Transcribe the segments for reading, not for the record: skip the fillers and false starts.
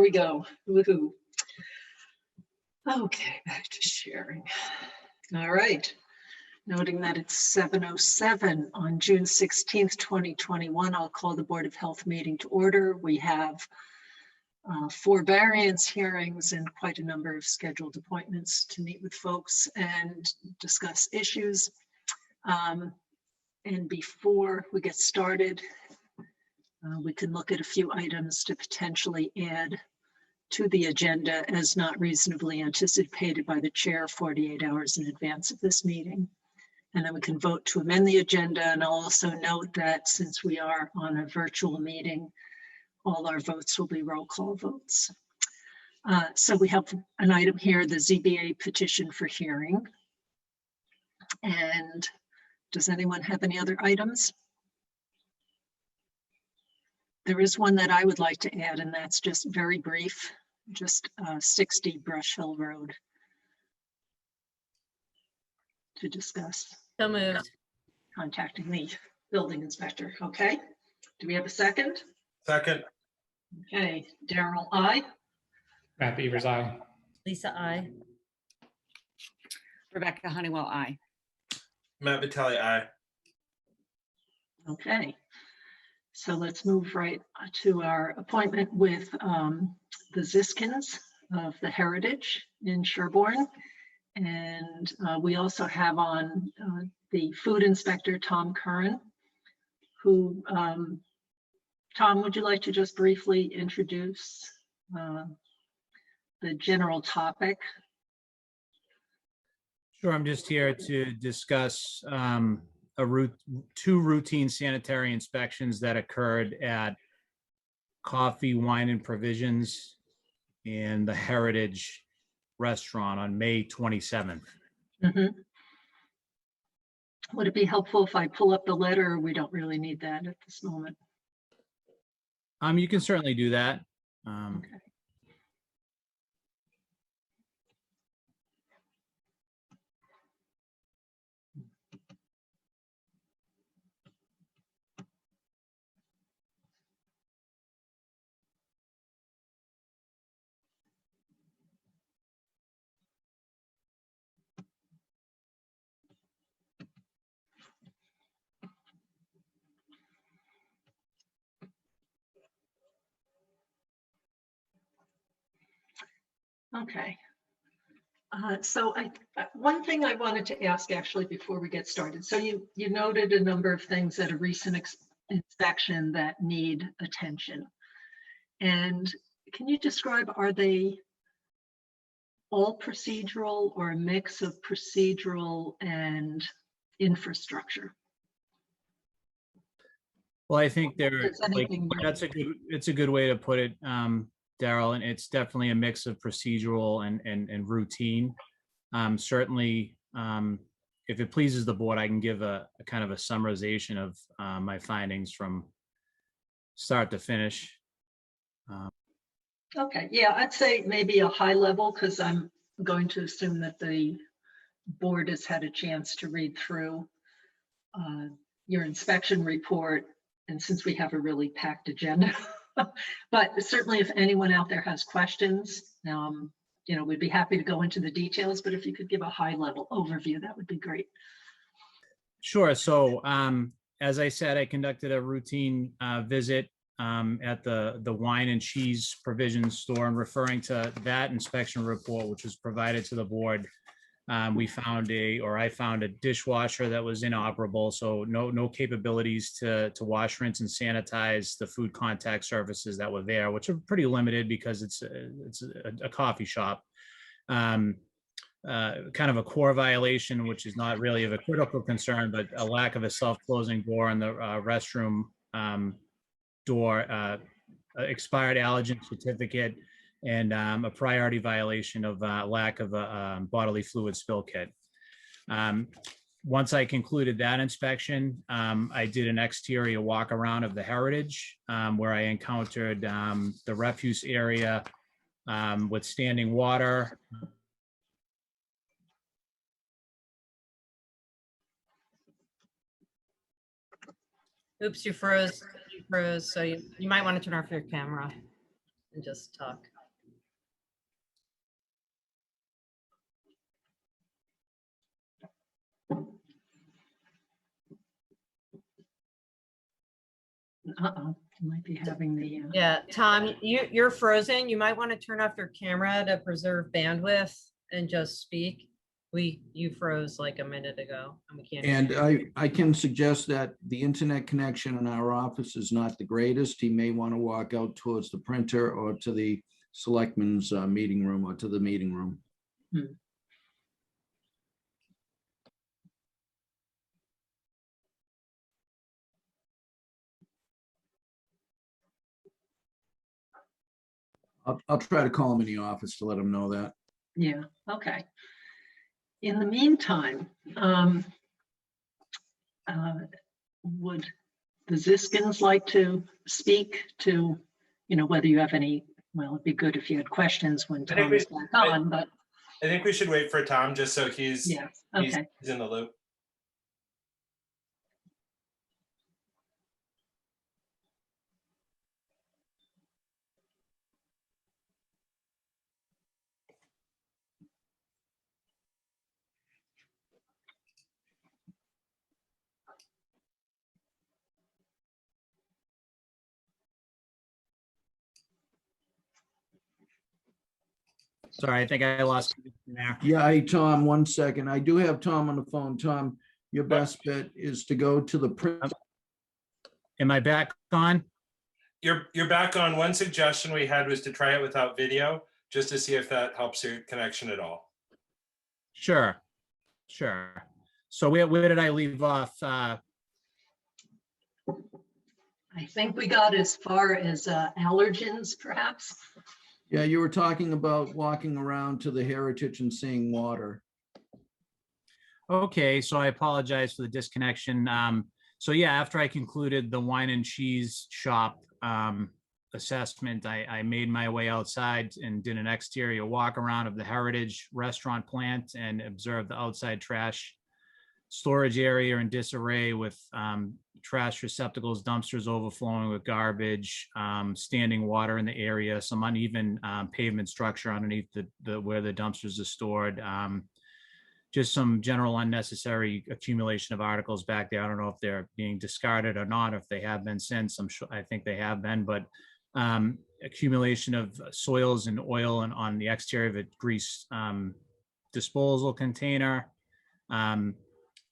we go. Woohoo. Okay, back to sharing. All right. Noting that it's 7:07 on June 16th, 2021, I'll call the Board of Health meeting to order. We have 4 variance hearings and quite a number of scheduled appointments to meet with folks and discuss issues. And before we get started, we can look at a few items to potentially add to the agenda as not reasonably anticipated by the chair 48 hours in advance of this meeting. And then we can vote to amend the agenda. And I'll also note that since we are on a virtual meeting, all our votes will be roll call votes. So we have an item here, the ZBA petition for hearing. And does anyone have any other items? There is one that I would like to add, and that's just very brief, just 60 Brush Hill Road to discuss. So moved. Contacting the building inspector. Okay. Do we have a second? Second. Okay. Daryl, aye. Matt Beavers, aye. Lisa, aye. Rebecca Honeywell, aye. Matt Vitale, aye. Okay. So let's move right to our appointment with the Ziskins of the Heritage in Sherborn. And we also have on the food inspector, Tom Curran, who, Tom, would you like to just briefly introduce the general topic? Sure, I'm just here to discuss two routine sanitary inspections that occurred at Coffee, Wine, and Provisions and the Heritage Restaurant on May 27th. Mm-hmm. Would it be helpful if I pull up the letter, or we don't really need that at this moment? You can certainly do that. Okay. Okay. So one thing I wanted to ask actually before we get started. So you noted a number of things at a recent inspection that need attention. And can you describe, are they all procedural or a mix of procedural and infrastructure? Well, I think they're like, Anything it's a good way to put it, Daryl, and it's definitely a mix of procedural and routine. Certainly, if it pleases the board, I can give a kind of a summarization of my findings from start to finish. Okay, yeah, I'd say maybe a high level, because I'm going to assume that the board has had a chance to read through your inspection report, and since we have a really packed agenda. But certainly if anyone out there has questions, you know, we'd be happy to go into the details, but if you could give a high level overview, that would be great. Sure. So as I said, I conducted a routine visit at the wine and cheese provision store, and referring to that inspection report, which was provided to the board. I found a dishwasher that was inoperable, so no capabilities to wash, rinse, and sanitize the food contact surfaces that were there, which are pretty limited because it's a coffee shop. Kind of a core violation, which is not really of a critical concern, but a lack of a self-closing door on the restroom door, expired allergen certificate, and a priority violation of lack of a bodily fluid spill kit. Once I concluded that inspection, I did an exterior walk around of the Heritage, where I encountered the refuse area with standing water. Oops, you froze. You froze. So you might want to turn off your camera and just talk. Uh-oh, you might be having the, Yeah, Tom, you're frozen. You might want to turn off your camera to preserve bandwidth and just speak. You froze like a minute ago and we can't. And hear you. I can suggest that the internet connection in our office is not the greatest. He may want to walk out towards the printer or to the selectmen's meeting room or to the meeting room. I'll try to call him in the office to let him know that. yeah, okay. In the meantime, would the Ziskins like to speak to, whether you have any, well, it'd be good if you had questions when I think Tom is back on, but I think we should wait for Tom just so he's yeah, okay. he's in the loop. Sorry, I think I lost connection there. Yeah, hey, Tom, 1 second. I do have Tom on the phone. Tom, your best bet is to go to the print. Am I back on? You're back on. One suggestion we had was to try it without video, just to see if that helps your connection at all. Sure. So where did I leave off? I think we got as far as allergens, perhaps. Yeah, you were talking about walking around to the Heritage and seeing water. Okay, so I apologize for the disconnection. So yeah, after I concluded the wine and cheese shop assessment, I made my way outside and did an exterior walk around of the Heritage restaurant plant and observed the outside trash storage area in disarray with trash receptacles, dumpsters overflowing with garbage, standing water in the area, some uneven pavement structure underneath the where the dumpsters are stored. Just some general unnecessary accumulation of articles back there. I don't know if they're being discarded or not, if they have been since. I think they have been, but accumulation of soils and oil and on the exterior of a grease disposal container.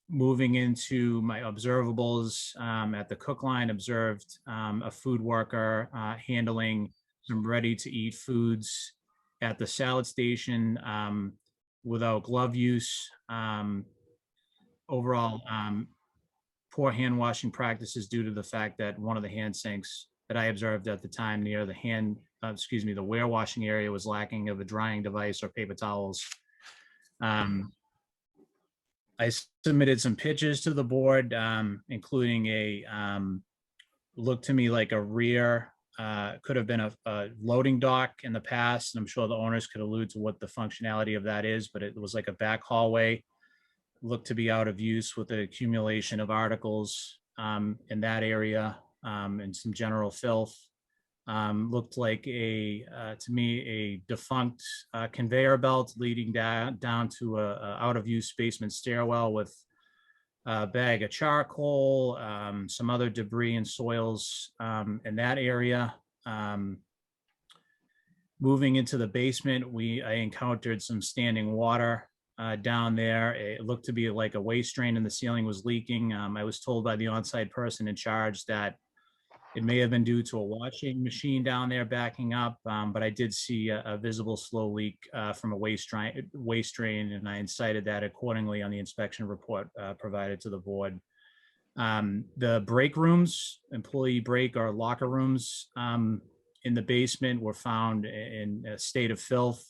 Moving into my observables at the cook line, observed a food worker handling some ready-to-eat foods at the salad station without glove use. Overall, poor hand washing practices due to the fact that one of the hand sinks that I observed at the time near the ware washing area was lacking of a drying device or paper towels. I submitted some pictures to the board, including a looked to me like a rear, could have been a loading dock in the past. And I'm sure the owners could allude to what the functionality of that is, but it was like a back hallway, looked to be out of use with the accumulation of articles in that area and some general filth. Looked like to me, a defunct conveyor belt leading down to a out of use basement stairwell with a bag of charcoal, some other debris and soils in that area. Moving into the basement, I encountered some standing water down there. It looked to be like a waste drain and the ceiling was leaking. I was told by the on-site person in charge that it may have been due to a washing machine down there backing up, but I did see a visible slow leak from a waste drain, and I cited that accordingly on the inspection report provided to the board. The break rooms, employee break or locker rooms in the basement were found in a state of filth.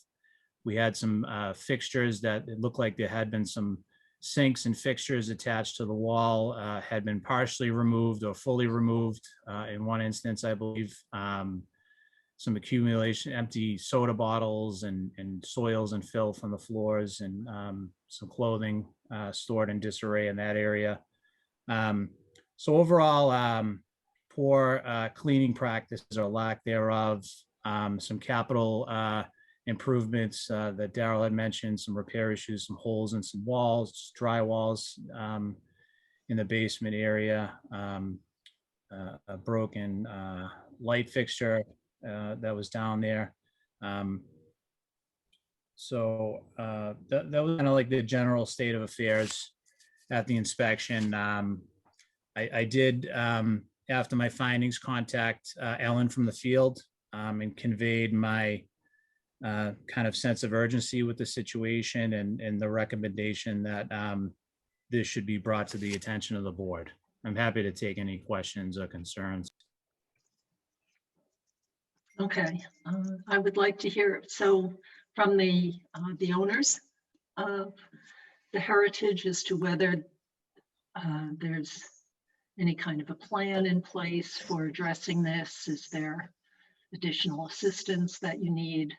We had some fixtures that it looked like there had been some sinks and fixtures attached to the wall had been partially removed or fully removed. In one instance, I believe some accumulation, empty soda bottles and soils and filth on the floors, and some clothing stored in disarray in that area. So overall, poor cleaning practices or lack thereof, some capital improvements that Daryl had mentioned, some repair issues, some holes in some walls, dry walls in the basement area. a broken light fixture that was down there. So that was kind of like the general state of affairs at the inspection. I did, after my findings, contact Ellen from the field and conveyed my kind of sense of urgency with the situation and the recommendation that this should be brought to the attention of the board. I'm happy to take any questions or concerns. Okay, I would like to hear, so from the owners of the heritage as to whether there's any kind of a plan in place for addressing this. Is there additional assistance that you need?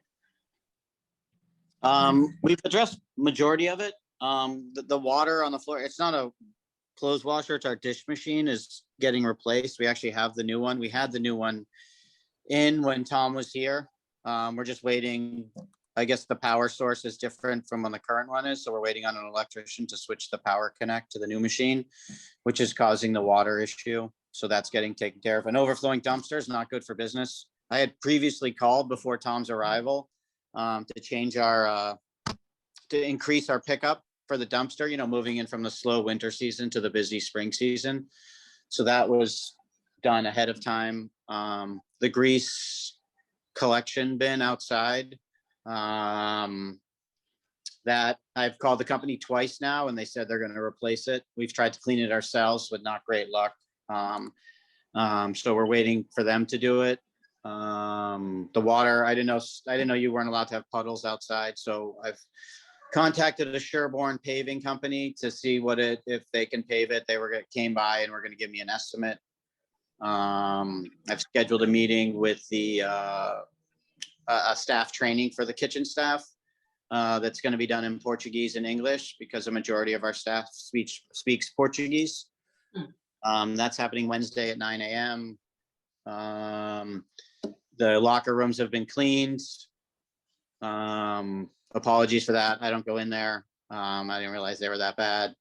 We've addressed majority of it. The water on the floor, it's not a clothes washer, it's our dish machine is getting replaced. We actually have the new one. We had the new one in when Tom was here. We're just waiting. I guess the power source is different from when the current one is. So we're waiting on an electrician to switch the power connect to the new machine, which is causing the water issue. So that's getting taken care of. An overflowing dumpster is not good for business. I had previously called before Tom's arrival to change our, to increase our pickup for the dumpster, you know, moving in from the slow winter season to the busy spring season. So that was done ahead of time. The grease collection bin outside, that I've called the company twice now and they said they're going to replace it. We've tried to clean it ourselves with not great luck. So we're waiting for them to do it. The water, I didn't know you weren't allowed to have puddles outside. So I've contacted a Sherborn paving company to see if they can pave it. They came by and were going to give me an estimate. I've scheduled a meeting with the a staff training for the kitchen staff that's going to be done in Portuguese and English because a majority of our staff speaks Portuguese. That's happening Wednesday at 9 a.m. The locker rooms have been cleaned. Apologies for that. I don't go in there. I didn't realize they were that bad.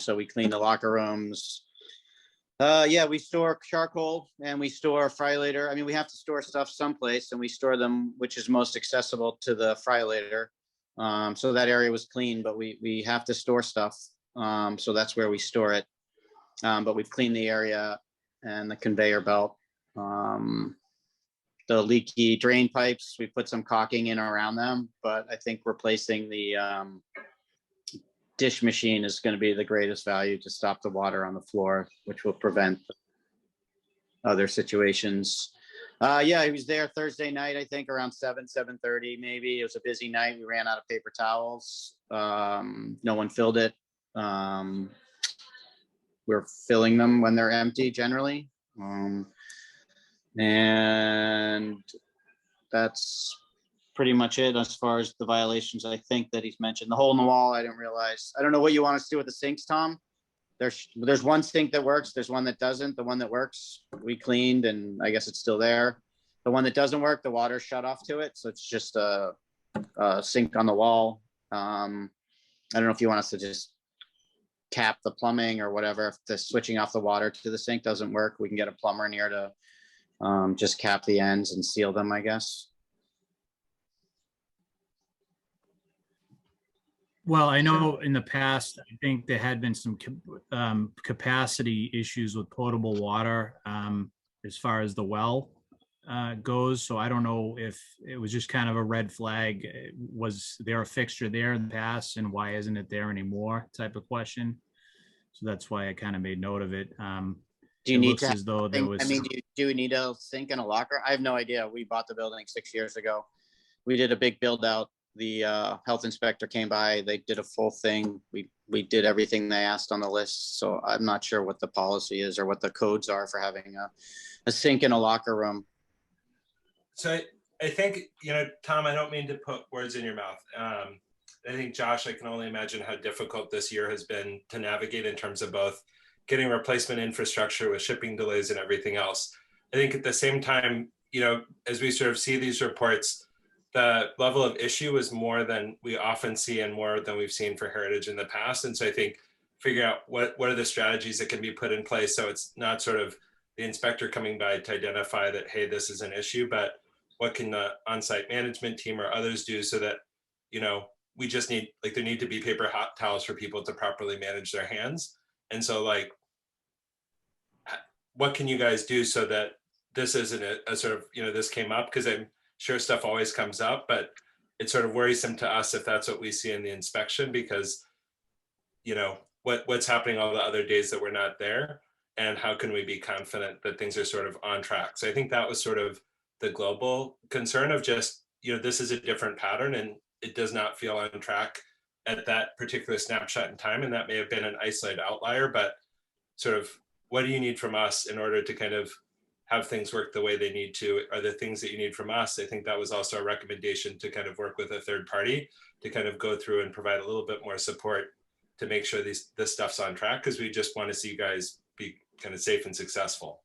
So we cleaned the locker rooms. Yeah, we store charcoal and we store fry later. I mean, we have to store stuff someplace and we store them, which is most accessible to the fry later. So that area was clean, but we have to store stuff. So that's where we store it. But we've cleaned the area and the conveyor belt. The leaky drain pipes, we put some caulking in around them, but I think replacing the dish machine is going to be the greatest value to stop the water on the floor, which will prevent other situations. Yeah, he was there Thursday night, I think around 7:30 maybe. It was a busy night. We ran out of paper towels. No one filled it. We're filling them when they're empty generally. And that's pretty much it as far as the violations I think that he's mentioned. The hole in the wall, I didn't realize. I don't know what you want us to do with the sinks, Tom. There's one sink that works. There's one that doesn't. The one that works, we cleaned and I guess it's still there. The one that doesn't work, the water shut off to it. So it's just a sink on the wall. I don't know if you want us to just cap the plumbing or whatever. If the switching off the water to the sink doesn't work, we can get a plumber in here to just cap the ends and seal them, I guess. Well, I know in the past, I think there had been some capacity issues with potable water as far as the well goes. So I don't know if it was just kind of a red flag. Was there a fixture there in the past and why isn't it there anymore type of question? So that's why I kind of made note of it. Do you need to? As though there was. I mean, do we need a sink and a locker? I have no idea. We bought the building 6 years ago. We did a big build out. The health inspector came by. They did a full thing. We did everything they asked on the list. So I'm not sure what the policy is or what the codes are for having a sink in a locker room. So I think, Tom, I don't mean to put words in your mouth. I think, Josh, I can only imagine how difficult this year has been to navigate in terms of both getting replacement infrastructure with shipping delays and everything else. I think at the same time, as we sort of see these reports, the level of issue is more than we often see and more than we've seen for Heritage in the past. And so I think figure out what are the strategies that can be put in place. So it's not sort of the inspector coming by to identify that, hey, this is an issue, but what can the on-site management team or others do so that, you know, we just need, like, there need to be paper hot towels for people to properly manage their hands. And so, like, what can you guys do so that this isn't a sort of, you know, this came up, because I'm sure stuff always comes up, but it's sort of worrisome to us if that's what we see in the inspection, because, you know, what's happening all the other days that we're not there, and how can we be confident that things are sort of on track? So I think that was sort of the global concern of just, you know, this is a different pattern and it does not feel on track at that particular snapshot in time. And that may have been an isolated outlier, but sort of, what do you need from us in order to kind of have things work the way they need to? Are there things that you need from us? I think that was also a recommendation to kind of work with a third party to kind of go through and provide a little bit more support to make sure this stuff's on track, because we just want to see you guys be kind of safe and successful.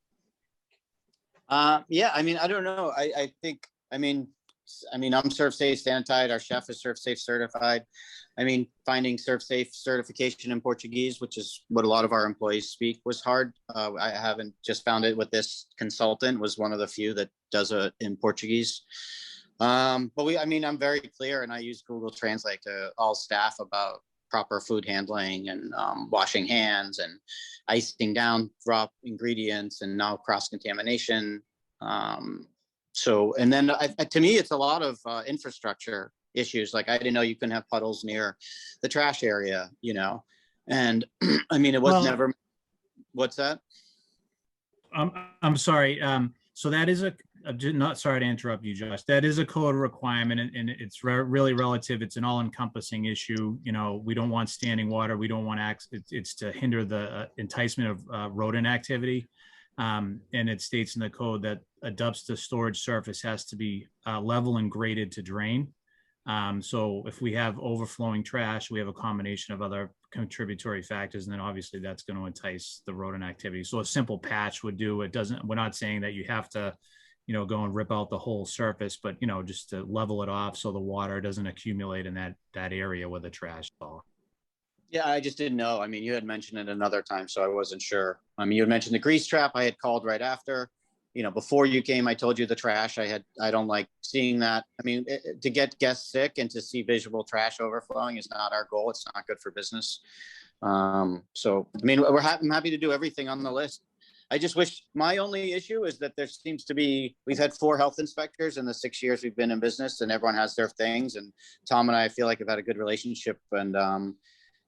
Yeah, I mean, I don't know. I think, I mean, I'm Surfsafe Sanitide. Our chef is Surfsafe certified. I mean, finding Surfsafe certification in Portuguese, which is what a lot of our employees speak, was hard. I haven't just found it with this consultant, was one of the few that does it in Portuguese. But I mean, I'm very clear, and I use Google Translate to all staff about proper food handling and washing hands and icing down raw ingredients and now cross-contamination. So, and then to me, it's a lot of infrastructure issues. Like, I didn't know you couldn't have puddles near the trash area, you know? And I mean, it was never, what's that? I'm sorry. So that is I'm not sorry to interrupt you, Josh. That is a code requirement, and it's really relative. It's an all-encompassing issue. You know, we don't want standing water. We don't want it's to hinder the enticement of rodent activity. And it states in the code that a dumpster storage surface has to be level and graded to drain. So if we have overflowing trash, we have a combination of other contributory factors, and then obviously that's going to entice the rodent activity. So a simple patch would do. It doesn't, we're not saying that you have to, you know, go and rip out the whole surface, but, you know, just to level it off so the water doesn't accumulate in that area where the trash is all. Yeah, I just didn't know. I mean, you had mentioned it another time, so I wasn't sure. I mean, you had mentioned the grease trap. I had called right after. You know, before you came, I told you the trash. I don't like seeing that. I mean, to get guests sick and to see visual trash overflowing is not our goal. It's not good for business. So, I mean, I'm happy to do everything on the list. I just wish, my only issue is that there seems to be, we've had 4 health inspectors in the 6 years we've been in business, and everyone has their things. And Tom and I feel like have had a good relationship. And,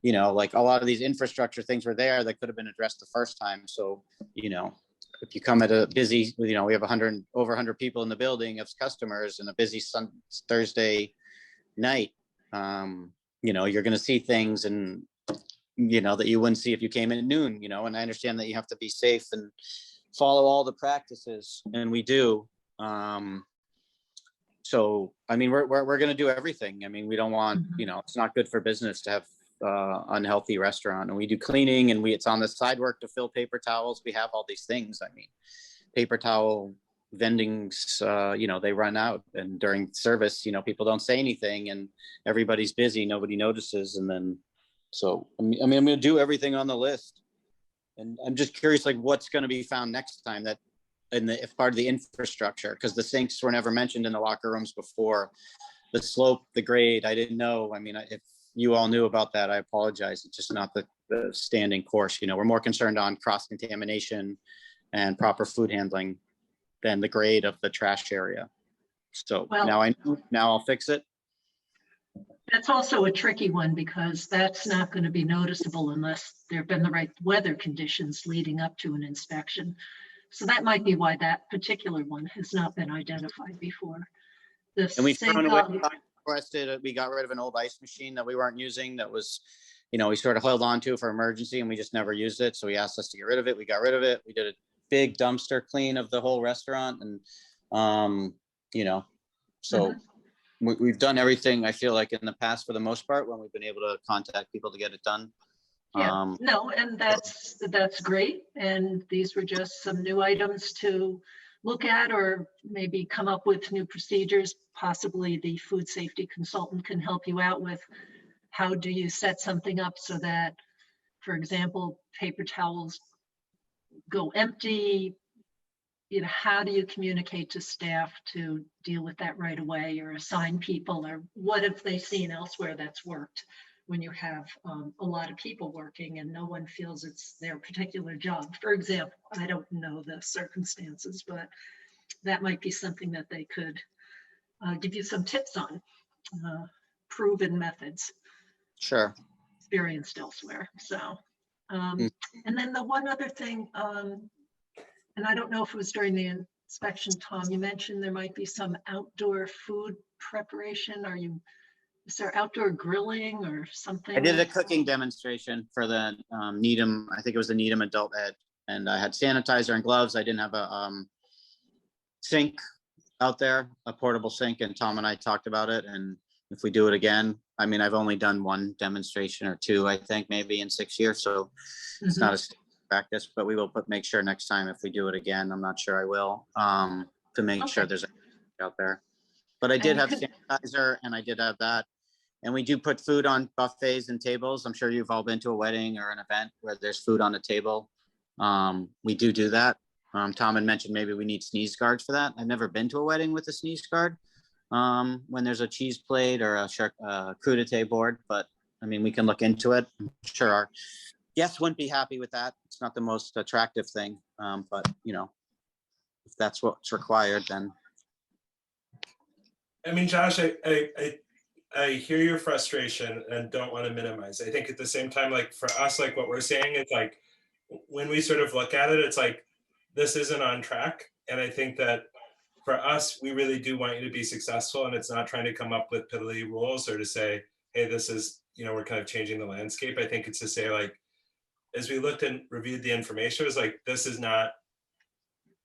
you know, like a lot of these infrastructure things were there that could have been addressed the first time. So, you know, if you come at a busy, you know, we have over 100 people in the building as customers, and a busy Thursday night, you know, you're going to see things, and, you know, that you wouldn't see if you came in at noon, you know. And I understand that you have to be safe and follow all the practices, and we do. So, I mean, we're going to do everything. I mean, we don't want, you know, it's not good for business to have unhealthy restaurant, and we do cleaning, and it's on the side work to fill paper towels. We have all these things. I mean, paper towel vendings, you know, they run out, and during service, you know, people don't say anything, and everybody's busy, nobody notices. And then, so, I mean, I'm going to do everything on the list, and I'm just curious, like, what's going to be found next time that if part of the infrastructure, because the sinks were never mentioned in the locker rooms before. The slope, the grade, I didn't know. I mean, if you all knew about that, I apologize. It's just not the standing course. You know, we're more concerned on cross-contamination and proper food handling than the grade of the trash area. So, well, now I'll fix it. That's also a tricky one, because that's not going to be noticeable unless there have been the right weather conditions leading up to an inspection. So that might be why that particular one has not been identified before. And we've thrown away, we got rid of an old ice machine that we weren't using, that was, you know, we sort of held on to for emergency, and we just never used it. So he asked us to get rid of it. We got rid of it. We did a big dumpster clean of the whole restaurant. And, you know, so we've done everything, I feel like, in the past for the most part, when we've been able to contact people to get it done. Yeah, no, and that's great. And these were just some new items to look at, or maybe come up with new procedures. Possibly the food safety consultant can help you out with how do you set something up so that For example, paper towels go empty. How do you communicate to staff to deal with that right away, or assign people, or what have they seen elsewhere that's worked when you have a lot of people working and no one feels it's their particular job? For example, I don't know the circumstances, but that might be something that they could give you some tips on, proven methods Sure. experienced elsewhere. So, Mm. and then the one other thing, and I don't know if it was during the inspection, Tom, you mentioned there might be some outdoor food preparation. Is there outdoor grilling or something? I did a cooking demonstration for the Needham, I think it was the Needham Adult Ed, and I had sanitizer and gloves. I didn't have a sink out there, a portable sink, and Tom and I talked about it. And if we do it again, I mean, I've only done one demonstration or two, I think, maybe in 6 years. So it's not a practice, but we will make sure next time if we do it again, I'm not sure I will, to make sure there's out there. But I did have sanitizer and I did have that. And we do put food on buffets and tables. I'm sure you've all been to a wedding or an event where there's food on the table. We do that. Tom had mentioned maybe we need sneeze guards for that. I've never been to a wedding with a sneeze guard when there's a cheese plate or a crudité board, but I mean, we can look into it. I'm sure our guests wouldn't be happy with that. It's not the most attractive thing, but if that's what's required, then. I mean, Josh, I hear your frustration and don't want to minimize. I think at the same time, like for us, like what we're saying is like, when we sort of look at it, it's like, this isn't on track. And I think that for us, we really do want you to be successful, and it's not trying to come up with piddly rules or to say, hey, this is, we're kind of changing the landscape. I think it's to say, like, as we looked and reviewed the information, it was like, this is not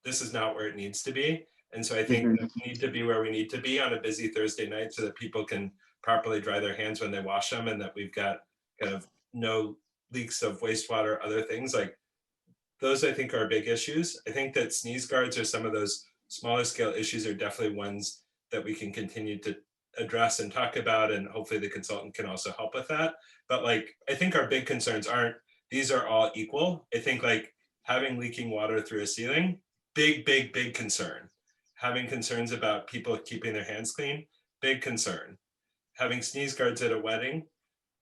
where it needs to be. And so I think that we need to be where we need to be on a busy Thursday night so that people can properly dry their hands when they wash them, and that we've got kind of no leaks of wastewater, other things like those, I think, are big issues. I think that sneeze guards are some of those smaller scale issues, are definitely ones that we can continue to address and talk about, and hopefully the consultant can also help with that. But like, I think our big concerns aren't, these are all equal. I think like having leaking water through a ceiling, big concern. Having concerns about people keeping their hands clean, big concern. Having sneeze guards at a wedding,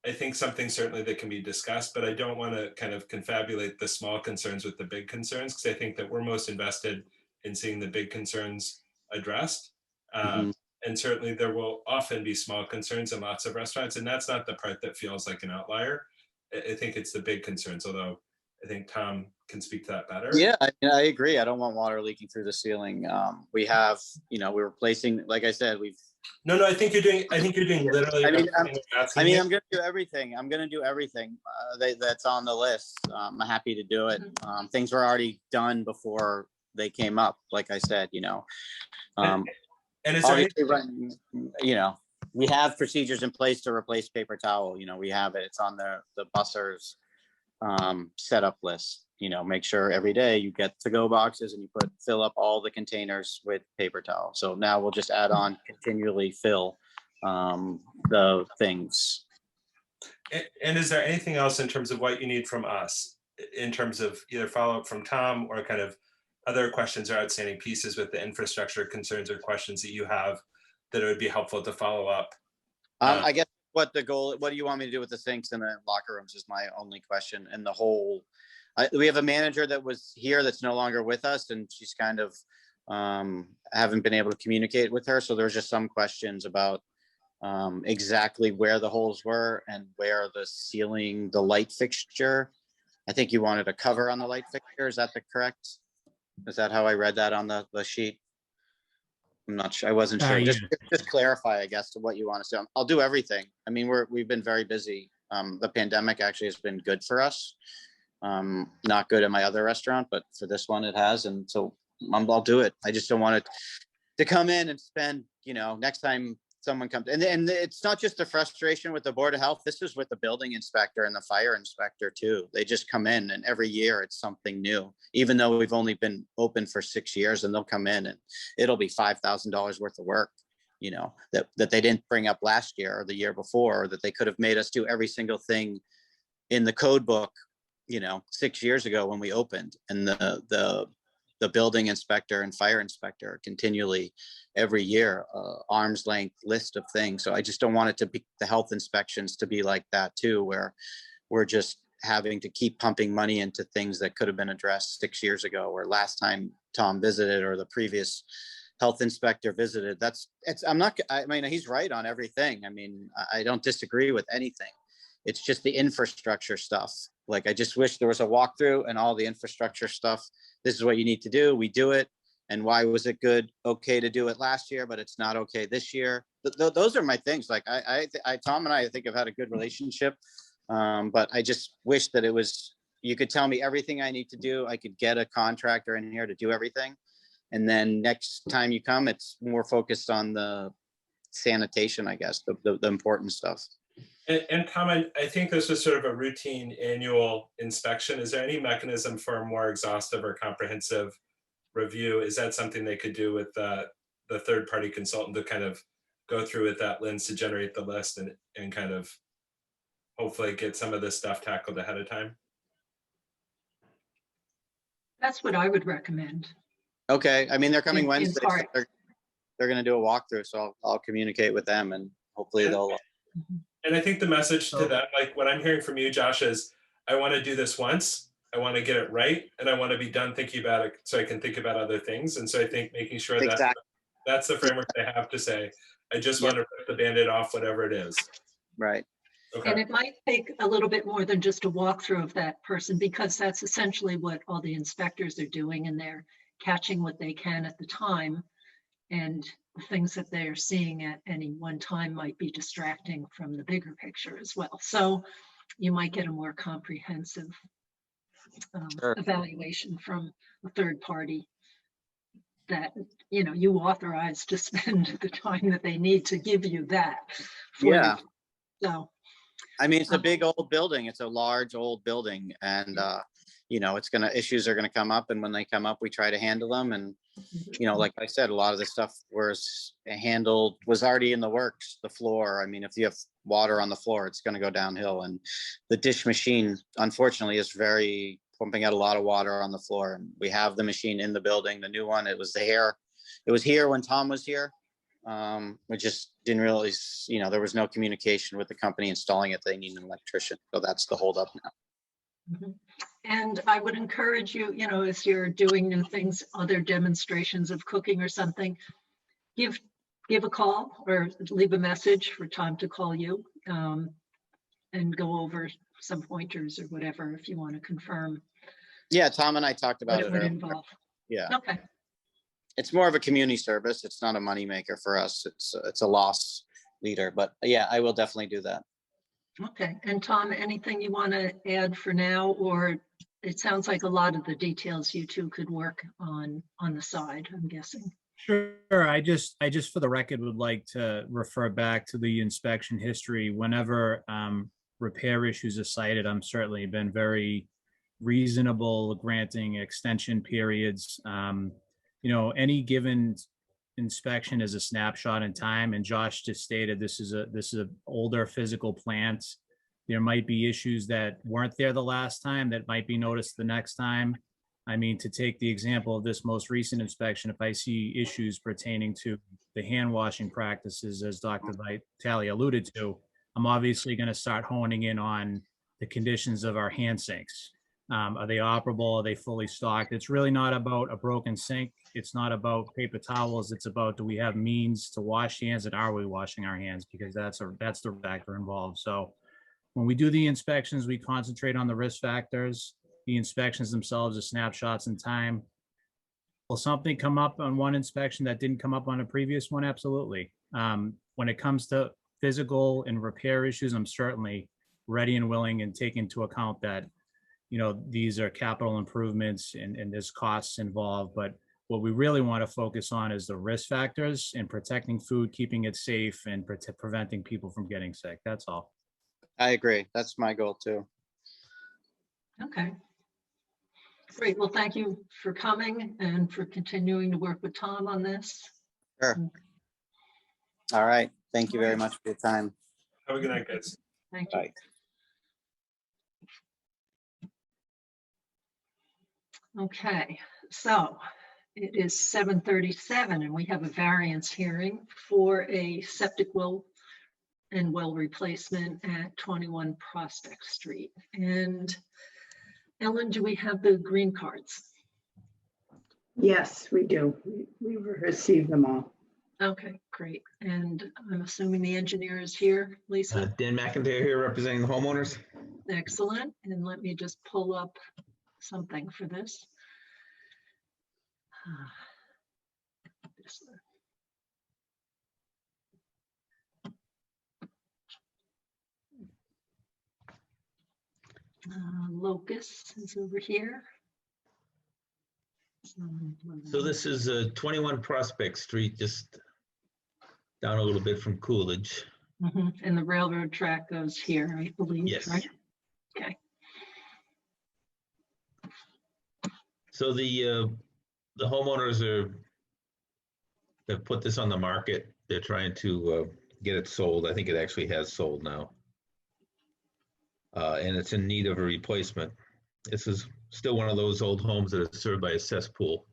I think something certainly that can be discussed, but I don't want to kind of confabulate the small concerns with the big concerns, because I think that we're most invested in seeing the big concerns addressed. And certainly there will often be small concerns in lots of restaurants, and that's not the part that feels like an outlier. I think it's the big concerns, although I think Tom can speak to that better. Yeah, I agree. I don't want water leaking through the ceiling. We have, we're replacing, like I said, we've. No, I think you're doing literally. I'm going to do everything. I'm going to do everything that's on the list. I'm happy to do it. Things were already done before they came up, like I said, and is there we have procedures in place to replace paper towel. We have it. It's on the busser's setup list. Make sure every day you get to-go boxes and you fill up all the containers with paper towel. So now we'll just add on, continually fill the things. And is there anything else in terms of what you need from us, in terms of either follow-up from Tom or kind of other questions or outstanding pieces with the infrastructure concerns or questions that you have that it would be helpful to follow up? I guess what do you want me to do with the sinks and the locker rooms is my only question. And the whole, we have a manager that was here that's no longer with us, and she's kind of haven't been able to communicate with her. So there's just some questions about exactly where the holes were and where the ceiling, the light fixture. I think you wanted a cover on the light fixture. Is that correct? Is that how I read that on the sheet? I'm not sure. I wasn't sure. Yeah. Just clarify, I guess, to what you want to say. I'll do everything. I mean, we've been very busy. The pandemic actually has been good for us. Not good at my other restaurant, but for this one it has. And so I'll do it. I just don't want it to come in and spend, next time someone comes and it's not just the frustration with the Board of Health. This is with the building inspector and the fire inspector too. They just come in, and every year it's something new, even though we've only been open for 6 years, and they'll come in and it'll be $5,000 worth of work, that they didn't bring up last year or the year before, or that they could have made us do every single thing in the code book, 6 years ago when we opened, and the building inspector and fire inspector continually every year, arm's length list of things. So I just don't want it to be the health inspections to be like that too, where we're just having to keep pumping money into things that could have been addressed 6 years ago, or last time Tom visited, or the previous health inspector visited. I mean, he's right on everything. I mean, I don't disagree with anything. It's just the infrastructure stuff. Like, I just wish there was a walkthrough and all the infrastructure stuff. This is what you need to do. We do it. And why was it okay to do it last year, but it's not okay this year? Those are my things. Like, Tom and I think have had a good relationship. But I just wish that you could tell me everything I need to do. I could get a contractor in here to do everything. And then next time you come, it's more focused on the sanitation, I guess, the important stuff. And Tom, I think this was sort of a routine annual inspection. Is there any mechanism for a more exhaustive or comprehensive review? Is that something they could do with the third-party consultant to kind of go through with that lens to generate the list and kind of hopefully get some of this stuff tackled ahead of time? That's what I would recommend. Okay. I mean, they're coming In Wednesday. So part. they're going to do a walkthrough, so I'll communicate with them, and hopefully they'll. And I think the message to them, like what I'm hearing from you, Josh, is I want to do this once. I want to get it right, and I want to be done thinking about it so I can think about other things. And so I think making sure that Exactly. that's the framework they have to say, I just want to rip the Band-Aid off, whatever it is. Right. Okay. And it might take a little bit more than just a walkthrough of that person, because that's essentially what all the inspectors are doing, and they're catching what they can at the time. And the things that they're seeing at any one time might be distracting from the bigger picture as well. So you might get a more comprehensive evaluation from a third party that you authorize to spend the time that they need to give you that. Yeah. So I mean, it's a big old building. It's a large old building, and issues are gonna come up, and when they come up, we try to handle them. And like I said, a lot of the stuff was already in the works. The floor, I mean, if you have water on the floor, it's gonna go downhill. And the dish machine, unfortunately, is pumping out a lot of water on the floor. And we have the machine in the building, the new one. It was here when Tom was here. We just didn't realize, there was no communication with the company installing it. They need an electrician. So that's the holdup now. Mm-hmm. And I would encourage you, as you're doing new things, other demonstrations of cooking or something, give a call or leave a message for Tom to call you, and go over some pointers or whatever if you want to confirm. Yeah, Tom and I talked about what it would earlier. involve. Yeah. Okay. It's more of a community service. It's not a moneymaker for us. It's a loss leader. But yeah, I will definitely do that. Okay. And Tom, anything you want to add for now, or it sounds like a lot of the details you two could work on the side, I'm guessing. Sure. I just for the record would like to refer back to the inspection history. Whenever repair issues are cited, I'm certainly been very reasonable granting extension periods. Any given inspection is a snapshot in time, and Josh just stated this is a older physical plant. There might be issues that weren't there the last time that might be noticed the next time. I mean, to take the example of this most recent inspection, if I see issues pertaining to the hand washing practices, as Dr. Vitale alluded to, I'm obviously going to start honing in on the conditions of our hand sinks. Are they operable? Are they fully stocked? It's really not about a broken sink. It's not about paper towels. It's about, do we have means to wash hands, and are we washing our hands? Because that's the factor involved. So when we do the inspections, we concentrate on the risk factors. The inspections themselves are snapshots in time. Will something come up on one inspection that didn't come up on a previous one? Absolutely. When it comes to physical and repair issues, I'm certainly ready and willing and take into account that these are capital improvements and there's costs involved. But what we really want to focus on is the risk factors and protecting food, keeping it safe, and preventing people from getting sick. That's all. I agree. That's my goal too. Okay. Great. Well, thank you for coming and for continuing to work with Tom on this. Sure. All right. Thank you very much for your time. Have a good night, guys. Thank you. Bye. Okay, so it is 7:37 and we have a variance hearing for a septic well and well replacement at 21 Prospect Street. And Ellen, do we have the green cards? Yes, we do. We received them all. Okay, great. And I'm assuming the engineer is here, Lisa? Dan McIntyre here representing the homeowners. Excellent. And let me just pull up something for this. This one. Locus is over here. So this is 21 Prospect Street, just down a little bit from Coolidge. Mhm. And the railroad track goes here, I believe, Yes. right? Okay. So the homeowners have put this on the market. They're trying to get it sold. I think it actually has sold now. And it's in need of a replacement. This is still one of those old homes that is served by a cesspool.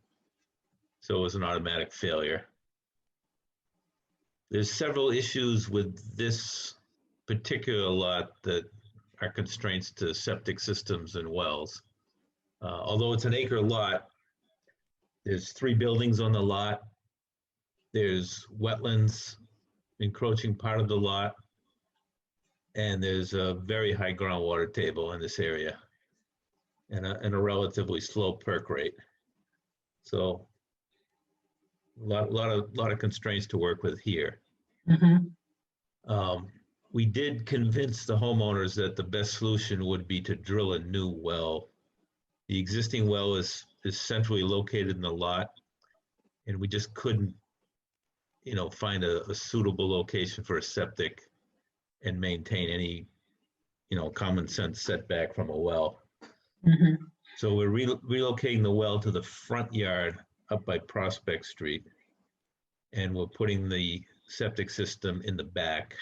So it was an automatic failure. There's several issues with this particular lot that are constraints to septic systems and wells. Although it's an acre lot, there's 3 buildings on the lot. There's wetlands encroaching part of the lot. And there's a very high groundwater table in this area and a relatively slow perk rate. So a lot of constraints to work with here. Mhm. We did convince the homeowners that the best solution would be to drill a new well. The existing well is centrally located in the lot, and we just couldn't, find a suitable location for a septic and maintain any, common sense setback from a well. Mhm. So we're relocating the well to the front yard up by Prospect Street, and we're putting the septic system in the back.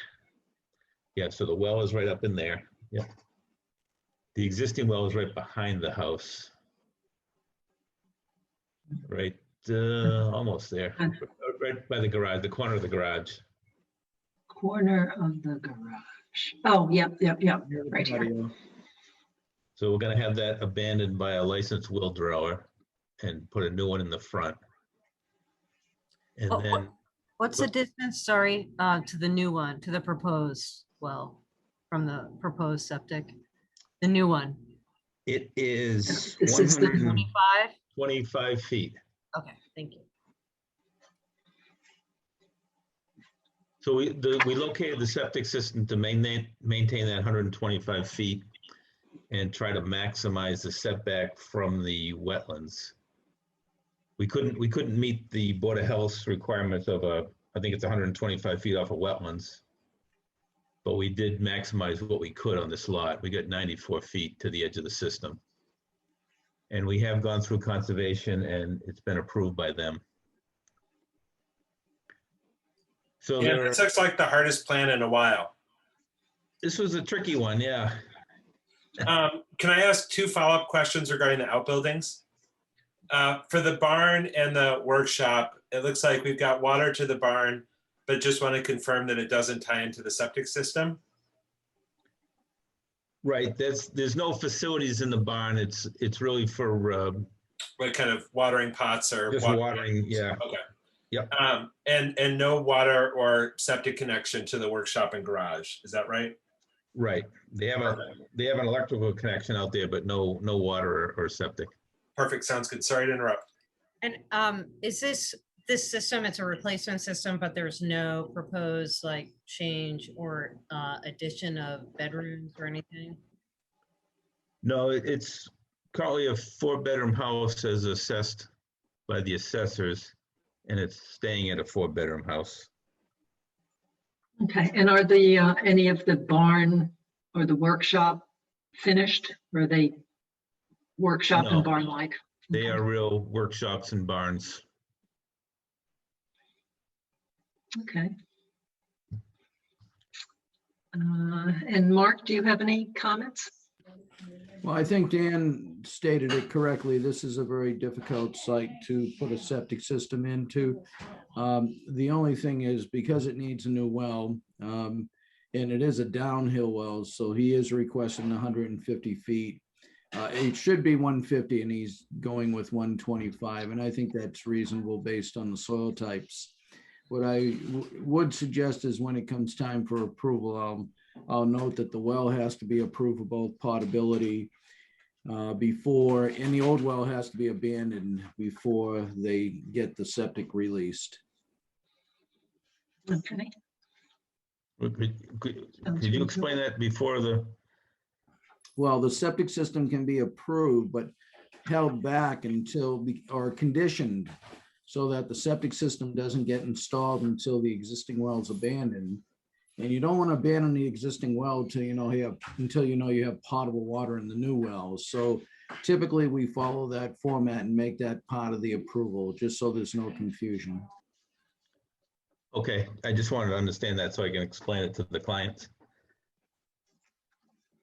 Yeah, so the well is right up in there. Yeah. The existing well is right behind the house. Right, almost there, right by the garage, the corner of the garage. Corner of the garage. Oh, yep, right here. So we're gonna have that abandoned by a licensed well driller and put a new one in the front. And then, What's the distance, sorry, to the new one, to the proposed well, from the proposed septic? The new one, it is This is the 25? 125 feet. Okay, thank you. So we located the septic system to maintain that 125 feet and try to maximize the setback from the wetlands. We couldn't meet the Board of Health's requirements of I think it's 125 feet off of wetlands, but we did maximize what we could on this lot. We got 94 feet to the edge of the system. And we have gone through conservation and it's been approved by them. So Yeah, this looks like the hardest plan in a while. this was a tricky one, yeah. Can I ask 2 follow-up questions regarding the outbuildings? For the barn and the workshop, it looks like we've got water to the barn, but just want to confirm that it doesn't tie into the septic system. Right, there's no facilities in the barn. It's really for What kind of watering pots or just watering, yeah. Okay. Yep. And no water or septic connection to the workshop and garage. Is that right? Right. They have an electrical connection out there, but no water or septic. Perfect. Sounds good. Sorry to interrupt. And is this system, it's a replacement system, but there's no proposed like change or addition of bedrooms or anything? No, it's currently a 4-bedroom house as assessed by the assessors, and it's staying at a 4-bedroom house. Okay, and are the any of the barn or the workshop finished? Or are they workshop No. and barn-like? They Okay. are real workshops and barns. Okay. And Mark, do you have any comments? Well, I think Dan stated it correctly. This is a very difficult site to put a septic system into. The only thing is because it needs a new well, and it is a downhill well, so he is requesting 150 feet. It should be 150 and he's going with 125. And I think that's reasonable based on the soil types. What I would suggest is when it comes time for approval, I'll note that the well has to be approved for both potability before, and the old well has to be abandoned before they get the septic released. Okay. Could you explain that before the, Well, the septic system can be approved, but held back until, or conditioned so that the septic system doesn't get installed until the existing well is abandoned. And you don't want to abandon the existing well until you have potable water in the new wells. So typically we follow that format and make that part of the approval, just so there's no confusion. okay, I just wanted to understand that so I can explain it to the clients.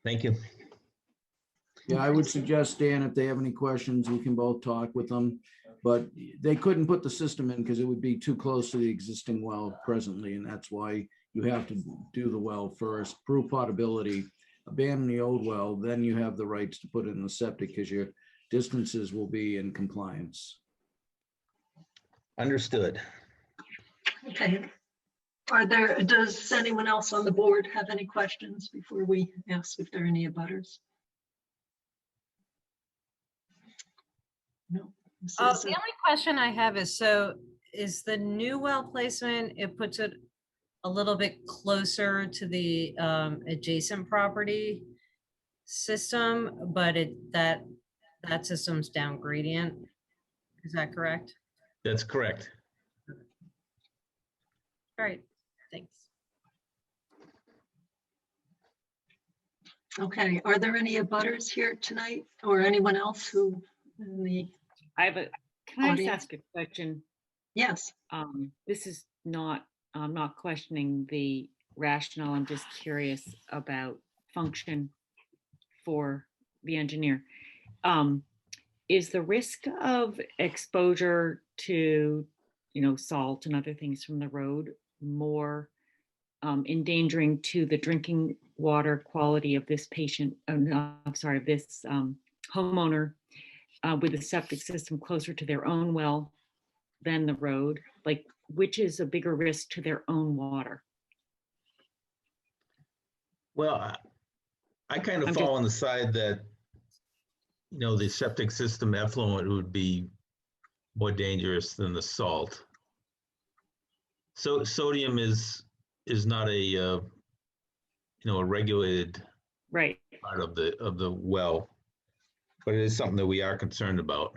Thank you. Yeah, I would suggest, Dan, if they have any questions, we can both talk with them. But they couldn't put the system in because it would be too close to the existing well presently, and that's why you have to do the well first, prove potability, abandon the old well, then you have the rights to put it in the septic because your distances will be in compliance. Understood. Okay. Does anyone else on the board have any questions before we ask if there are any abutters? No. The only question I have is, so is the new well placement, it puts it a little bit closer to the adjacent property system, but that system's down gradient. Is that correct? That's correct. All right, thanks. Okay, are there any abutters here tonight or anyone else who in the, Can I just Audience. ask a question? yes, This is not, I'm not questioning the rationale. I'm just curious about function for the engineer. Is the risk of exposure to, salt and other things from the road more endangering to the drinking water quality of this patient? This homeowner with a septic system closer to their own well than the road? Like, which is a bigger risk to their own water? Well, I kind of fall on the side that, the septic system effluent would be more dangerous than the salt. So sodium is not a regulated Right. part of the well, but it is something that we are concerned about.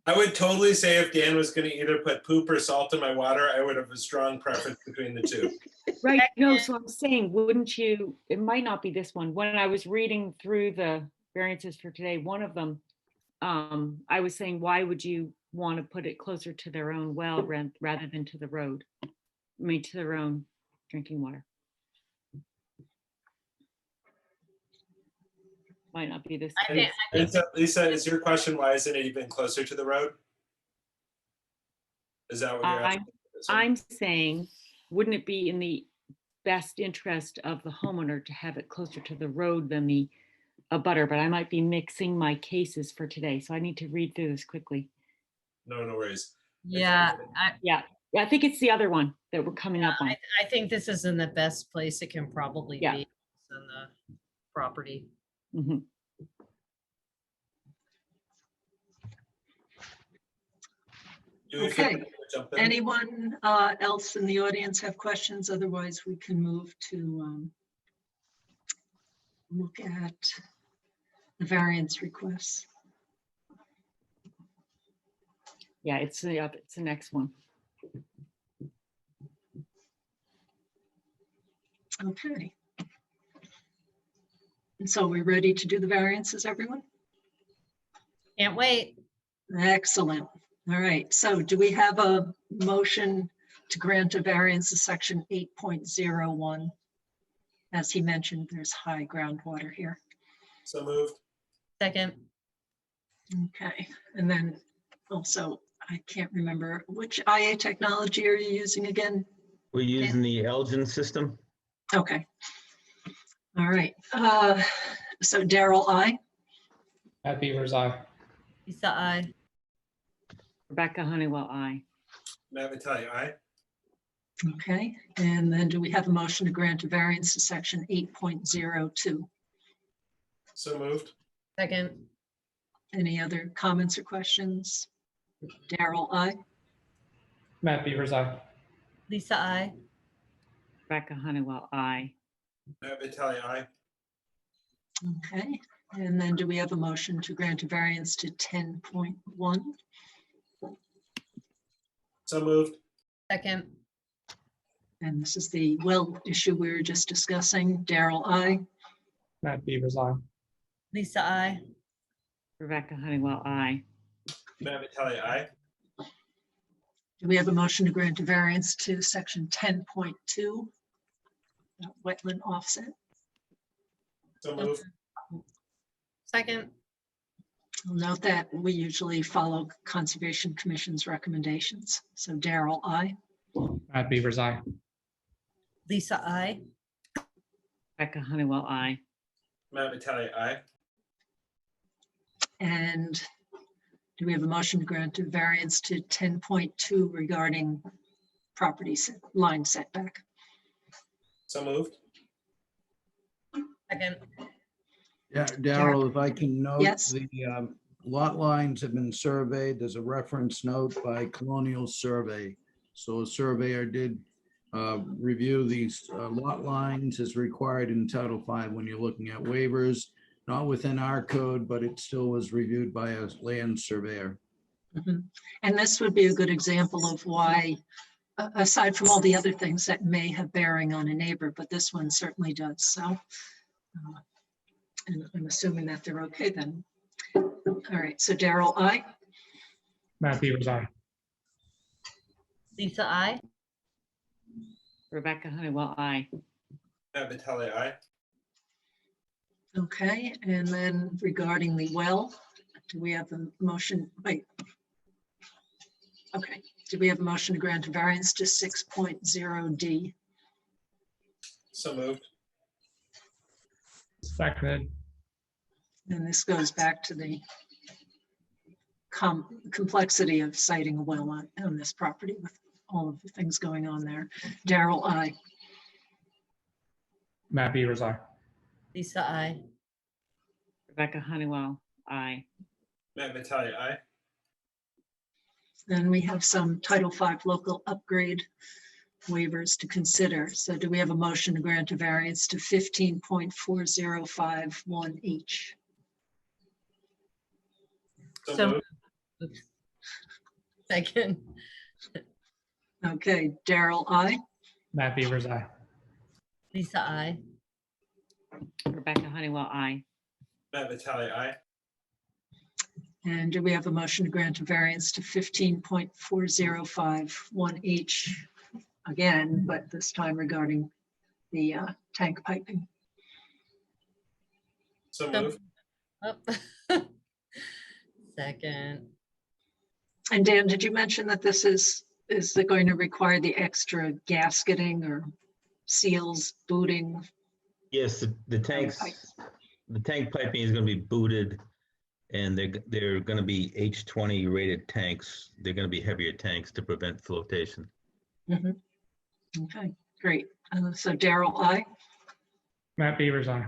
I would totally say if Dan was going to either put poop or salt in my water, I would have a strong preference between the two. Right. No, so I'm saying, wouldn't you, it might not be this one. When I was reading through the variances for today, one of them, I was saying, why would you want to put it closer to their own well rather than to the road? I mean, to their own drinking water. Might not be this. Lisa, is your question, why isn't it even closer to the road? Is that what you're asking? I'm saying, wouldn't it be in the best interest of the homeowner to have it closer to the road than the abutter? But I might be mixing my cases for today, so I need to read through this quickly. No worries. Yeah, I think it's the other one that we're coming up on. I think this is in the best place it can probably Yeah. be in the property. Mhm. okay. Anyone else in the audience have questions? Otherwise, we can move to look at the variance requests. Yeah, it's the next one. Okay. And so we're ready to do the variances, everyone? Can't wait. Excellent. All right. So do we have a motion to grant a variance to section 8.01? As he mentioned, there's high groundwater here. So moved. Second, Okay, and then also, I can't remember, which IA technology are you using again? We're using the Elgin system. Okay. All right, so Daryl, I. Matt Beavers, aye. Lisa, I. Rebecca Honeywell, I. Matt Vitale, aye. Okay, and then do we have a motion to grant a variance to section 8.02? So moved. Second, Any other comments or questions? Daryl, I. Matt Beavers, aye. Lisa, I. Rebecca Honeywell, I. Matt Vitale, aye. Okay, and then do we have a motion to grant a variance to 10.1? So moved. Second, And this is the well issue we were just discussing. Daryl, I. Matt Beavers, aye. Lisa, I. Rebecca Honeywell, I. Matt Vitale, aye. Do we have a motion to grant a variance to section 10.2? Wetland offset. So moved. Second, I'll note that we usually follow Conservation Commission's recommendations. So Daryl, I. Matt Beavers, aye. Lisa, I. Rebecca Honeywell, I. Matt Vitale, aye. And do we have a motion to grant a variance to 10.2 regarding line setback? So moved. Second, Yeah, Daryl, if I can note, Yes. the lot lines have been surveyed. There's a reference note by Colonial Survey. So a surveyor did review these lot lines as required in Title V when you're looking at waivers, not within our code, but it still was reviewed by a land surveyor. Mhm. And this would be a good example of why, aside from all the other things that may have bearing on a neighbor, but this one certainly does. So, and I'm assuming that they're okay then. All right, so Daryl, I. Matt Beavers, aye. Lisa, I. Rebecca Honeywell, I. Matt Vitale, aye. Okay, and then regarding the well, do we have a motion? Wait. Okay, do we have a motion to grant a variance to 6.0D? So moved. Seconded. And this goes back to the complexity of siting a well on this property with all of the things going on there. Daryl, I. Matt Beavers, aye. Lisa, I. Rebecca Honeywell, I. Matt Vitale, aye. Then we have some Title V local upgrade waivers to consider. So do we have a motion to grant a variance to 15.4051H? So So moved. Oops. Second, Okay, Daryl, I. Matt Beavers, aye. Lisa, I. Rebecca Honeywell, I. Matt Vitale, aye. And do we have a motion to grant a variance to 15.4051H again, but this time regarding the tank piping? So So- moved. Oh. Second, And Dan, did you mention that this is it going to require the extra gasketing or seals, booting? Yes, the tanks, the tank piping is going to be booted, and they're going to be H20 rated tanks. They're going to be heavier tanks to prevent flotation. Mhm. Okay, great. So Daryl, I. Matt Beavers, aye.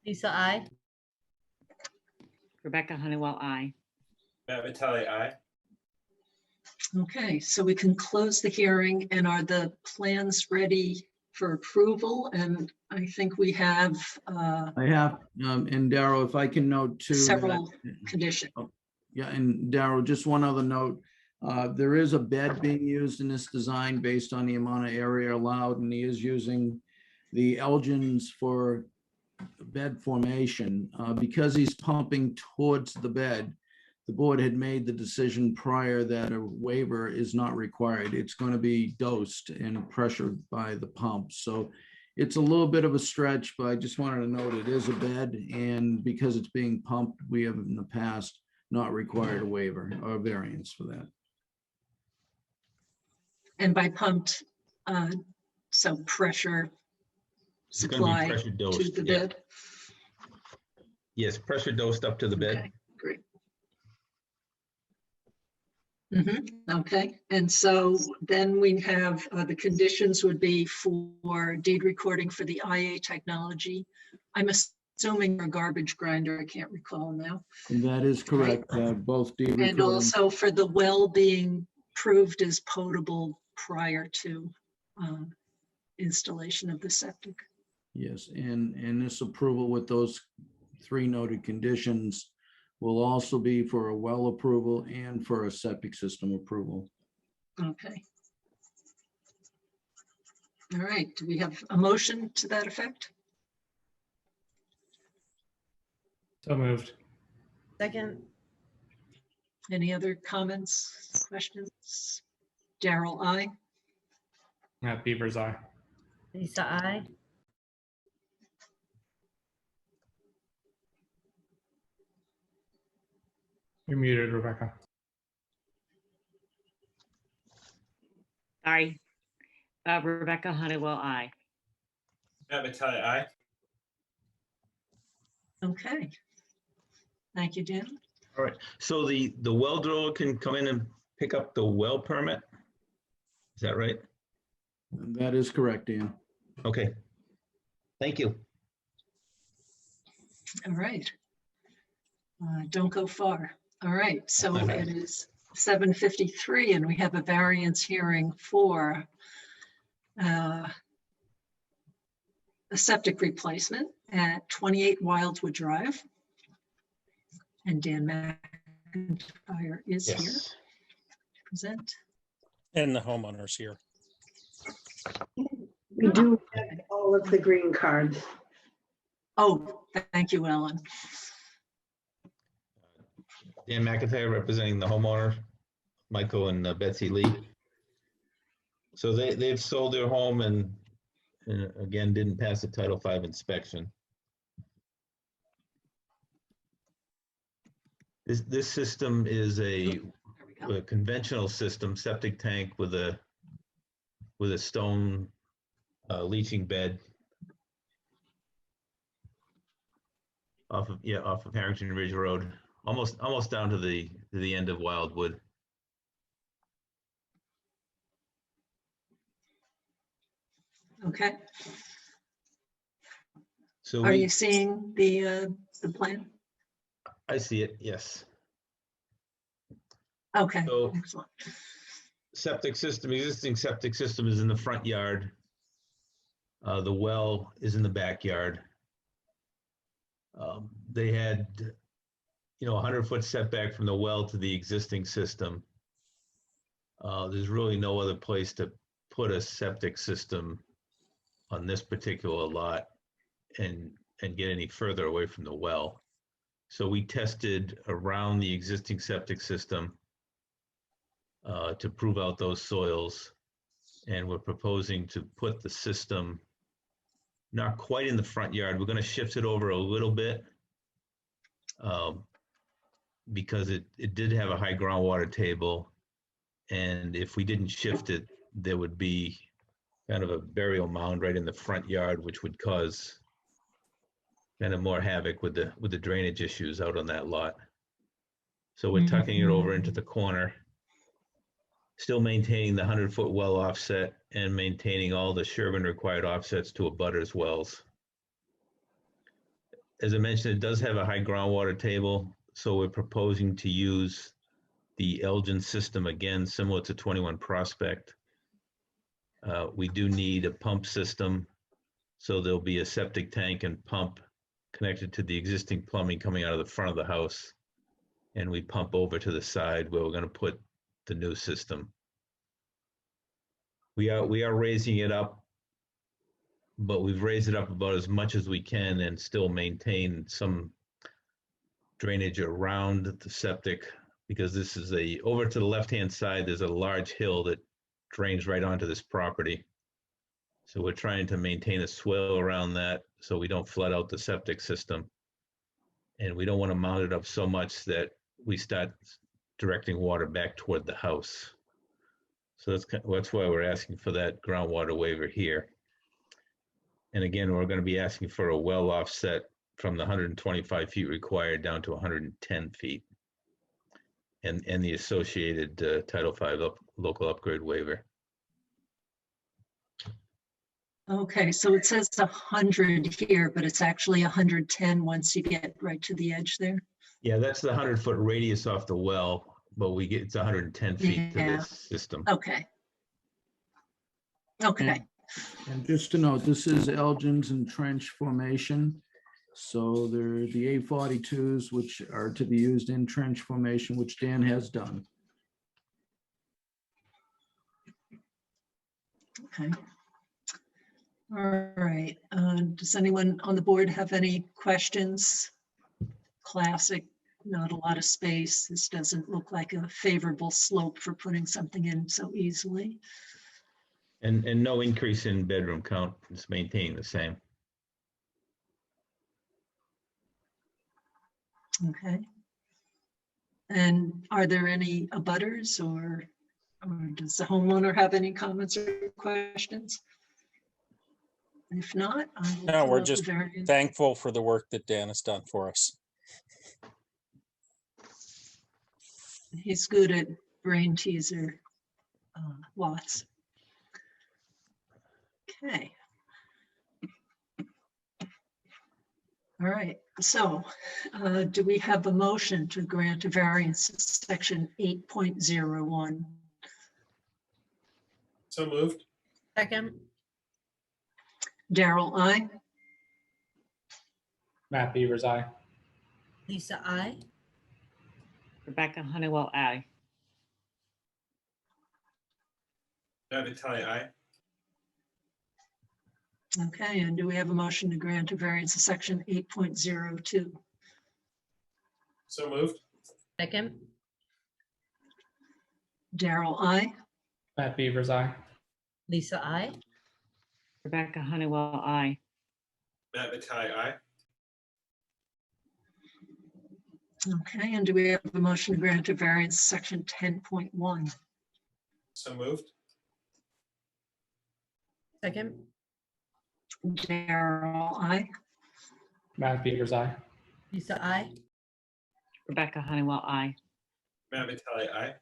Lisa, I. Rebecca Honeywell, I. Matt Vitale, aye. Okay, so we can close the hearing, and are the plans ready for approval? And I think we have I have, and Daryl, if I can note too. that- several conditions. Yeah, and Daryl, just one other note. There is a bed being used in this design based on the amount of area allowed, and he is using the Elgins for bed formation. Because he's pumping towards the bed, the board had made the decision prior that a waiver is not required. It's going to be dosed and pressured by the pump. So It's a little bit of a stretch, but I just wanted to note it is a bed, and because it's being pumped, we have in the past not required a waiver or a variance for that. And by pumped, so pressure It's going to be supply pressure to dosed. the Yeah. bed? Yes, pressure dosed up to the bed. Okay, great. Okay, and so then we have the conditions would be for deed recording for the IA technology. I'm assuming a garbage grinder, I can't recall now. And that is correct. Both deed And recording. also for the well being proved as potable prior to installation of the septic. Yes, and this approval with those 3 noted conditions will also be for a well approval and for a septic system approval. Okay. All right, do we have a motion to that effect? So moved. Second, Any other comments, questions? Daryl, I. Matt Beavers, aye. Lisa, I. You're muted, Rebecca. Sorry. Rebecca Honeywell, aye. Matt Vitale, aye. Okay. Thank you, Dan. All right. So the well driller can come in and pick up the well permit? Is that right? And that is correct, Dan. Okay. Thank you. All right. Don't go far. All right, so it is 7:53 and we have a variance hearing for a septic replacement at 28 Wildwood Drive. And Dan McIntyre is here to present. And the homeowners here. We do have all of the green cards. Oh, thank you, Ellen. Dan McIntyre representing the homeowner, Michael and Betsy Lee. So they've sold their home and again, didn't pass the Title V inspection. This system is a conventional system, septic tank with a stone leaching bed off of Harrington Ridge Road, almost down to the end of Wildwood. Okay. So Are you seeing the plan? I see it, yes. Okay, So- excellent. Existing septic system is in the front yard. The well is in the backyard. They had, 100-foot setback from the well to the existing system. There's really no other place to put a septic system on this particular lot and get any further away from the well. So we tested around the existing septic system to prove out those soils. And we're proposing to put the system not quite in the front yard. We're going to shift it over a little bit because it did have a high groundwater table. And if we didn't shift it, there would be kind of a burial mound right in the front yard, which would cause kind of more havoc with the drainage issues out on that lot. So we're tucking it over into the corner, still maintaining the 100-foot well offset and maintaining all the Sherborn required offsets to abutters wells. As I mentioned, it does have a high groundwater table, so we're proposing to use the Elgin system again, similar to 21 Prospect. We do need a pump system, so there'll be a septic tank and pump connected to the existing plumbing coming out of the front of the house. And we pump over to the side where we're going to put the new system. We are raising it up, but we've raised it up about as much as we can and still maintain some drainage around the septic, because this is over to the left-hand side, there's a large hill that drains right onto this property. So we're trying to maintain a swell around that so we don't flood out the septic system. And we don't want to mount it up so much that we start directing water back toward the house. So that's why we're asking for that groundwater waiver here. And again, we're going to be asking for a well offset from the 125 feet required down to 110 feet. And the associated Title V local upgrade waiver. Okay, so it says 100 here, but it's actually 110 once you get right to the edge there. Yeah, that's the 100-foot radius off the well, but it's 110 feet to Yeah. this system. Okay. Okay, And just to note, this is Elgin's and trench formation. So they're the A42s, which are to be used in trench formation, which Dan has done. okay. All right, does anyone on the board have any questions? Classic, not a lot of space. This doesn't look like a favorable slope for putting something in so easily. And no increase in bedroom count. It's maintaining the same. Okay. And are there any abutters or does the homeowner have any comments or questions? If not, I will No, pull we're up the just variance. thankful for the work that Dan has done for us. He's good at brain teaser lots. Okay. All right, so do we have a motion to grant a variance to section 8.01? So moved. Second, Daryl, I. Matt Beavers, aye. Lisa, I. Rebecca Honeywell, aye. Natalie, aye. Okay, and do we have a motion to grant a variance to section 8.02? So moved. Second, Daryl, I. Matt Beavers, aye. Lisa, I. Rebecca Honeywell, aye. Matt Vitale, aye. Okay, and do we have a motion to grant a variance to section 10.1? So moved. Second, Daryl, I. Matt Beavers, aye. Lisa, I. Rebecca Honeywell, aye. Matt Vitale, aye.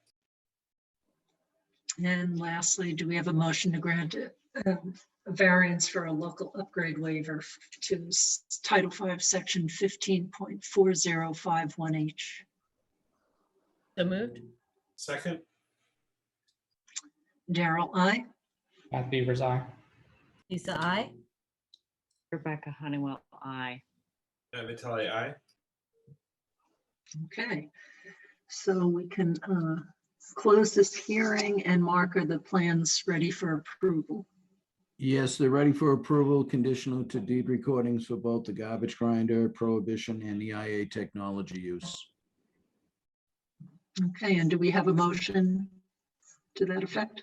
And lastly, do we have a motion to grant a variance for a local upgrade waiver to Title V, Section 15.4051H? So moved. Second. Daryl, I. Matt Beavers, aye. Lisa, I. Rebecca Honeywell, aye. Matt Vitale, aye. Okay, so we can close this hearing and mark are the plans ready for approval. Yes, they're ready for approval, conditional to deed recordings for both the garbage grinder, prohibition, and the IA technology use. Okay, and do we have a motion to that effect?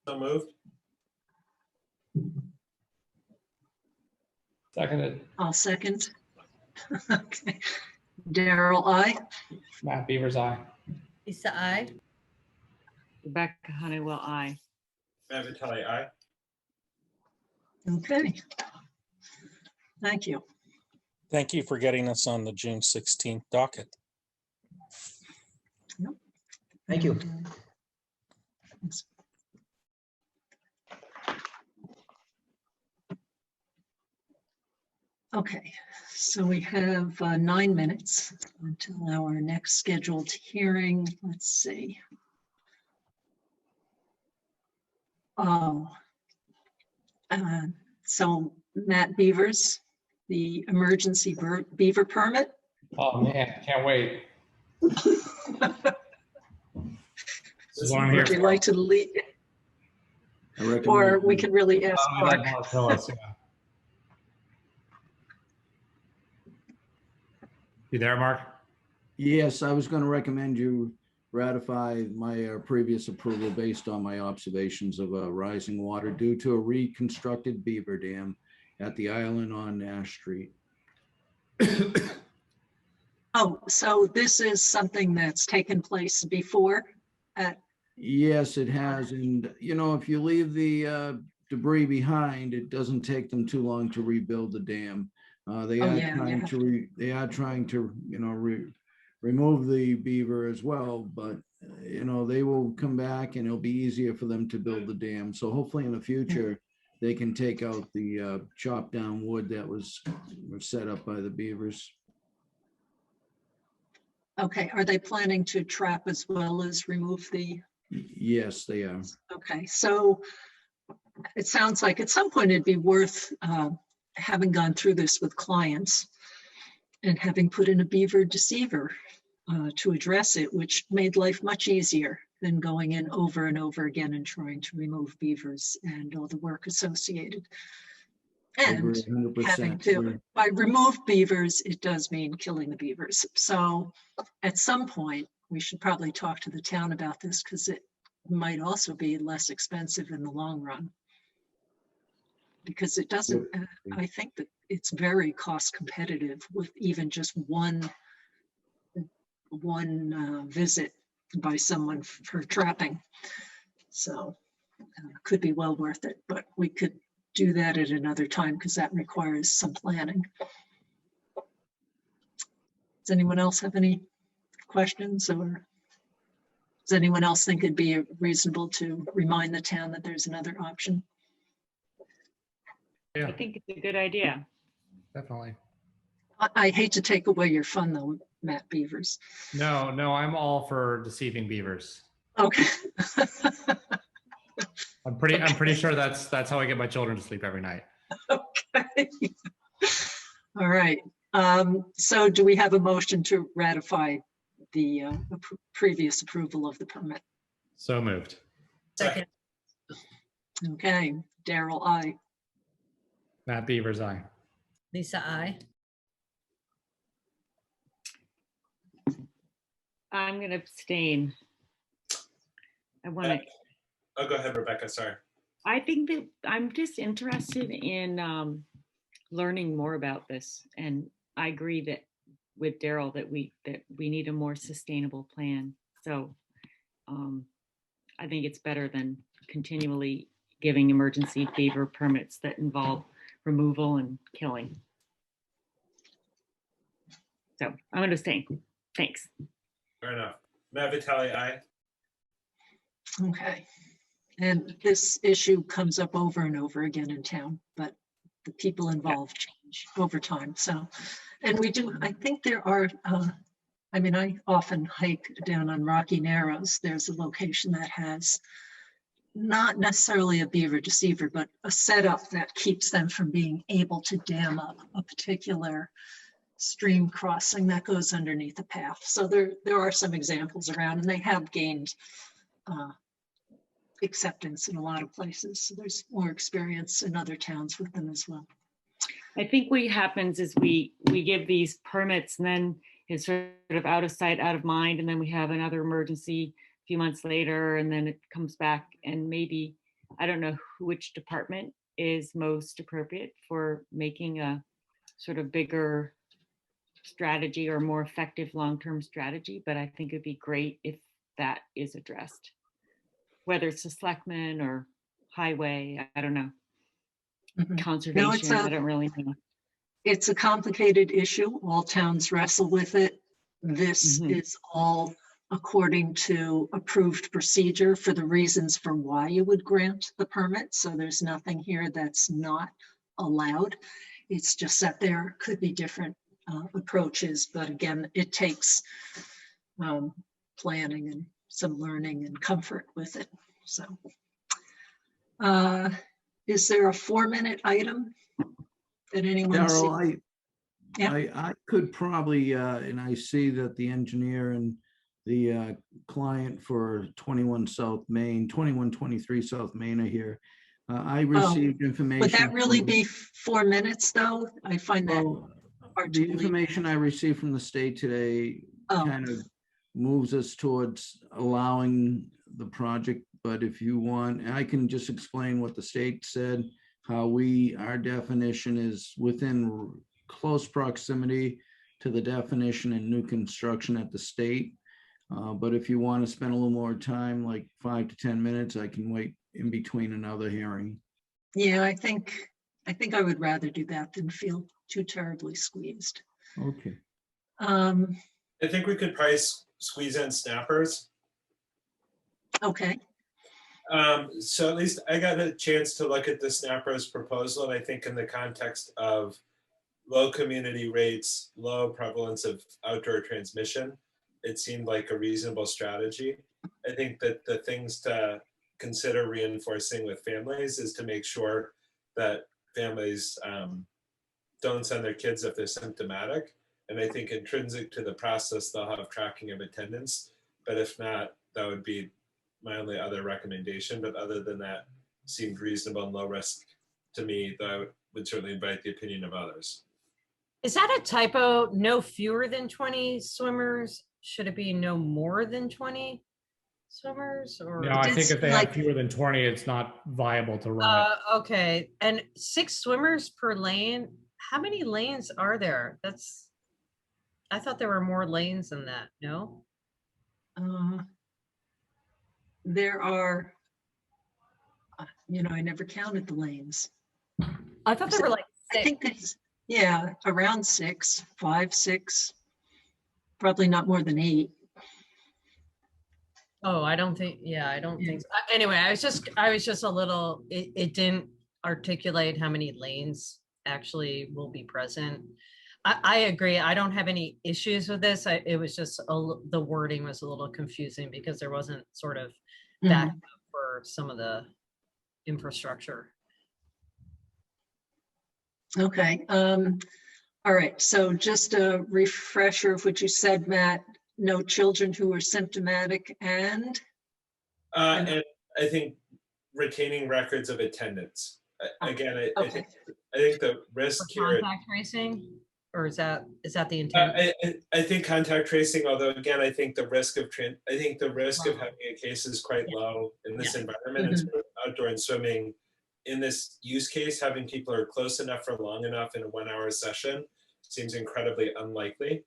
So moved. Seconded. I'll second. Okay, Daryl, I. Matt Beavers, aye. Lisa, I. Rebecca Honeywell, aye. Matt Vitale, aye. Okay. Thank you. Thank you for getting us on the June 16th docket. Thank you. Thanks. Okay, so we have 9 minutes until our next scheduled hearing. Let's see. Oh, so Matt Beavers, the emergency beaver permit. Oh, man, can't wait. This is what I'm here Would you for. like to lead? I recommend- Or we can really ask I'll leave that Mark. more to us, yeah. You there, Mark? Yes, I was going to recommend you ratify my previous approval based on my observations of rising water due to a reconstructed beaver dam at the island on Nash Street. Oh, so this is something that's taken place before? Yes, it has. And, you know, if you leave the debris behind, it doesn't take them too long to rebuild the dam. They Oh, are yeah, you trying have to, they are trying to, you know, remove the beaver as well, but, you know, they will come back and it'll be easier for them to build the dam. So hopefully in the future, they can take out the chopped down wood that was set up by the beavers. Okay, are they planning to trap as well as remove the? Yes, they are. Okay, so it sounds like at some point it'd be worth having gone through this with clients and having put in a beaver deceiver to address it, which made life much easier than going in over and over again and trying to remove beavers and all the work associated. I agree And 100%. having to, by remove beavers, it does mean killing the beavers. So at some point, we should probably talk to the town about this because it might also be less expensive in the long run. Because it doesn't, I think that it's very cost competitive with even just one visit by someone for trapping. So could be well worth it, but we could do that at another time because that requires some planning. Does anyone else have any questions, or does anyone else think it'd be reasonable to remind the town that there's another option? I Yeah, think it's a good idea. definitely. I hate to take away your fun though, Matt Beavers. No, I'm all for deceiving beavers. Okay. I'm pretty sure that's how I get my children to sleep every night. Okay. All right. So do we have a motion to ratify the previous approval of the permit? So moved. Second. Okay, Daryl, aye. Matt Beavers, aye. Lisa, I. I'm going to abstain. I want to. Oh, go ahead, Rebecca, sorry. I think that I'm just interested in learning more about this, and I agree that with Daryl that we need a more sustainable plan. So I think it's better than continually giving emergency beaver permits that involve removal and killing. So I'm going to abstain. Thanks. Fair enough. Matt Vitale, aye. Okay. And this issue comes up over and over again in town, but the people involved change over time. So, and we do, I think there are, I mean, I often hike down on Rocky Narrows. There's a location that has not necessarily a beaver deceiver, but a setup that keeps them from being able to dam up a particular stream crossing that goes underneath the path. So there are some examples around, and they have gained acceptance in a lot of places. So there's more experience in other towns with them as well. I think what happens is we give these permits and then it's sort of out of sight, out of mind. And then we have another emergency a few months later, and then it comes back, and maybe, I don't know which department is most appropriate for making a sort of bigger strategy or more effective long-term strategy. But I think it'd be great if that is addressed, whether it's the selectmen or highway, I don't know. Conservation, I don't really know. It's a complicated issue. All towns wrestle with it. This is all according to approved procedure for the reasons for why you would grant the permit. So there's nothing here that's not allowed. It's just that there could be different approaches, but again, it takes planning and some learning and comfort with it. So is there a 4-minute item that anyone sees? Daryl, I could probably, and I see that the engineer and the client for 2123 South Main are here. I received information. Would that really be 4 minutes though? I find that hard to the believe. information I received from the state today kind of moves us towards allowing the project. But if you want, I can just explain what the state said, how our definition is within close proximity to the definition in new construction at the state. But if you want to spend a little more time, like 5 to 10 minutes, I can wait in between another hearing. Yeah, I think I would rather do that than feel too terribly squeezed. Okay. I think we could probably squeeze in snappers. Okay. So at least I got a chance to look at the snappers proposal, and I think in the context of low community rates, low prevalence of outdoor transmission, it seemed like a reasonable strategy. I think that the things to consider reinforcing with families is to make sure that families don't send their kids if they're symptomatic. And I think intrinsic to the process, they'll have tracking of attendance. But if not, that would be my only other recommendation. But other than that, seemed reasonable and low risk to me, though I would certainly invite the opinion of others. Is that a typo? No fewer than 20 swimmers? Should it be no more than 20 swimmers? Or No, I think It's if they like- have fewer than 20, it's not viable to run it. okay. And 6 swimmers per lane. How many lanes are there? I thought there were more lanes than that. No? There are, I never counted the lanes. I thought there were like I 6. think that's, yeah, around 6, 5, 6, probably not more than 8. Oh, I don't think so. Anyway, I was just a little, it didn't articulate how many lanes actually will be present. I agree. I don't have any issues with this. It was just, the wording was a little confusing because there wasn't sort of backup for some of the infrastructure. Okay. All right. So just a refresher of what you said, Matt. No children who are symptomatic and And I think retaining records of attendance. Again, I okay. think the risk For here. contact tracing, or is that the intent? I think contact tracing, although again, I think the risk of having a case is quite low in this environment. And sort of outdoor and swimming in this use case, having people who are close enough for long enough in a 1-hour session seems incredibly unlikely.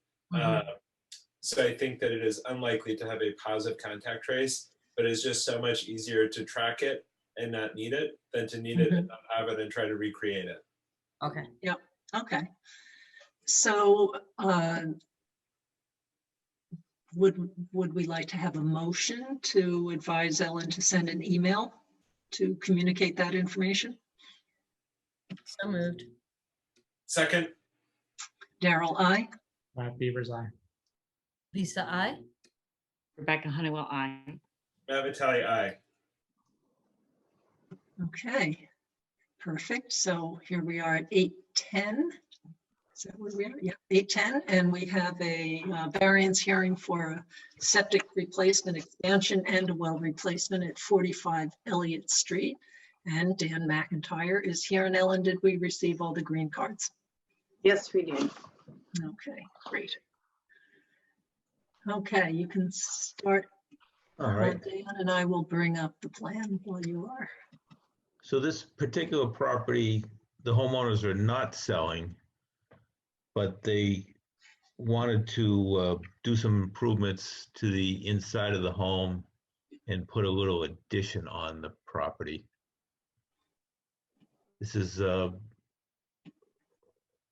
So I think that it is unlikely to have a positive contact trace, but it's just so much easier to track it and not need it than to need it and not have it and try to recreate it. Okay. Yep. Okay. So would we like to have a motion to advise Ellen to send an email to communicate that information? So moved. Second. Daryl, I. Matt Beavers, aye. Lisa, I. Rebecca Honeywell, aye. Matt Vitale, aye. Okay, perfect. So here we are at 8:10. Is that where we are? Yeah, 8:10, and we have a variance hearing for a septic replacement expansion and a well replacement at 45 Elliott Street. And Dan McIntyre is here. And Ellen, did we receive all the green cards? Yes, we did. Okay, great. Okay, you can start. All right. Dan and I will bring up the plan while you are. So this particular property, the homeowners are not selling, but they wanted to do some improvements to the inside of the home and put a little addition on the property. This is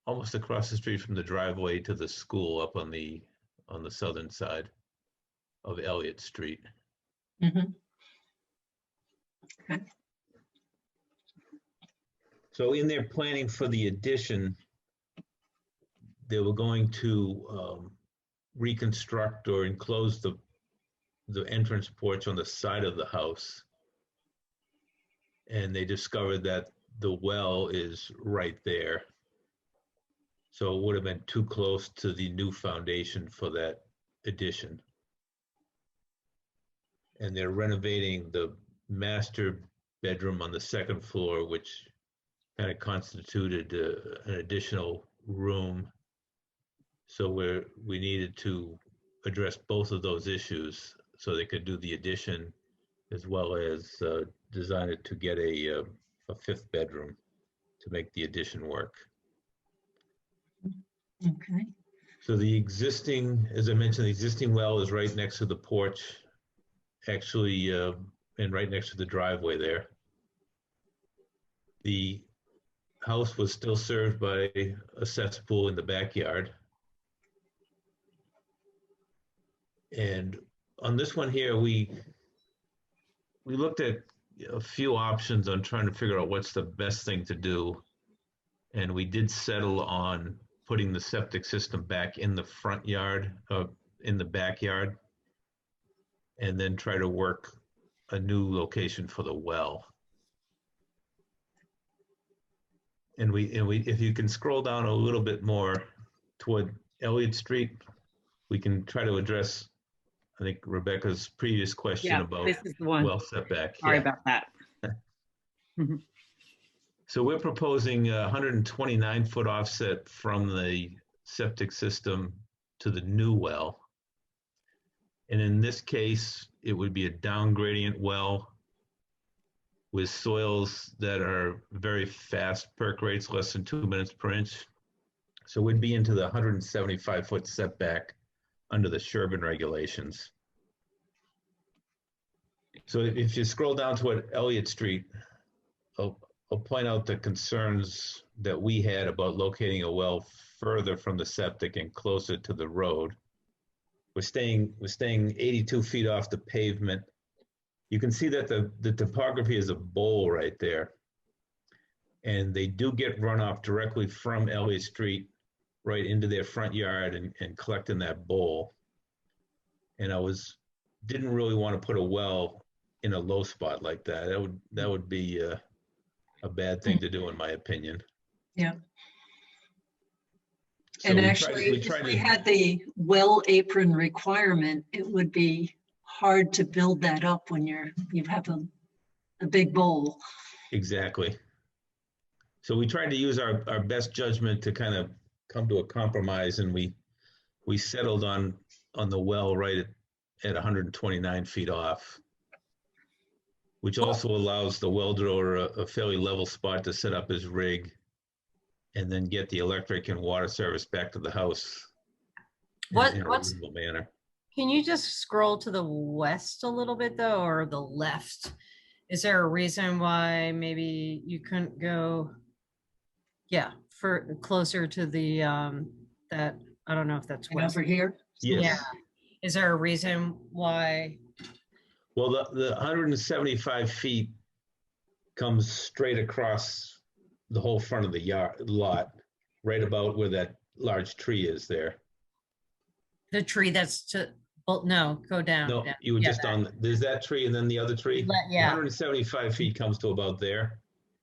almost across the street from the driveway to the school up on the southern side of Elliott Street. Okay. So in their planning for the addition, they were going to reconstruct or enclose the entrance porch on the side of the house. And they discovered that the well is right there. So it would have been too close to the new foundation for that addition. And they're renovating the master bedroom on the second floor, which kind of constituted an additional room. So we needed to address both of those issues so they could do the addition as well as design it to get a fifth bedroom to make the addition work. Okay. So the existing, as I mentioned, the existing well is right next to the porch, actually, and right next to the driveway there. The house was still served by a cesspool in the backyard. And on this one here, we looked at a few options on trying to figure out what's the best thing to do. And we did settle on putting the septic system back in the front yard, in the backyard, and then try to work a new location for the well. And we, if you can scroll down a little bit more toward Elliott Street, we can try to address, I think, Rebecca's previous question Yeah, about this is the one. well setback. Sorry Yeah. about that. So we're proposing a 129-foot offset from the septic system to the new well. And in this case, it would be a down gradient well with soils that are very fast perk rates, less than 2 minutes per inch. So we'd be into the 175-foot setback under the Sherborn regulations. So if you scroll down toward Elliott Street, I'll point out the concerns that we had about locating a well further from the septic and closer to the road. We're staying 82 feet off the pavement. You can see that the topography is a bowl right there. And they do get runoff directly from Elliott Street right into their front yard and collect in that bowl. And didn't really want to put a well in a low spot like that. That would be a bad thing to do, in my opinion. Yeah. So And we actually, tried if we to- had the well apron requirement, it would be hard to build that up when you have a big bowl. Exactly. So we tried to use our best judgment to kind of come to a compromise, and we settled on the well right at 129 feet off, which also allows the well driller a fairly level spot to set up his rig and then get the electric and water service back to the house in a reasonable manner. Can you just scroll to the west a little bit though, or the left? Is there a reason why maybe you couldn't go, for closer to the, that, I don't know if that's And west. over here, Yes. Yeah. Is there a reason why? Well, the 175 feet comes straight across the whole front of the lot, right about where that large tree is there. The tree that's well, no, go down. No, down. you were Yeah, just there's that tree and then the other tree. Yeah. 175 feet comes to about there.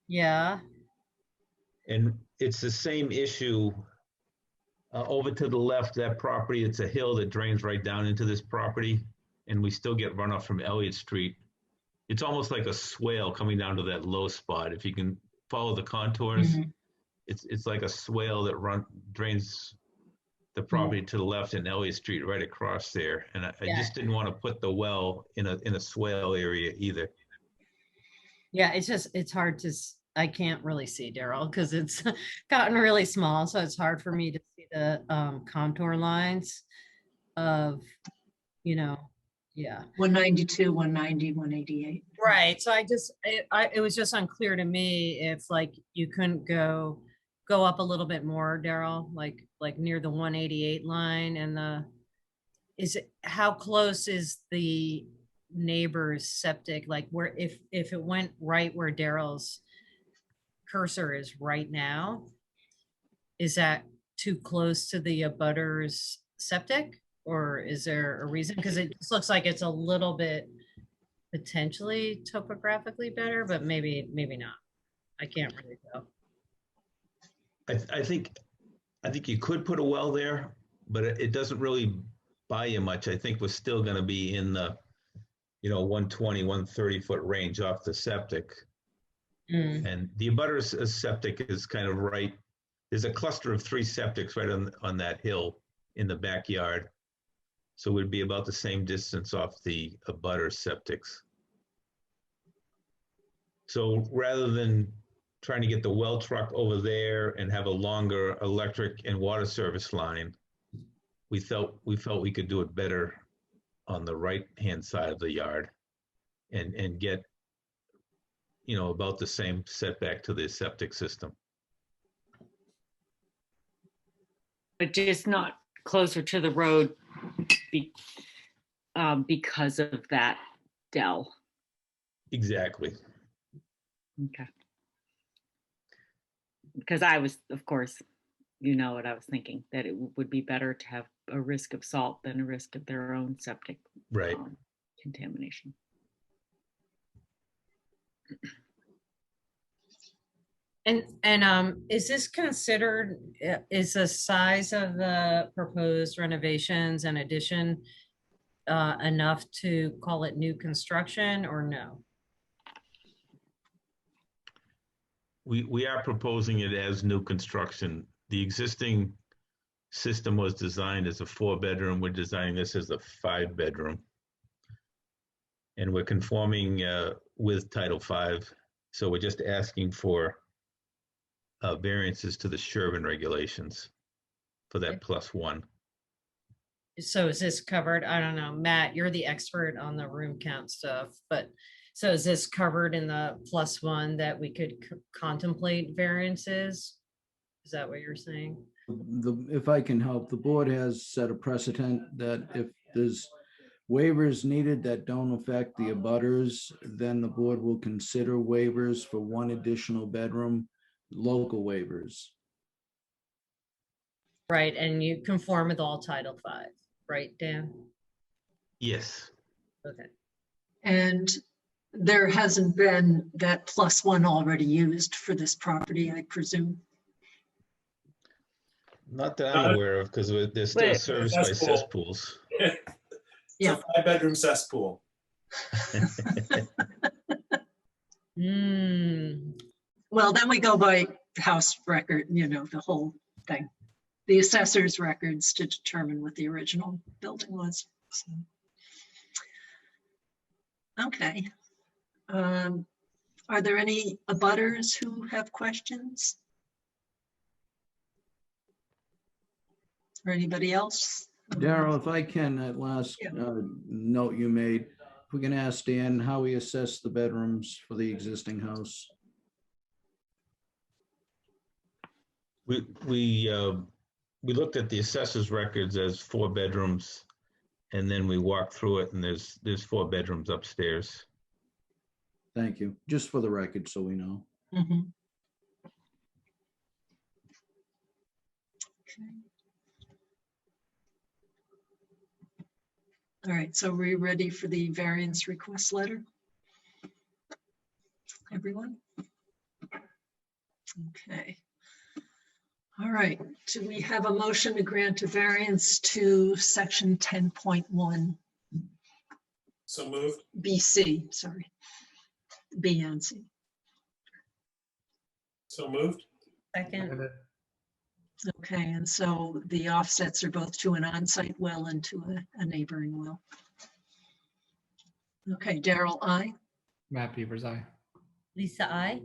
Yeah. And it's the same issue over to the left, that property, it's a hill that drains right down into this property, and we still get runoff from Elliott Street. It's almost like a swale coming down to that low spot. If you can follow the contours, it's like a swale that drains the property to the left and Elliott Street right across there. And I just didn't want to put the well in a swale area either. Yeah, it's hard to, I can't really see, Daryl, because it's gotten really small. So it's hard for me to see the contour lines of, 192, 190, 188. Right. So it was just unclear to me if like you couldn't go up a little bit more, Daryl, like near the 188 line, and how close is the neighbor's septic? Like where, if it went right where Daryl's cursor is right now, is that too close to the abutter's septic, or is there a reason? Because it just looks like it's a little bit potentially topographically better, but maybe not. I can't really tell. I think you could put a well there, but it doesn't really buy you much. I think we're still going to be in the 120, 130 foot range off the septic. And the abutter's septic is kind of right. There's a cluster of 3 septics right on that hill in the backyard. So it would be about the same distance off the abutter septics. So rather than trying to get the well truck over there and have a longer electric and water service line, we felt we could do it better on the right-hand side of the yard and get, about the same setback to the septic system. But just not closer to the road because of that dell. Exactly. Okay. Because I was, of course, what I was thinking, that it would be better to have a risk of salt than a risk of their own septic Right. contamination. And is this considered, is the size of the proposed renovations and addition enough to call it new construction or no? We are proposing it as new construction. The existing system was designed as a 4-bedroom. We're designing this as a 5-bedroom. And we're conforming with Title V. So we're just asking for variances to the Sherborn regulations for that +1. So is this covered? I don't know, Matt, you're the expert on the room count stuff, but so is this covered in the +1 that we could contemplate variances? Is that what you're saying? If I can help, the board has set a precedent that if there's waivers needed that don't affect the abutters, then the board will consider waivers for 1 additional bedroom, local waivers. Right, and you conform with all Title V, right, Dan? Yes. Okay. And there hasn't been that +1 already used for this property, I presume. Not that I'm aware of, because they're still serviced by cesspools. Yeah. It's a 5-bedroom cesspool. Well, then we go by house record, the whole thing. The assessor's records to determine what the original building was. So. Okay. Are there any abutters who have questions? Or anybody else? Daryl, if I can, that last note you made, if we can ask Dan how we assess the bedrooms for the existing house. We looked at the assessor's records as 4 bedrooms, and then we walked through it, and there's 4 bedrooms upstairs. Thank you. Just for the record, so we know. Mm-hmm. Okay. All right, so we're ready for the variance request letter? Everyone? Okay. All right, do we have a motion to grant a variance to section 10.1? So moved. BC, sorry. B and C. So moved. Second. Okay, and so the offsets are both to an on-site well and to a neighboring well. Okay, Daryl, aye. Matt Beavers, aye. Lisa, aye.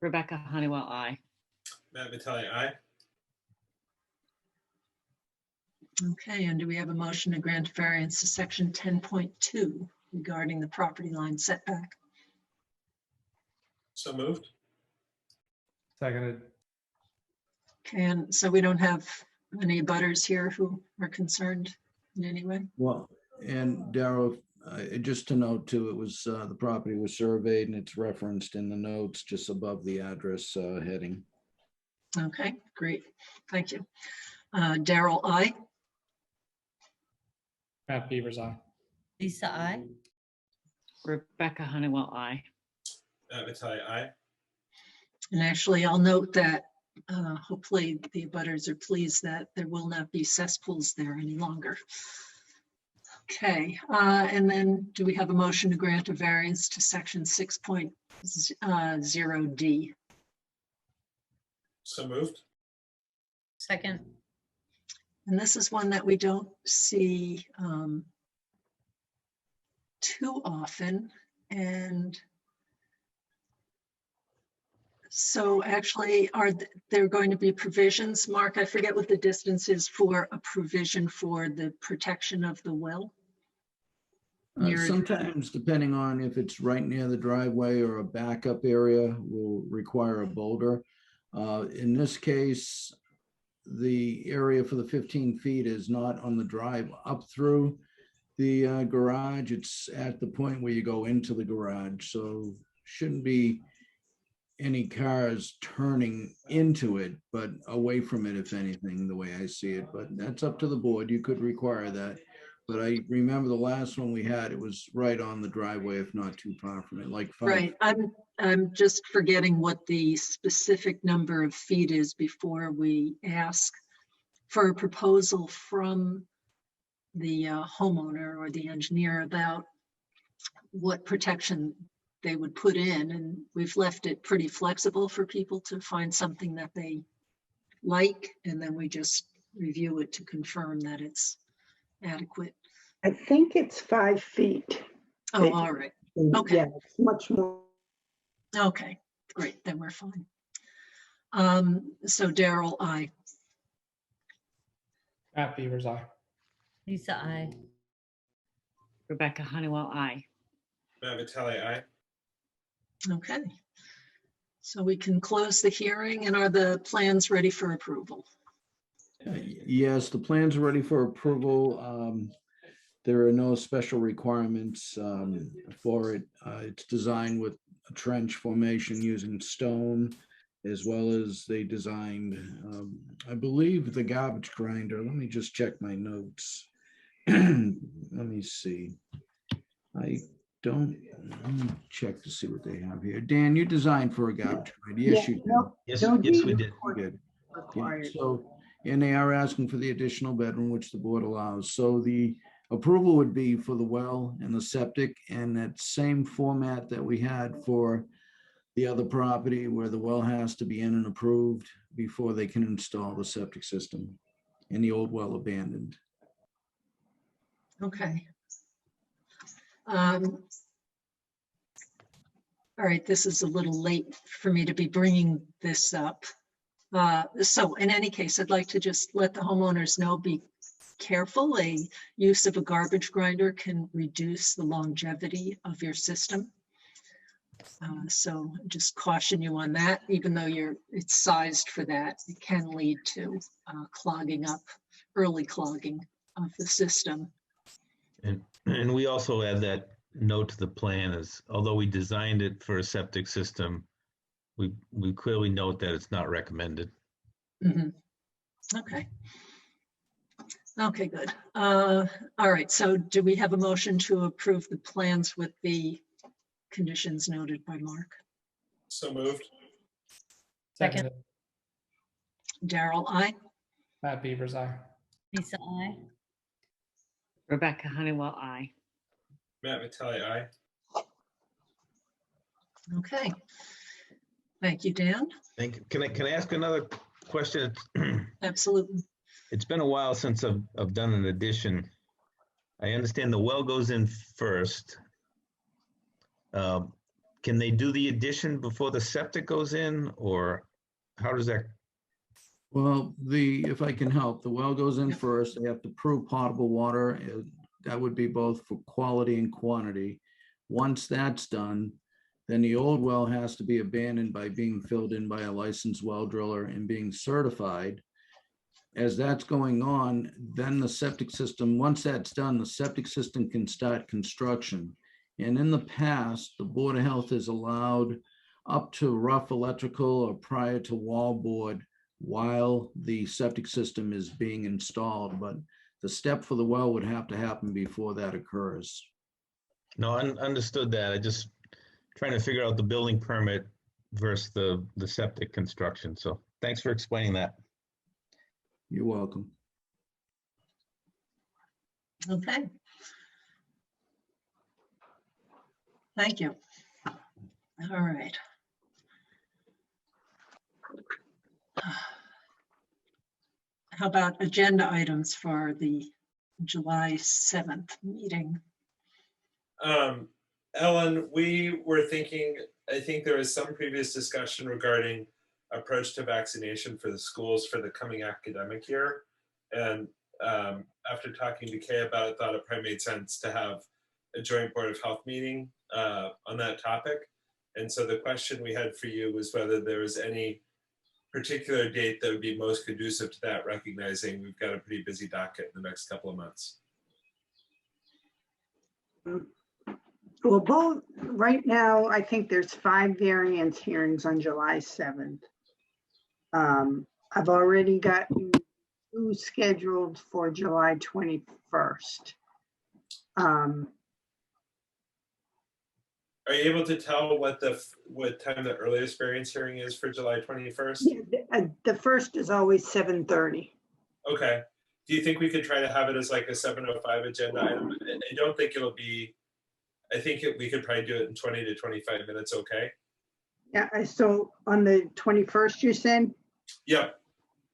Rebecca Honeywell, aye. Matt Vitale, aye. Okay, and do we have a motion to grant variance to section 10.2 regarding the property line setback? So moved. Seconded. Okay, and so we don't have any abutters here who are concerned in any way? Well, and Daryl, just to note too, it was the property was surveyed and it's referenced in the notes just above the address heading. Okay, great. Thank you. Daryl, aye. Matt Beavers, aye. Lisa, aye. Rebecca Honeywell, aye. Matt Vitale, aye. And actually, I'll note that hopefully the abutters are pleased that there will not be cesspools there any longer. Okay, and then do we have a motion to grant a variance to section 6.0D? So moved. Second. And this is one that we don't see too often. And so actually, there going to be provisions? Mark, I forget what the distance is for a provision for the protection of the well. Sometimes, depending on if it's right near the driveway or a backup area, will require a boulder. In this case, the area for the 15 feet is not on the drive up through the garage. It's at the point where you go into the garage. So shouldn't be any cars turning into it, but away from it, if anything, the way I see it. But that's up to the board. You could require that. But I remember the last one we had, it was right on the driveway, if not too far from it, like 5. Right, I'm just forgetting what the specific number of feet is before we ask for a proposal from the homeowner or the engineer about what protection they would put in. And we've left it pretty flexible for people to find something that they like, and then we just review it to confirm that it's adequate. I think it's 5 feet. Oh, all right. Okay. Yeah, it's much more. Okay, great, then we're fine. So Daryl, aye. Matt Beavers, aye. Lisa, I. Rebecca Honeywell, aye. Matt Vitale, aye. Okay. So we can close the hearing, and are the plans ready for approval? Yes, the plans are ready for approval. There are no special requirements for it. It's designed with a trench formation using stone, as well as they designed, I believe, the garbage grinder. Let me just check my notes. Let me see. Let me check to see what they have here. Dan, you designed for a garbage grinder. Yes, you did. Yes, No yes, we did. You did. Yeah, Required. so, and they are asking for the additional bedroom, which the board allows. So the approval would be for the well and the septic, and that same format that we had for the other property where the well has to be in and approved before they can install the septic system, and the old well abandoned. Okay. All right, this is a little late for me to be bringing this up. So in any case, I'd like to just let the homeowners know, be careful. A use of a garbage grinder can reduce the longevity of your system. So just caution you on that, even though it's sized for that, it can lead to clogging up, early clogging of the system. And we also add that note to the plan is, although we designed it for a septic system, we clearly note that it's not recommended. Mm-hmm. Okay. Okay, good. All right, so do we have a motion to approve the plans with the conditions noted by Mark? So moved. Second. Daryl, aye. Matt Beavers, aye. Lisa, I. Rebecca Honeywell, aye. Matt Vitale, aye. Okay. Thank you, Dan. Can I ask another question? Absolutely. It's been a while since I've done an addition. I understand the well goes in first. Can they do the addition before the septic goes in, or how does that? Well, if I can help, the well goes in first. They have to prove potable water. That would be both for quality and quantity. Once that's done, then the old well has to be abandoned by being filled in by a licensed well driller and being certified. As that's going on, then the septic system, once that's done, the septic system can start construction. And in the past, the Board of Health has allowed up to rough electrical or prior to wall board while the septic system is being installed. But the step for the well would have to happen before that occurs. No, I understood that. I just trying to figure out the building permit versus the septic construction. So thanks for explaining that. You're welcome. Okay. Thank you. All right. How about agenda items for the July 7th meeting? Ellen, we were thinking, I think there was some previous discussion regarding approach to vaccination for the schools for the coming academic year. And after talking to Kay about it, thought it probably made sense to have a joint Board of Health meeting on that topic. And so the question we had for you was whether there was any particular date that would be most conducive to that, recognizing we've got a pretty busy docket in the next couple of months. Well, both, right now, I think there's 5 variance hearings on July 7th. I've already gotten 2 scheduled for July 21st. Are you able to tell what time the earliest variance hearing is for July 21st? Yeah, the first is always 7:30. Okay. Do you think we could try to have it as like a 7:05 agenda item? I don't think it'll be, I think we could probably do it in 20 to 25 minutes, okay? Yeah, so on the 21st, you said? Yep.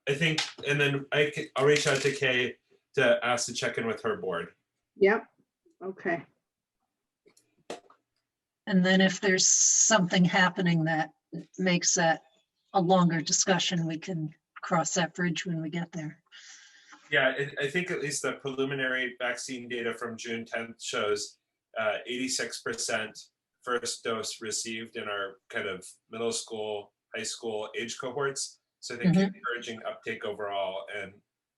I think, and then I'll reach out to Kay to ask to check in with her board. Yep, okay. And then if there's something happening that makes that a longer discussion, we can cross that bridge when we get there. Yeah, I think at least the preliminary vaccine data from June 10th shows 86% first dose received in our kind of middle school, high school age cohorts. So I think encouraging uptake overall and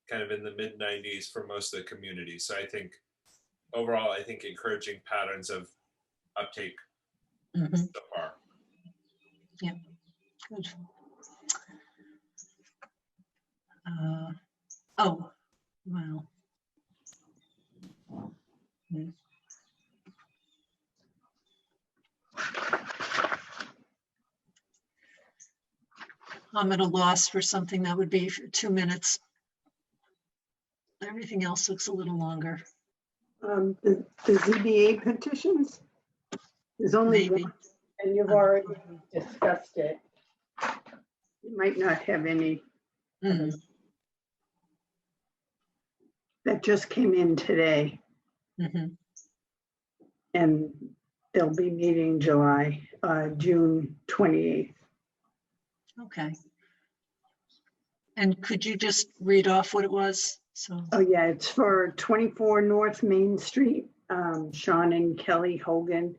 kind of in the mid 90s for most of the community. So I think overall, I think encouraging patterns of uptake so far. Yeah, good. Oh, well. I'm at a loss for something that would be for 2 minutes. Everything else looks a little longer. The ZBA petitions? There's only Maybe. one, and you've already discussed it. You might not have any. That just came in today. And they'll be meeting June 28th. Okay. And could you just read off what it was? So. Oh yeah, it's for 24 North Main Street, Sean and Kelly Hogan,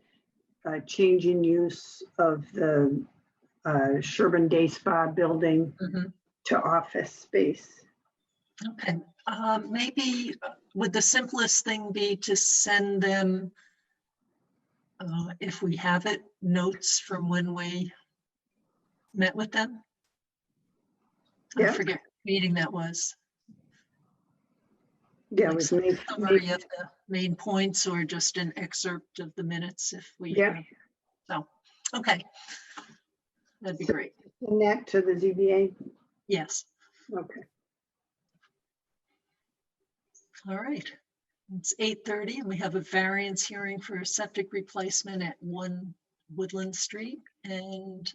change in use of the Sherborn Day Spa building to office space. Okay, maybe would the simplest thing be to send them, if we have it, notes from when we met with them? I forget what meeting that was. Yeah, Like it was summary of the main points or just an excerpt of the minutes if we have. So, okay. That'd be great. Send that to the ZBA? Yes. Okay. All right. It's 8:30 and we have a variance hearing for a septic replacement at 1 Woodland Street. And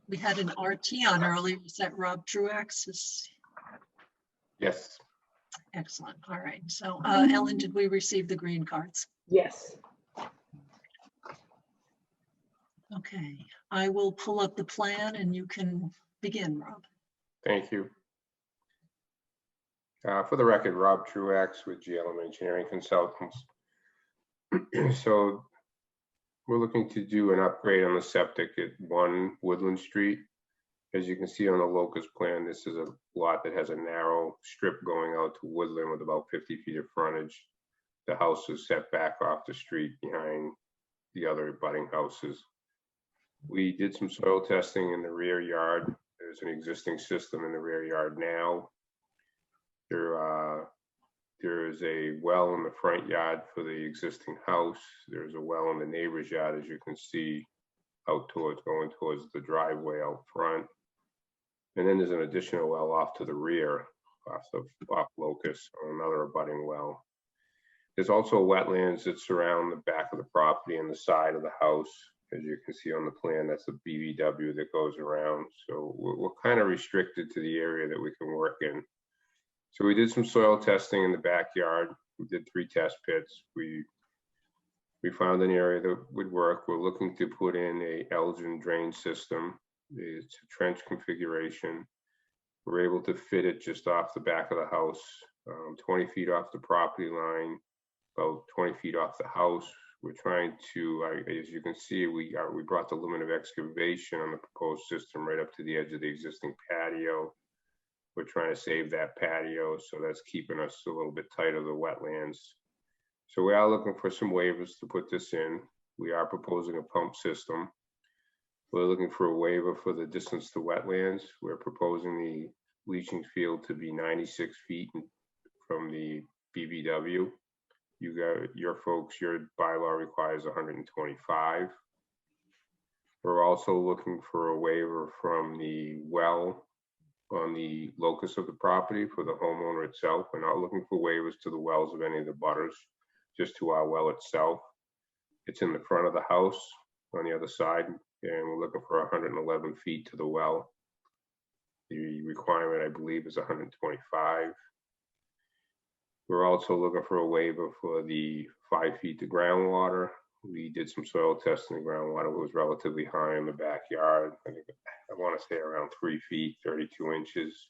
we had an RT on earlier. Was that Rob Truax? Yes. Excellent. All right. So Ellen, did we receive the green cards? Yes. Okay. I will pull up the plan and you can begin, Rob. Thank you. For the record, Rob Truax with GLM Engineering Consultants. So we're looking to do an upgrade on the septic at 1 Woodland Street. As you can see on the locus plan, this is a lot that has a narrow strip going out to Woodland with about 50 feet of frontage. The house is set back off the street behind the other abutting houses. We did some soil testing in the rear yard. There's an existing system in the rear yard now. There is a well in the front yard for the existing house. There's a well in the neighbor's yard, as you can see, going towards the driveway out front. And then there's an additional well off to the rear, off locus, on another abutting well. There's also wetlands that surround the back of the property and the side of the house, As you can see on the plan, that's a BVW that goes around. So we're kind of restricted to the area that we can work in. So we did some soil testing in the backyard. We did 3 test pits. We found an area that would work. We're looking to put in a Elgin drain system. It's a trench configuration. We're able to fit it just off the back of the house, 20 feet off the property line, about 20 feet off the house. We're trying to, as you can see, we brought the limit of excavation on the proposed system right up to the edge of the existing patio. We're trying to save that patio, so that's keeping us a little bit tight of the wetlands. So we are looking for some waivers to put this in. We are proposing a pump system. We're looking for a waiver for the distance to wetlands. We're proposing the leaching field to be 96 feet from the BVW. You got your folks, your bylaw requires 125. We're also looking for a waiver from the well on the locus of the property for the homeowner itself. We're not looking for waivers to the wells of any of the butters, just to our well itself. It's in the front of the house on the other side, and we're looking for 111 feet to the well. The requirement, I believe, is 125. We're also looking for a waiver for the 5 feet to groundwater. We did some soil testing. The groundwater was relatively high in the backyard. I think I want to say around 3 feet, 32 inches.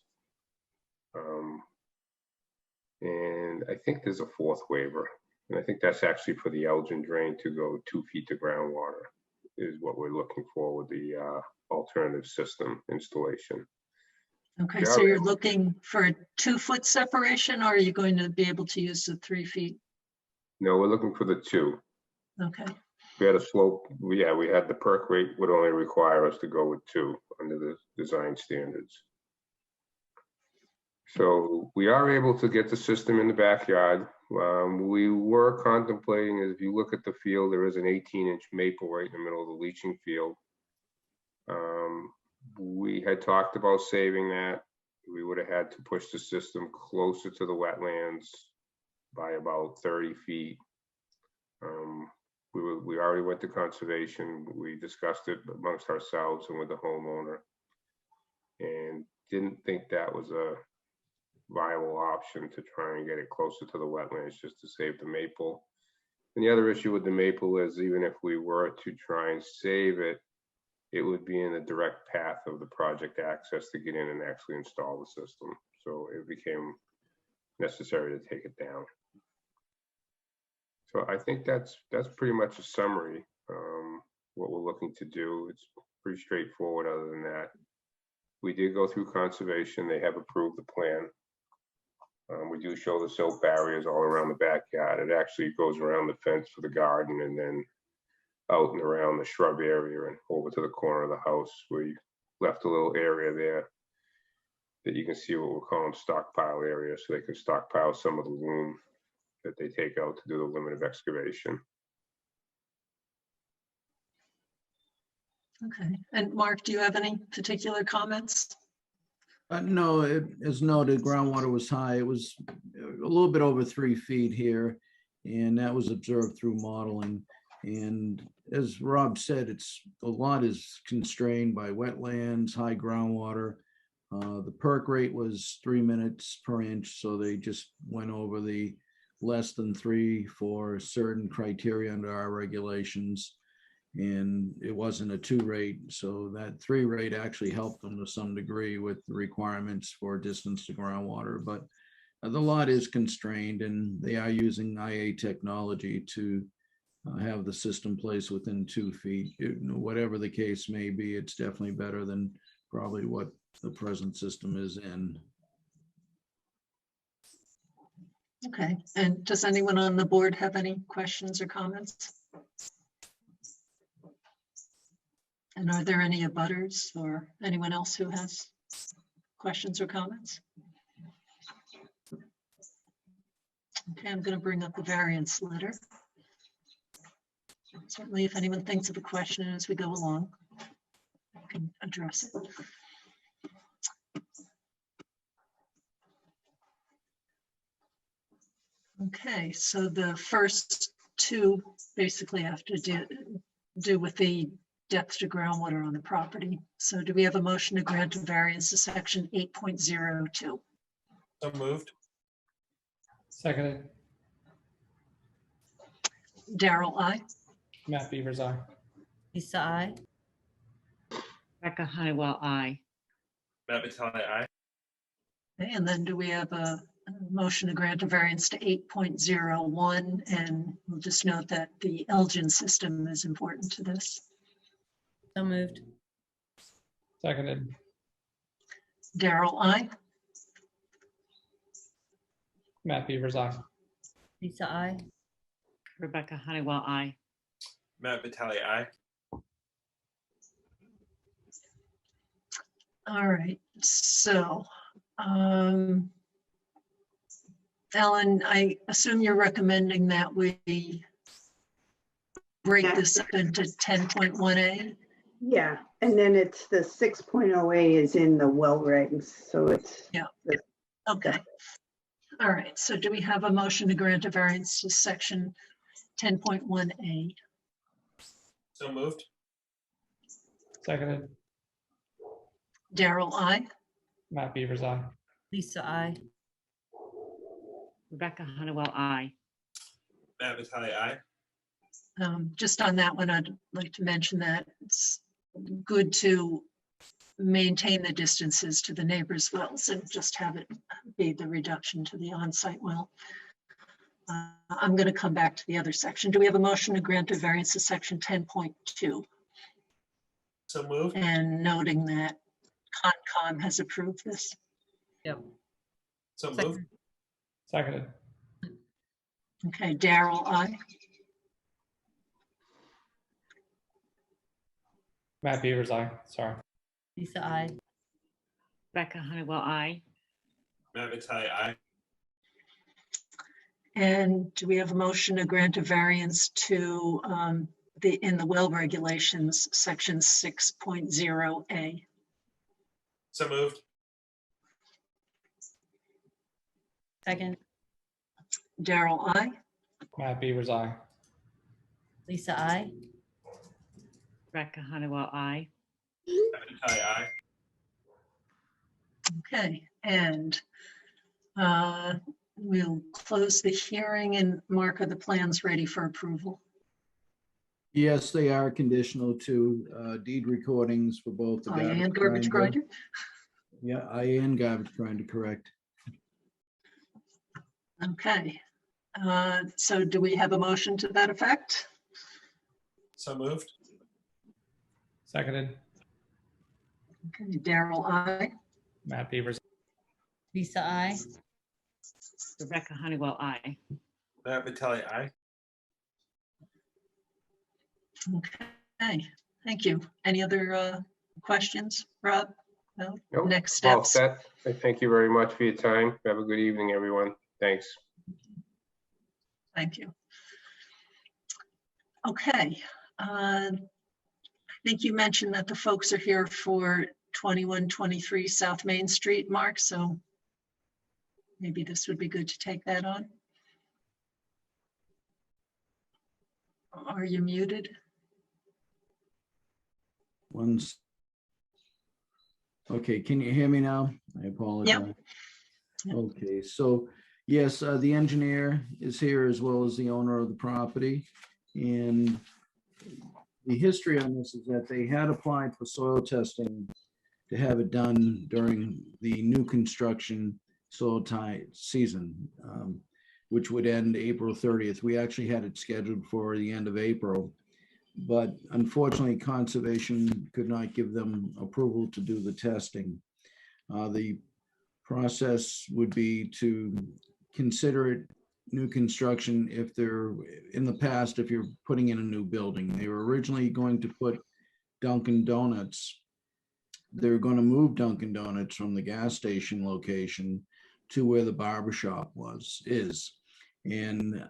And I think there's a 4th waiver. And I think that's actually for the Elgin drain to go 2 feet to groundwater is what we're looking for with the alternative system installation. Okay, so you're looking for a 2-foot separation, or are you going to be able to use the 3 feet? No, we're looking for the 2. Okay, We had a slope, we had the perk rate would only require us to go with 2 under the design standards. So we are able to get the system in the backyard. We were contemplating, if you look at the field, there is an 18-inch maple right in the middle of the leaching field. We had talked about saving that. We would have had to push the system closer to the wetlands by about 30 feet. We already went to conservation. We discussed it amongst ourselves and with the homeowner, and didn't think that was a viable option to try and get it closer to the wetlands just to save the maple. And the other issue with the maple is even if we were to try and save it, it would be in a direct path of the project access to get in and actually install the system. So it became necessary to take it down. So I think that's pretty much a summary. What we're looking to do, it's pretty straightforward other than that. We did go through conservation. They have approved the plan. We do show the silt barriers all around the backyard. It actually goes around the fence for the garden and then out and around the shrub area and over to the corner of the house. We left a little area there that you can see what we're calling stockpile area, so they can stockpile some of the loam that they take out to do the limit of excavation. okay. And Mark, do you have any particular comments? No, as noted, groundwater was high. It was a little bit over 3 feet here, and that was observed through modeling. And as Rob said, the lot is constrained by wetlands, high groundwater. The perk rate was 3 minutes per inch, so they just went over the less than 3 for certain criteria under our regulations. And it wasn't a 2 rate, so that 3 rate actually helped them to some degree with the requirements for distance to groundwater. But the lot is constrained, and they are using IA technology to have the system placed within 2 feet. Whatever the case may be, it's definitely better than probably what the present system is in. Okay, and does anyone on the board have any questions or comments? And are there any abutters or anyone else who has questions or comments? Okay, I'm going to bring up the variance letter. Certainly, if anyone thinks of a question as we go along, I can address it. Okay, so the first 2 basically have to do with the depth to groundwater on the property. So do we have a motion to grant a variance to section 8.02? So moved. Seconded. Daryl, I. Matt Beavers, aye. Lisa, I. Rebecca Honeywell, I. Matt Vitale, aye. And then do we have a motion to grant a variance to 8.01? And we'll just note that the Elgin system is important to this. So moved. Seconded. Daryl, I. Matt Beavers, aye. Lisa, I. Rebecca Honeywell, I. Matt Vitale, aye. All right, so, Ellen, I assume you're recommending that we break Yeah. this up into 10.1A? Yeah, and then it's the 6.0A is in the well regs, so it's. Yeah. Okay. All right, so do we have a motion to grant a variance to section 10.1A? So moved. Seconded. Daryl, I. Matt Beavers, aye. Lisa, I. Rebecca Honeywell, I. Matt Vitale, aye. Just on that one, I'd like to mention that it's good to maintain the distances to the neighbors' wells and just have it be the reduction to the on-site well. I'm going to come back to the other section. Do we have a motion to grant a variance to section 10.2? So moved. And noting that Concom has approved this. Yep. So moved. Second. Seconded. Okay, Daryl, I. Matt Beavers, aye. Sorry. Lisa, I. Rebecca Honeywell, I. Matt Vitale, aye. And do we have a motion to grant a variance to in the well regulations, section 6.0A? So moved. Second. Daryl, I. Matt Beavers, aye. Lisa, I. Rebecca Honeywell, I. Matt Vitale, aye. Okay, and we'll close the hearing and mark are the plans ready for approval. Yes, they are conditional to deed recordings for both the And garbage grinder. Yeah, and garbage grinder, correct. Okay, so do we have a motion to that effect? So moved. Seconded. Okay, Daryl, I. Matt Beavers. Lisa, I. Rebecca Honeywell, I. Matt Vitale, aye. Okay, thank you. Any other questions, Rob? No? Nope, Next all steps? set. I thank you very much for your time. Have a good evening, everyone. Thanks. Thank you. Okay. I think you mentioned that the folks are here for 2123 South Main Street, Mark, so maybe this would be good to take that on. Are you muted? Once. Okay, can you hear me now? I apologize. Yep. Okay, so yes, the engineer is here as well as the owner of the property. And the history on this is that they had applied for soil testing to have it done during the new construction soil type season, which would end April 30th. We actually had it scheduled for the end of April, but unfortunately conservation could not give them approval to do the testing. The process would be to consider it new construction if they're, in the past, if you're putting in a new building. They were originally going to put Dunkin' Donuts. They're going to move Dunkin' Donuts from the gas station location to where the barber shop is. And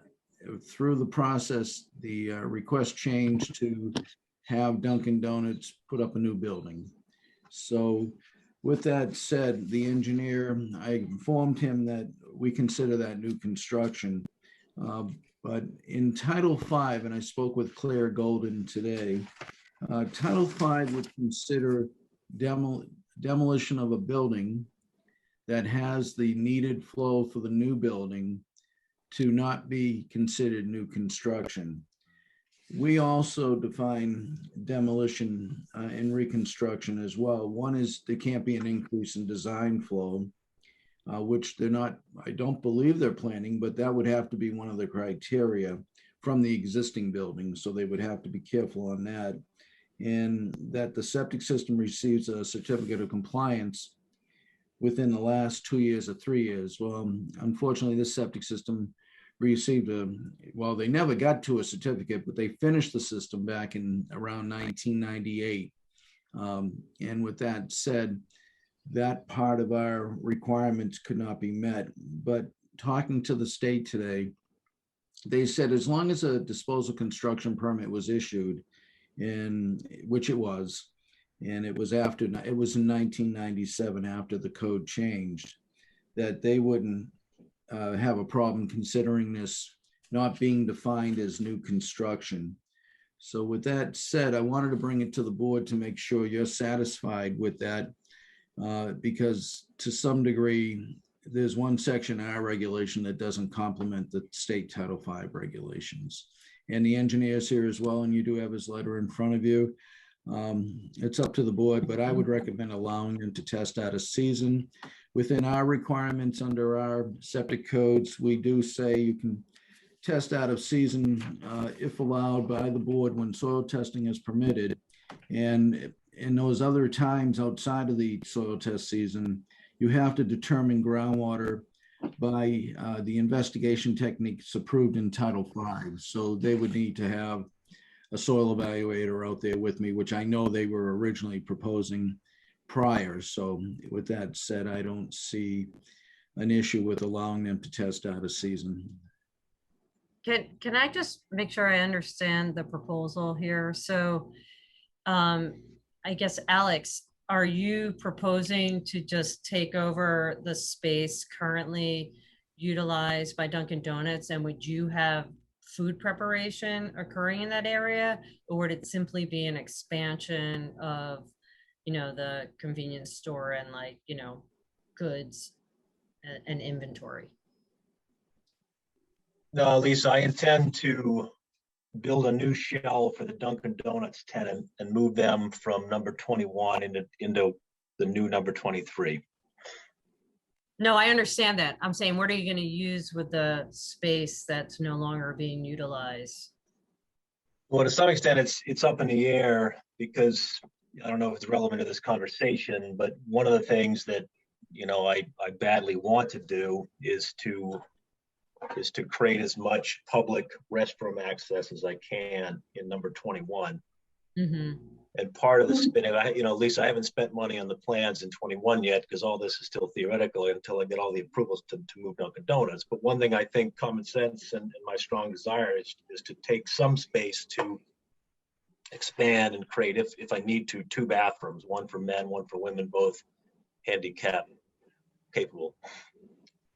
through the process, the request changed to have Dunkin' Donuts put up a new building. So with that said, the engineer, I informed him that we consider that new construction. But in Title V, and I spoke with Claire Golden today, Title V would consider demolition of a building that has the needed flow for the new building to not be considered new construction. We also define demolition and reconstruction as well. One is there can't be an increase in design flow, which they're not, I don't believe they're planning, but that would have to be one of the criteria from the existing building. So they would have to be careful on that. And that the septic system receives a certificate of compliance within the last 2 years or 3 years. Well, unfortunately, this septic system received well, they never got to a certificate, but they finished the system back in around 1998. And with that said, that part of our requirements could not be met. But talking to the state today, they said as long as a disposal construction permit was issued, in which it was, and it was in 1997 after the code changed, that they wouldn't have a problem considering this not being defined as new construction. So with that said, I wanted to bring it to the board to make sure you're satisfied with that, because to some degree, there's one section in our regulation that doesn't complement the state Title V regulations. And the engineer's here as well, and you do have his letter in front of you. It's up to the board, but I would recommend allowing them to test out a season. Within our requirements under our septic codes, we do say you can test out of season if allowed by the board when soil testing is permitted. And in those other times outside of the soil test season, you have to determine groundwater by the investigation techniques approved in Title V. So they would need to have a soil evaluator out there with me, which I know they were originally proposing prior. So with that said, I don't see an issue with allowing them to test out a season. Can I just make sure I understand the proposal here? So I guess, Alex, are you proposing to just take over the space currently utilized by Dunkin' Donuts, and would you have food preparation occurring in that area, or would it simply be an expansion of, the convenience store and goods and inventory? No, Lisa, I intend to build a new shell for the Dunkin' Donuts tenant and move them from number 21 into the new number 23. No, I understand that. I'm saying, what are you going to use with the space that's no longer being utilized? Well, to some extent, it's up in the air because I don't know if it's relevant to this conversation, but one of the things that I badly want to do is to create as much public restroom access as I can in number 21. Mm-hmm. And part of the spinning, Lisa, I haven't spent money on the plans in 21 yet because all this is still theoretical until I get all the approvals to move Dunkin' Donuts. But one thing I think common sense and my strong desire is to take some space to expand and create, if I need to, 2 bathrooms, one for men, one for women, both handicap capable.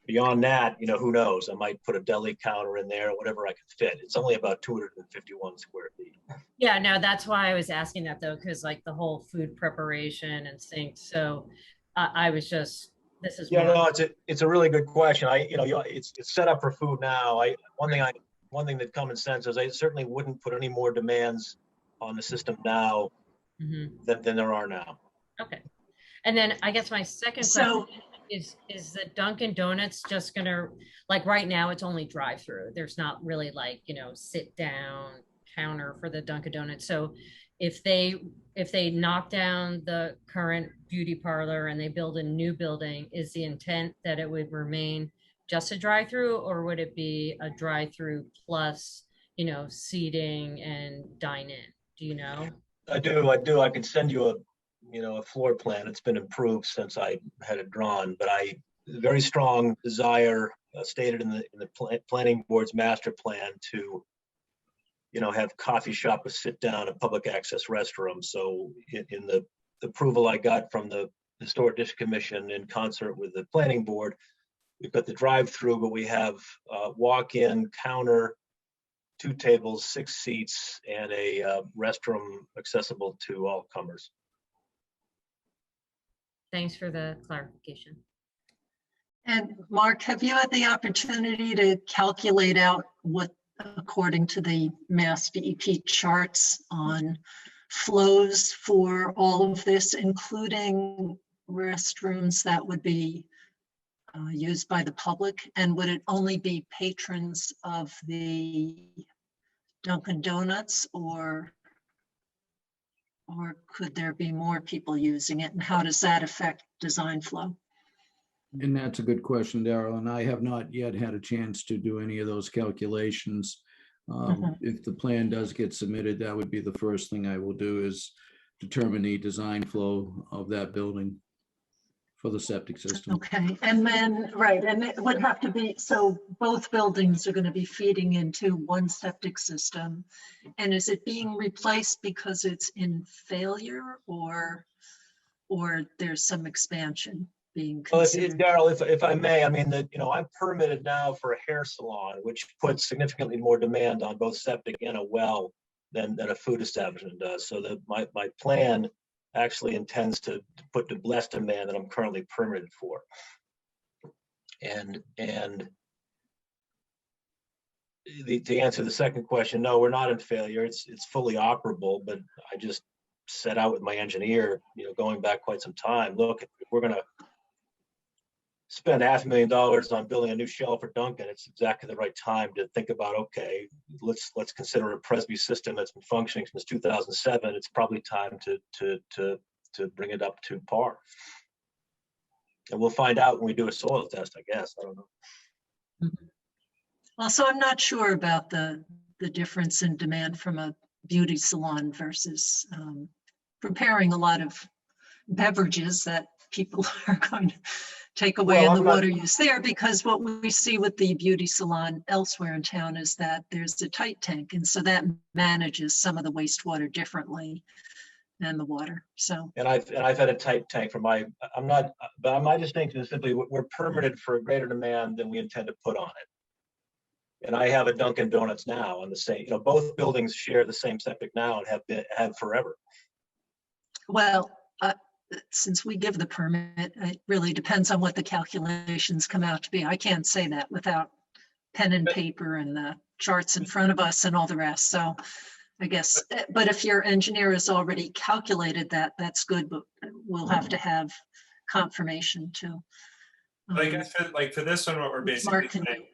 Beyond that, who knows? I might put a deli counter in there, whatever I can fit. It's only about 251 square feet. Yeah, no, that's why I was asking that though, because the whole food preparation and things. So I was just, this is. Yeah, no, it's a really good question. It's set up for food now. One thing that common sense is I certainly wouldn't put any more demands on the system now than there are now. Okay, and then I guess my second question. Is the Dunkin' Donuts just gonna, right now it's only drive-through. There's not really sit down counter for the Dunkin' Donuts. So if they knock down the current beauty parlor and they build a new building, is the intent that it would remain just a drive-through, or would it be a drive-through plus, seating and dine in? Do you know? I do. I can send you a floor plan. It's been improved since I had it drawn, but very strong desire stated in the planning board's master plan to, have coffee shop with sit down and public access restrooms. So in the approval I got from the Historic District Commission in concert with the planning board, we've got the drive-through, but we have walk-in counter 2 tables, 6 seats, and a restroom accessible to all comers. Thanks for the clarification. And Mark, have you had the opportunity to calculate out what, according to the Mass DEP charts on flows for all of this, including restrooms that would be used by the public? And would it only be patrons of the Dunkin' Donuts, or could there be more people using it? And how does that affect design flow? And that's a good question, Daryl, and I have not yet had a chance to do any of those calculations. If the plan does get submitted, that would be the first thing I will do, is determine the design flow of that building for the septic system. Okay, and then, right, and it would have to be, so both buildings are going to be feeding into one septic system. And is it being replaced because it's in failure, or there's some expansion being Well, considered? Daryl, if I may, I mean, I'm permitted now for a hair salon, which puts significantly more demand on both septic and a well than a food establishment does. So that my plan actually intends to put less demand than I'm currently permitted for. And to answer the second question, no, we're not in failure. It's fully operable, but I just set out with my engineer, going back quite some time. Look, if we're going to spend $500,000 on building a new shell for Dunkin', it's exactly the right time to think about, okay, let's consider a Presby system that's been functioning since 2007. It's probably time to bring it up to par. And we'll find out when we do a soil test, I guess. I don't know. Well, so I'm not sure about the difference in demand from a beauty salon versus preparing a lot of beverages that people are going to take away in the water use there, because what we see with the beauty salon elsewhere in town is that there's a tight tank, and so that manages some of the wastewater differently than the water. So and I've had a tight tank for my my distinction is simply we're permitted for a greater demand than we intend to put on it. And I have a Dunkin' Donuts now on the same, both buildings share the same septic now and have forever. Well, since we give the permit, it really depends on what the calculations come out to be. I can't say that without pen and paper and the charts in front of us and all the rest. So I guess, but if your engineer has already calculated that, that's good, but we'll have to have confirmation too. But I guess for this one, what we're basically saying,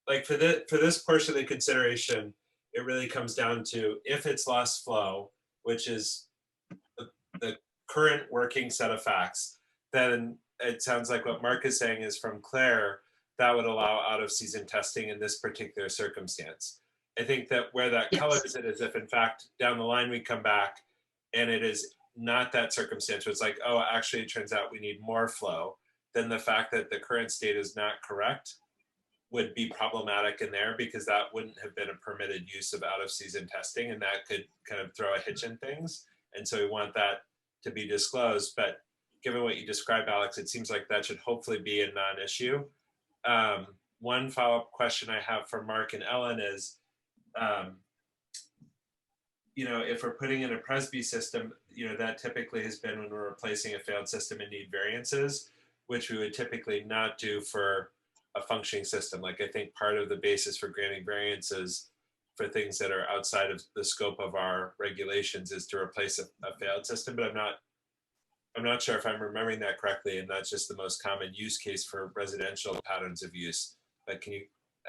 like for this portion of the consideration, it really comes down to if it's lost flow, which is the current working set of facts, then it sounds like what Mark is saying is from Claire, that would allow out of season testing in this particular circumstance. I think that where that colors it is if in fact down the line we come back and it is not that circumstance where it's like, oh, actually it turns out we need more flow, then the fact that the current state is not correct would be problematic in there, because that wouldn't have been a permitted use of out of season testing, and that could kind of throw a hitch in things. And so we want that to be disclosed. But given what you described, Alex, it seems like that should hopefully be a non-issue. One follow-up question I have for Mark and Ellen is, if we're putting in a Presby system, that typically has been when we're replacing a failed system and need variances, which we would typically not do for a functioning system. Like, I think part of the basis for granting variances for things that are outside of the scope of our regulations is to replace a failed system, but I'm not sure if I'm remembering that correctly, and that's just the most common use case for residential patterns of use. But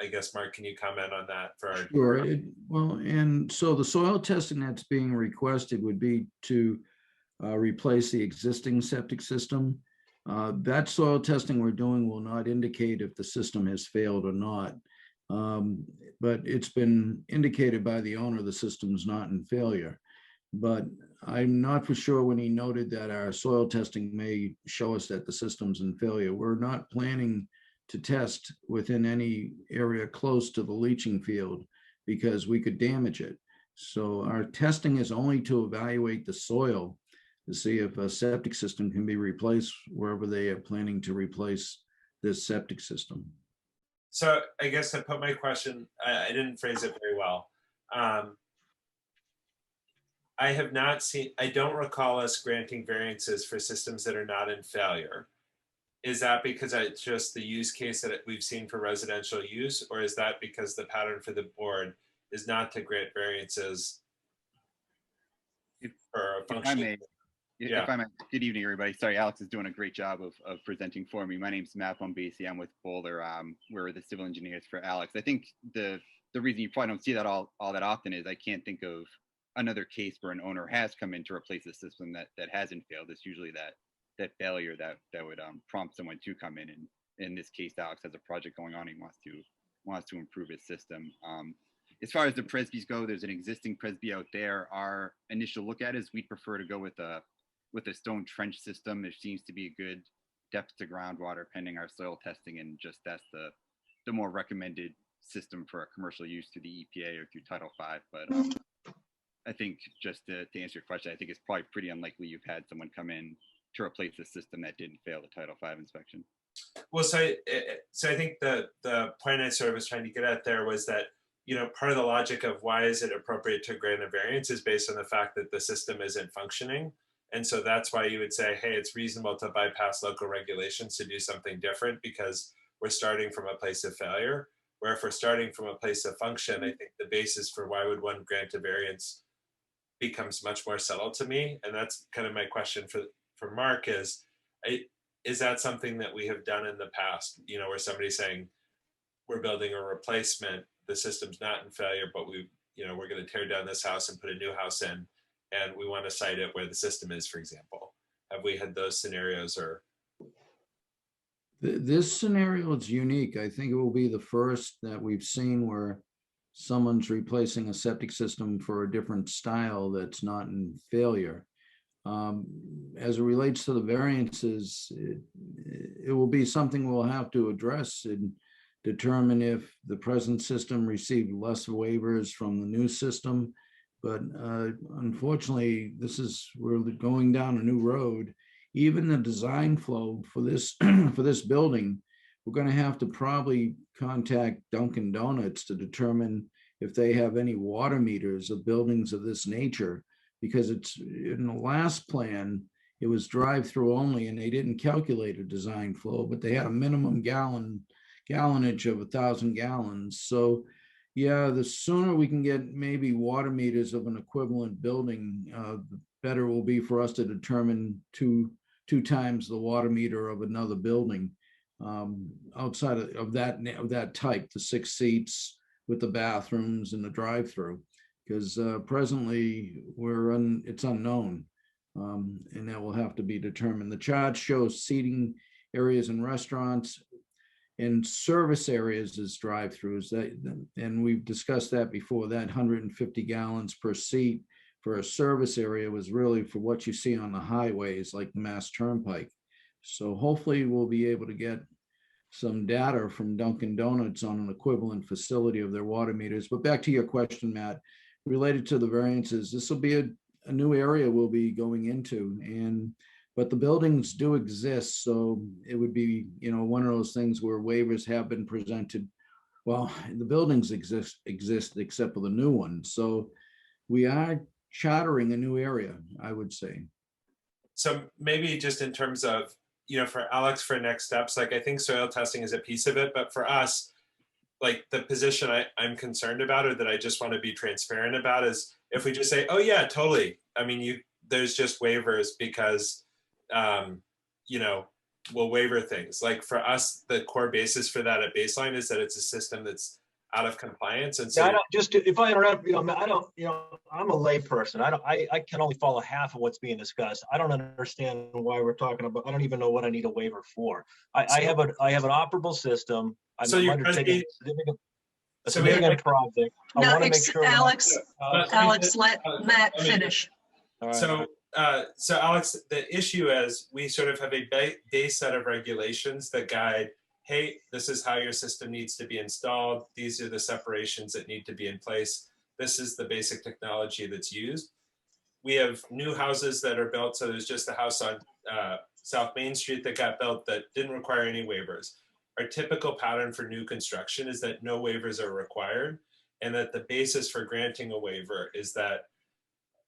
I guess, Mark, can you comment on that for our— Sure. Well, and so the soil testing that's being requested would be to replace the existing septic system. That soil testing we're doing will not indicate if the system has failed or not. But it's been indicated by the owner the system's not in failure. But I'm not for sure when he noted that our soil testing may show us that the system's in failure. We're not planning to test within any area close to the leaching field because we could damage it. So our testing is only to evaluate the soil to see if a septic system can be replaced wherever they are planning to replace this septic system. So I guess to put my question, I didn't phrase it very well. I have not seen, I don't recall us granting variances for systems that are not in failure. Is that because it's just the use case that we've seen for residential use, or is that because the pattern for the board is not to grant variances for a If I functioning? may, Yeah. if I may, good evening, everybody. Sorry, Alex is doing a great job of presenting for me. My name's Matt Bombasi. I'm with Boulder. We're the civil engineers for Alex. I think the reason you probably don't see that all that often is I can't think of another case where an owner has come in to replace a system that hasn't failed. It's usually that failure that would prompt someone to come in. And in this case, Alex has a project going on. He wants to improve his system. As far as the Presbys go, there's an existing Presby out there. Our initial look at it is we'd prefer to go with a stone trench system. There seems to be a good depth to groundwater pending our soil testing, and just that's the more recommended system for a commercial use through the EPA or through Title V. But I think just to answer your question, I think it's probably pretty unlikely you've had someone come in to replace a system that didn't fail the Title V inspection. Well, so I think the point I sort of was trying to get at there was that, you know, part of the logic of why is it appropriate to grant a variance is based on the fact that the system isn't functioning. And so that's why you would say, hey, it's reasonable to bypass local regulations to do something different because we're starting from a place of failure. Where if we're starting from a place of function, I think the basis for why would one grant a variance becomes much more subtle to me. And that's kind of my question for Mark is that something that we have done in the past, you know, where somebody's saying we're building a replacement, the system's not in failure, but we're going to tear down this house and put a new house in, and we want to site it where the system is, for example. Have we had those scenarios? Or This scenario is unique. I think it will be the first that we've seen where someone's replacing a septic system for a different style that's not in failure. As it relates to the variances, it will be something we'll have to address and determine if the present system received less waivers from the new system. But unfortunately, we're going down a new road. Even the design flow for this for this building, we're going to have to probably contact Dunkin' Donuts to determine if they have any water meters of buildings of this nature, because it's in the last plan, it was drive-through only, and they didn't calculate a design flow, but they had a minimum gallonage of 1,000 gallons. So yeah, the sooner we can get maybe water meters of an equivalent building, the better it will be for us to determine two times the water meter of another building outside of that type, the 6 seats with the bathrooms and the drive-through, because presently it's unknown, and that will have to be determined. The chart shows seating areas in restaurants and service areas as drive-throughs, and we've discussed that before. That 150 gallons per seat for a service area was really for what you see on the highways like the Mass Turnpike. So hopefully we'll be able to get some data from Dunkin' Donuts on an equivalent facility of their water meters. But back to your question, Matt, related to the variances, this will be a new area we'll be going into, but the buildings do exist. So it would be, one of those things where waivers have been presented. Well, the buildings exist except for the new one. So we are chartering a new area, I would say. so maybe just in terms of, for Alex, for next steps, like I think soil testing is a piece of it, but for us, like the position I'm concerned about, or that I just want to be transparent about, is if we just say, oh yeah, totally. I mean, there's just waivers because, we'll waiver things. Like for us, the core basis for that at baseline is that it's a system that's out of compliance. And so if I interrupt, I'm a lay person. I can only follow half of what's being discussed. I don't understand why we're talking about. I don't even know what I need a waiver for. I have an operable system. I'm undertaking a significant project. I No, want to make sure. Alex, let Matt finish. Right. So Alex, the issue is we sort of have a base set of regulations that guide, hey, this is how your system needs to be installed. These are the separations that need to be in place. This is the basic technology that's used. We have new houses that are built. So there's just a house on South Main Street that got built that didn't require any waivers. our typical pattern for new construction is that no waivers are required, and that the basis for granting a waiver is that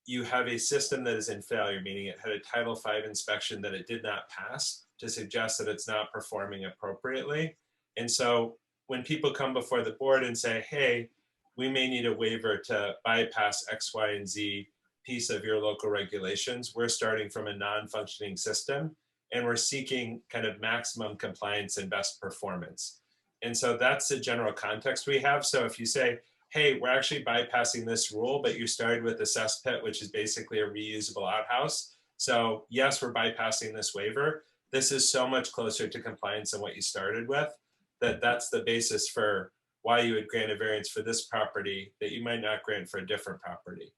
you have a system that is in failure, meaning it had a Title V inspection that it did not pass, to suggest that it's not performing appropriately. And so when people come before the board and say, hey, we may need a waiver to bypass X, Y, and Z piece of your local regulations, we're starting from a non-functioning system, and we're seeking kind of maximum compliance and best performance. And so that's the general context we have. So if you say, hey, we're actually bypassing this rule, but you started with a cesspit, which is basically a reusable outhouse. So yes, we're bypassing this waiver. This is so much closer to compliance than what you started with, that that's the basis for why you would grant a variance for this property that you might not grant for a different property.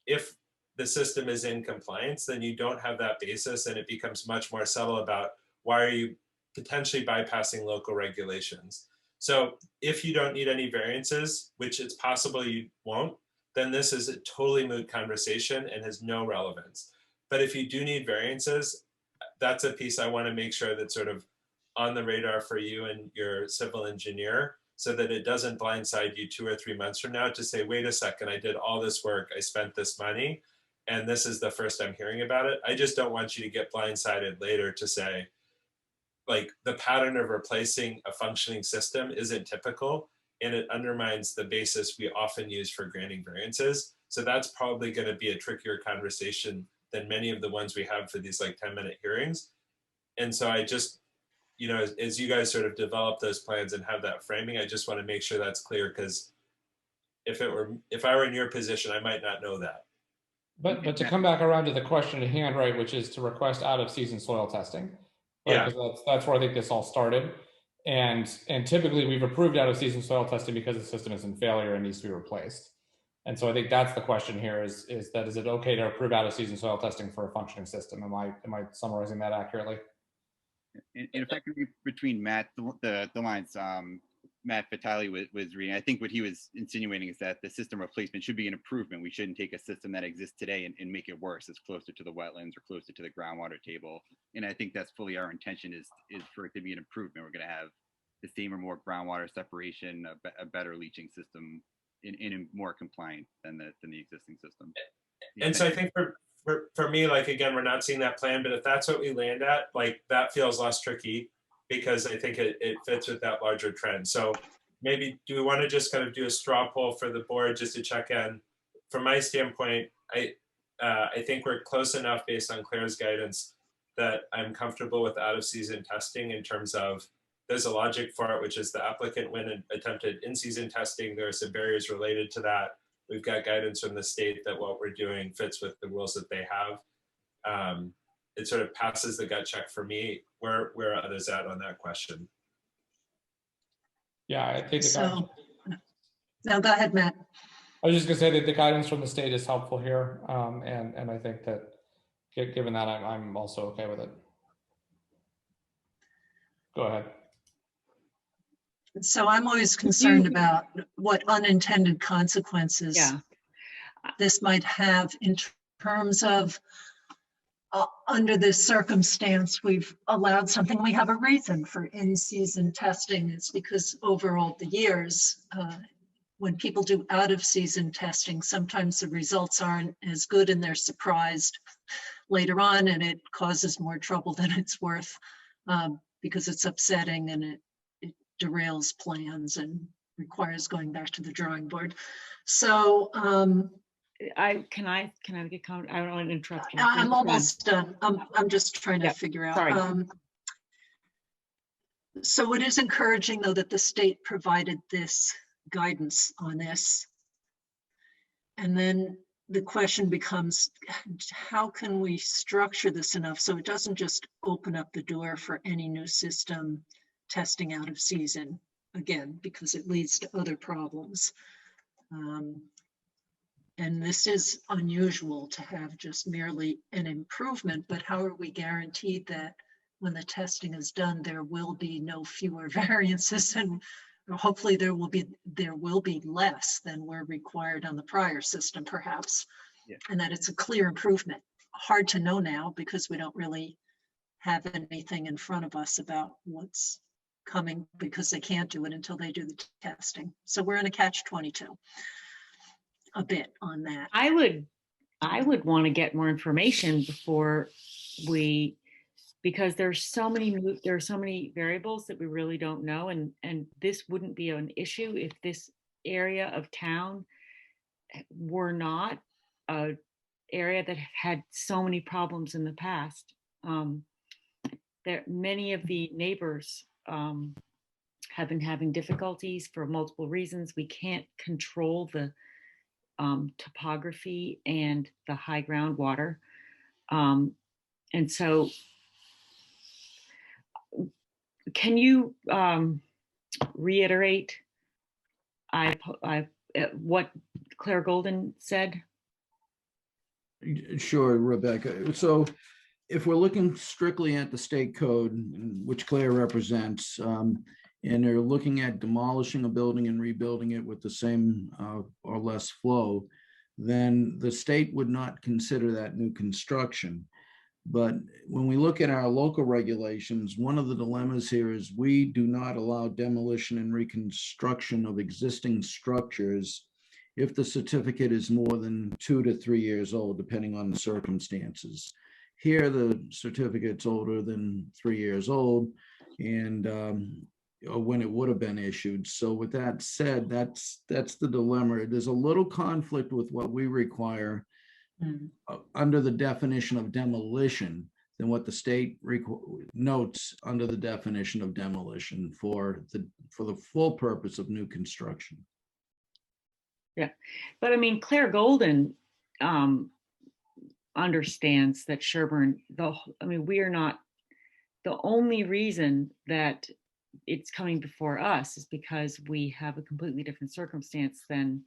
If the system is in compliance, then you don't have that basis, and it becomes much more subtle about why are you potentially bypassing local regulations. So if you don't need any variances, which it's possible you won't, then this is a totally moot conversation and has no relevance. But if you do need variances, that's a piece I want to make sure that's sort of on the radar for you and your civil engineer, so that it doesn't blindside you 2 or 3 months from now to say, wait a second, I did all this work, I spent this money, and this is the first I'm hearing about it. I just don't want you to get blindsided later to say, like, the pattern of replacing a functioning system isn't typical, and it undermines the basis we often use for granting variances. So that's probably going to be a trickier conversation than many of the ones we have for these like 10-minute hearings. And so I just, you know, as you guys sort of develop those plans and have that framing, I just want to make sure that's clear, because if I were in your position, I might not know that. But to come back around to the question at hand, right, which is to request out of season soil testing. Right? Yeah. Because that's where I think this all started. And typically we've approved out of season soil testing because the system is in failure and needs to be replaced. And so I think that's the question here is it okay to approve out of season soil testing for a functioning system? Am I summarizing that accurately? And if I can read between Matt, the lines Matt Vitale was reading, I think what he was insinuating is that the system replacement should be an improvement. We shouldn't take a system that exists today and make it worse. It's closer to the wetlands or closer to the groundwater table. And I think that's fully our intention is for it to be an improvement. We're going to have the same or more groundwater separation, a better leaching system, in more compliant than the existing system. And so I think for me, like, again, we're not seeing that plan, but if that's what we land at, like, that feels less tricky, because I think it fits with that larger trend. So maybe, do we want to just kind of do a straw poll for the board just to check in? From my standpoint, I think we're close enough based on Claire's guidance that I'm comfortable with out of season testing, in terms of there's a logic for it, which is the applicant went and attempted in-season testing. There are some barriers related to that. We've got guidance from the state that what we're doing fits with the rules that they have. It sort of passes the gut check for me. Where are others at on that question? Yeah, I think So, no, go ahead, Matt. I was just gonna say that the guidance from the state is helpful here. And I think that given that, I'm also okay with it. Go ahead. So I'm always concerned about what unintended consequences this might have in terms of under this circumstance, we've allowed something. We have a reason for in-season testing. It's because over all the years, when people do out-of-season testing, sometimes the results aren't as good and they're surprised later on, and it causes more trouble than it's worth, because it's upsetting and it derails plans and requires going back to the drawing board. So can I get comment? I don't want to interrupt you. I'm almost done. I'm just trying to figure out. Sorry. So it is encouraging, though, that the state provided this guidance on this. And then the question becomes, how can we structure this enough so it doesn't just open up the door for any new system testing out of season again, because it leads to other problems. And this is unusual to have just merely an improvement, but how are we guaranteed that when the testing is done, there will be no fewer variances, and hopefully there will be less than were required on the prior system, perhaps, and that it's a clear improvement. Hard to know now because we don't really have anything in front of us about what's coming because they can't do it until they do the testing. So we're in a catch-22 a bit on that. I would want to get more information before we, because there are so many variables that we really don't know, and this wouldn't be an issue if this area of town were not a area that had so many problems in the past. There, many of the neighbors have been having difficulties for multiple reasons. We can't control the topography and the high groundwater. And so can you reiterate what Claire Golden said? Sure, Rebecca. So if we're looking strictly at the state code, which Claire represents, and they're looking at demolishing a building and rebuilding it with the same or less flow, then the state would not consider that new construction. But when we look at our local regulations, one of the dilemmas here is we do not allow demolition and reconstruction of existing structures if the certificate is more than 2 to 3 years old, depending on the circumstances. Here, the certificate's older than 3 years old, and when it would have been issued. So with that said, that's the dilemma. There's a little conflict with what we require under the definition of demolition than what the state notes under the definition of demolition for the full purpose of new construction. Yeah, but I mean, Claire Golden understands that Sherborn, we are not, the only reason that it's coming before us is because we have a completely different circumstance than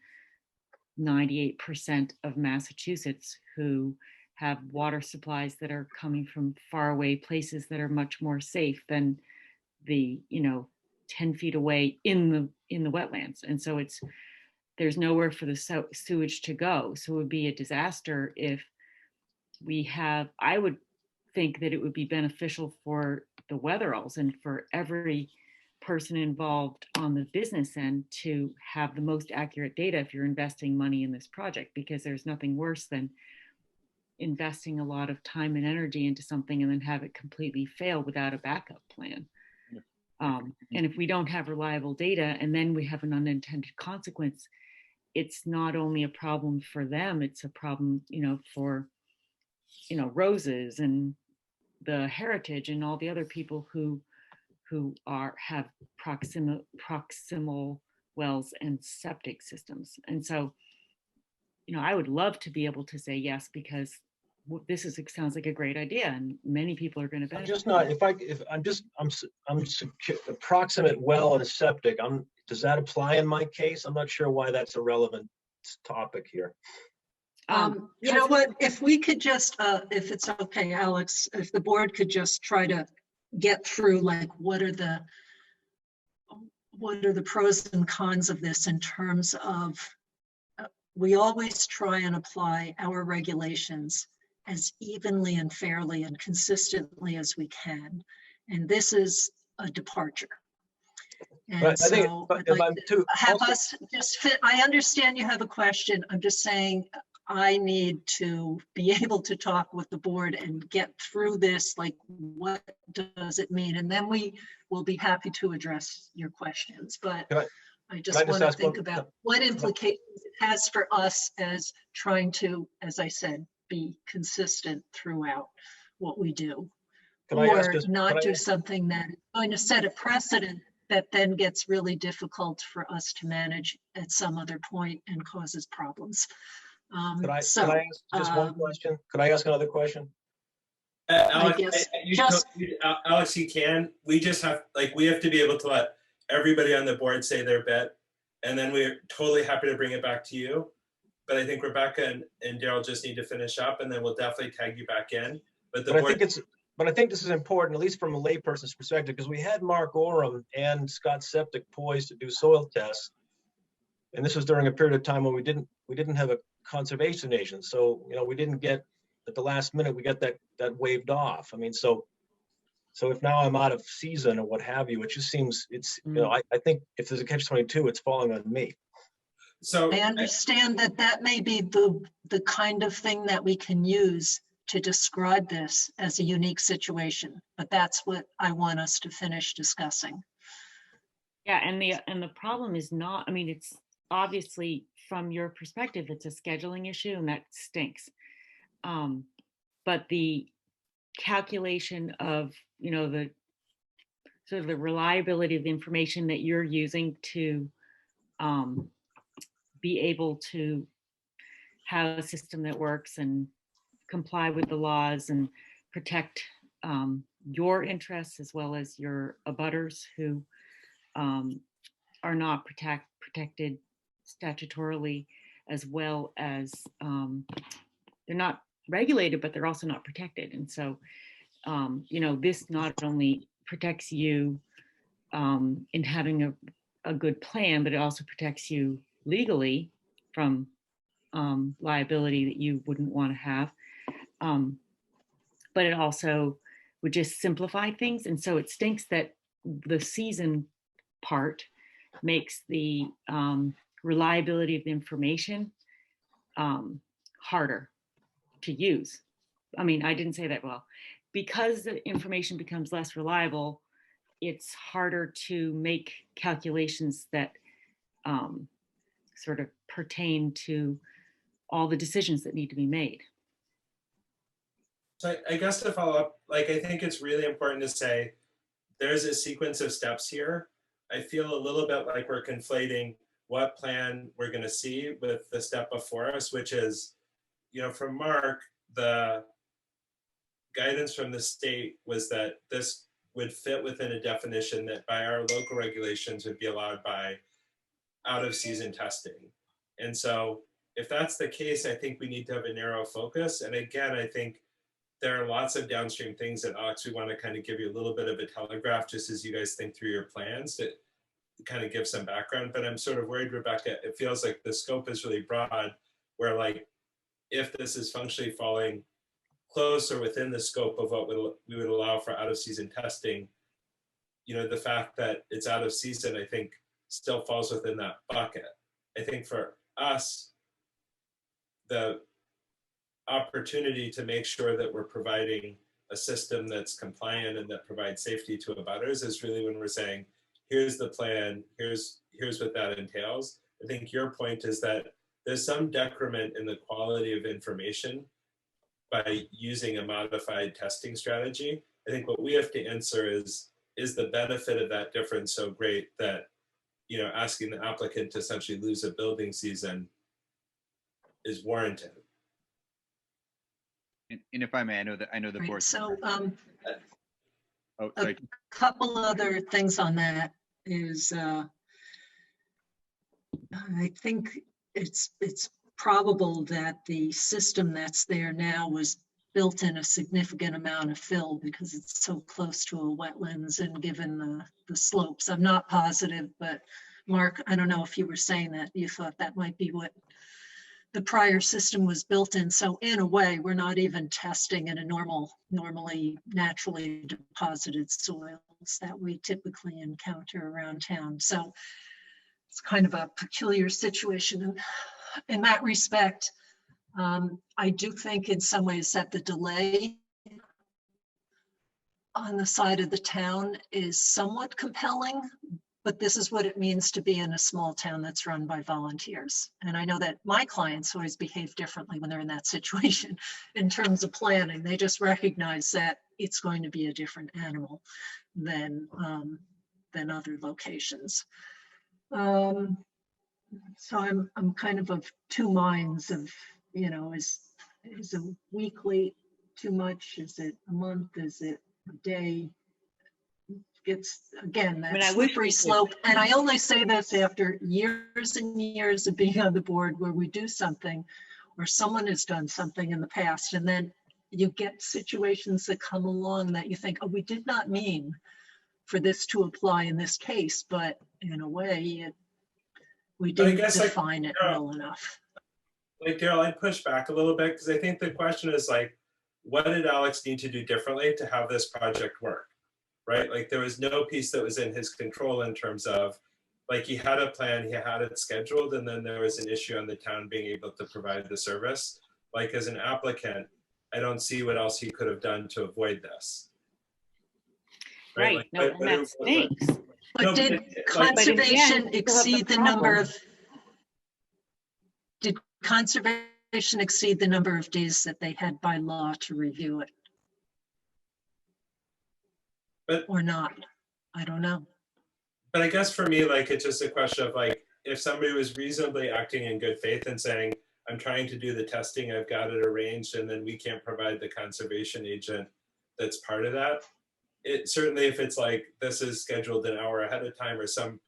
98% of Massachusetts, who have water supplies that are coming from faraway places that are much more safe than the 10 feet away in the wetlands. And so there's nowhere for the sewage to go. So it would be a disaster if I would think that it would be beneficial for the Weatheralls and for every person involved on the business end to have the most accurate data if you're investing money in this project, because there's nothing worse than investing a lot of time and energy into something and then have it completely fail without a backup plan. And if we don't have reliable data and then we have an unintended consequence, it's not only a problem for them, it's a problem, for, Roses and the Heritage and all the other people who have proximal wells and septic systems. And so, I would love to be able to say yes, because it sounds like a great idea and many people are going to benefit. I'm just not, I'm approximate well and septic. Does that apply in my case? I'm not sure why that's a relevant topic here. You know what, if we could just, if it's okay, Alex, if the board could just try to get through, like, what are the pros and cons of this in terms of, we always try and apply our regulations as evenly and fairly and consistently as we can. And this is a departure. And but so I think, I understand you have a question. I'm just saying, I need to be able to talk with the board and get through this, like, what does it mean? And then we will be happy to address your questions. But I just want to think about what implications it has for us as trying to, as I said, be consistent throughout what we do. Or not do something that is going to set a precedent that then gets really difficult for us to manage at some other point and causes problems. Could I ask just one question? Could I ask another question? Alex, Alex, you can. We just have, we have to be able to let everybody on the board say their bit, and then we're totally happy to bring it back to you. But I think Rebecca and Daryl just need to finish up, and then we'll definitely tag you back in. But I think this is important, at least from a layperson's perspective, because we had Mark Oram and Scott Septic poised to do soil tests, and this was during a period of time when we didn't have a conservation agent, so we didn't get at the last minute. We got that waved off. I mean, so So if now I'm out of season or what have you, it just seems you know, I think if there's a catch-22, it's falling on me. So I understand that that may be the kind of thing that we can use to describe this as a unique situation, but that's what I want us to finish discussing. Yeah, and the problem is not, I mean, it's obviously from your perspective, it's a scheduling issue and that stinks. But the calculation of, you know, the sort of the reliability of the information that you're using to be able to have a system that works and comply with the laws and protect your interests as well as your abutters who are not protected statutorily, as well as they're not regulated, but they're also not protected. And so, you know, this not only protects you in having a good plan, but it also protects you legally from liability that you wouldn't want to have. But it also would just simplify things. And so it stinks that the season part makes the reliability of the information harder to use. I mean, I didn't say that well. Because the information becomes less reliable, it's harder to make calculations that sort of pertain to all the decisions that need to be made. So I guess to follow up, like, I think it's really important to say there's a sequence of steps here. I feel a little bit like we're conflating what plan we're going to see with the step before us, which is, you know, from Mark, the guidance from the state was that this would fit within a definition that by our local regulations would be allowed by out of season testing. And so if that's the case, I think we need to have a narrow focus. And again, I think there are lots of downstream things that, Alex, we want to kind of give you a little bit of a telegraph just as you guys think through your plans to kind of give some background. But I'm sort of worried, Rebecca, it feels like the scope is really broad, where like, if this is functionally falling close or within the scope of what we would allow for out of season testing, you know, the fact that it's out of season, I think still falls within that bucket. I think for us, the opportunity to make sure that we're providing a system that's compliant and that provides safety to abutters is really when we're saying, here's the plan, here's what that entails. I think your point is that there's some decrement in the quality of information by using a modified testing strategy. I think what we have to answer is the benefit of that difference so great that, you know, asking the applicant to essentially lose a building season is warranted. And if I may, I know the Right, board. so Oh, a sorry. couple other things on that is I think it's probable that the system that's there now was built in a significant amount of fill because it's so close to a wetlands and given the slopes. I'm not positive, but Mark, I don't know if you were saying that you thought that might be what the prior system was built in. So in a way, we're not even testing in a normally naturally deposited soils that we typically encounter around town. So it's kind of a peculiar situation in that respect. I do think in some ways that the delay on the side of the town is somewhat compelling, but this is what it means to be in a small town that's run by volunteers. And I know that my clients always behave differently when they're in that situation in terms of planning. They just recognize that it's going to be a different animal than other locations. So I'm kind of two minds of, you know, is a weekly too much? Is it a month? Is it a day? It's again that slippery slope. And I only say this after years and years of being on the board where we do something or someone has done something in the past, and then you get situations that come along that you think, oh, we did not mean for this to apply in this case, but in a way we didn't define it well enough. Like, Daryl, I'd push back a little bit because I think the question is like, what did Alex need to do differently to have this project work? right? Like there was no piece that was in his control in terms of, like he had a plan, he had it scheduled, and then there was an issue on the town being able to provide the service. Like as an applicant, I don't see what else he could have done to avoid this. Right, Like, no, and that stinks. But No, did but But in the end, conservation people have the exceed the number problem. of, did conservation exceed the number of days that they had by law to review it? But- Or not? I don't know. But I guess for me, like, it's just a question of like, if somebody was reasonably acting in good faith and saying, I'm trying to do the testing, I've got it arranged, and then we can't provide the conservation agent that's part of that. It certainly, if it's like, this is scheduled an hour ahead of time or some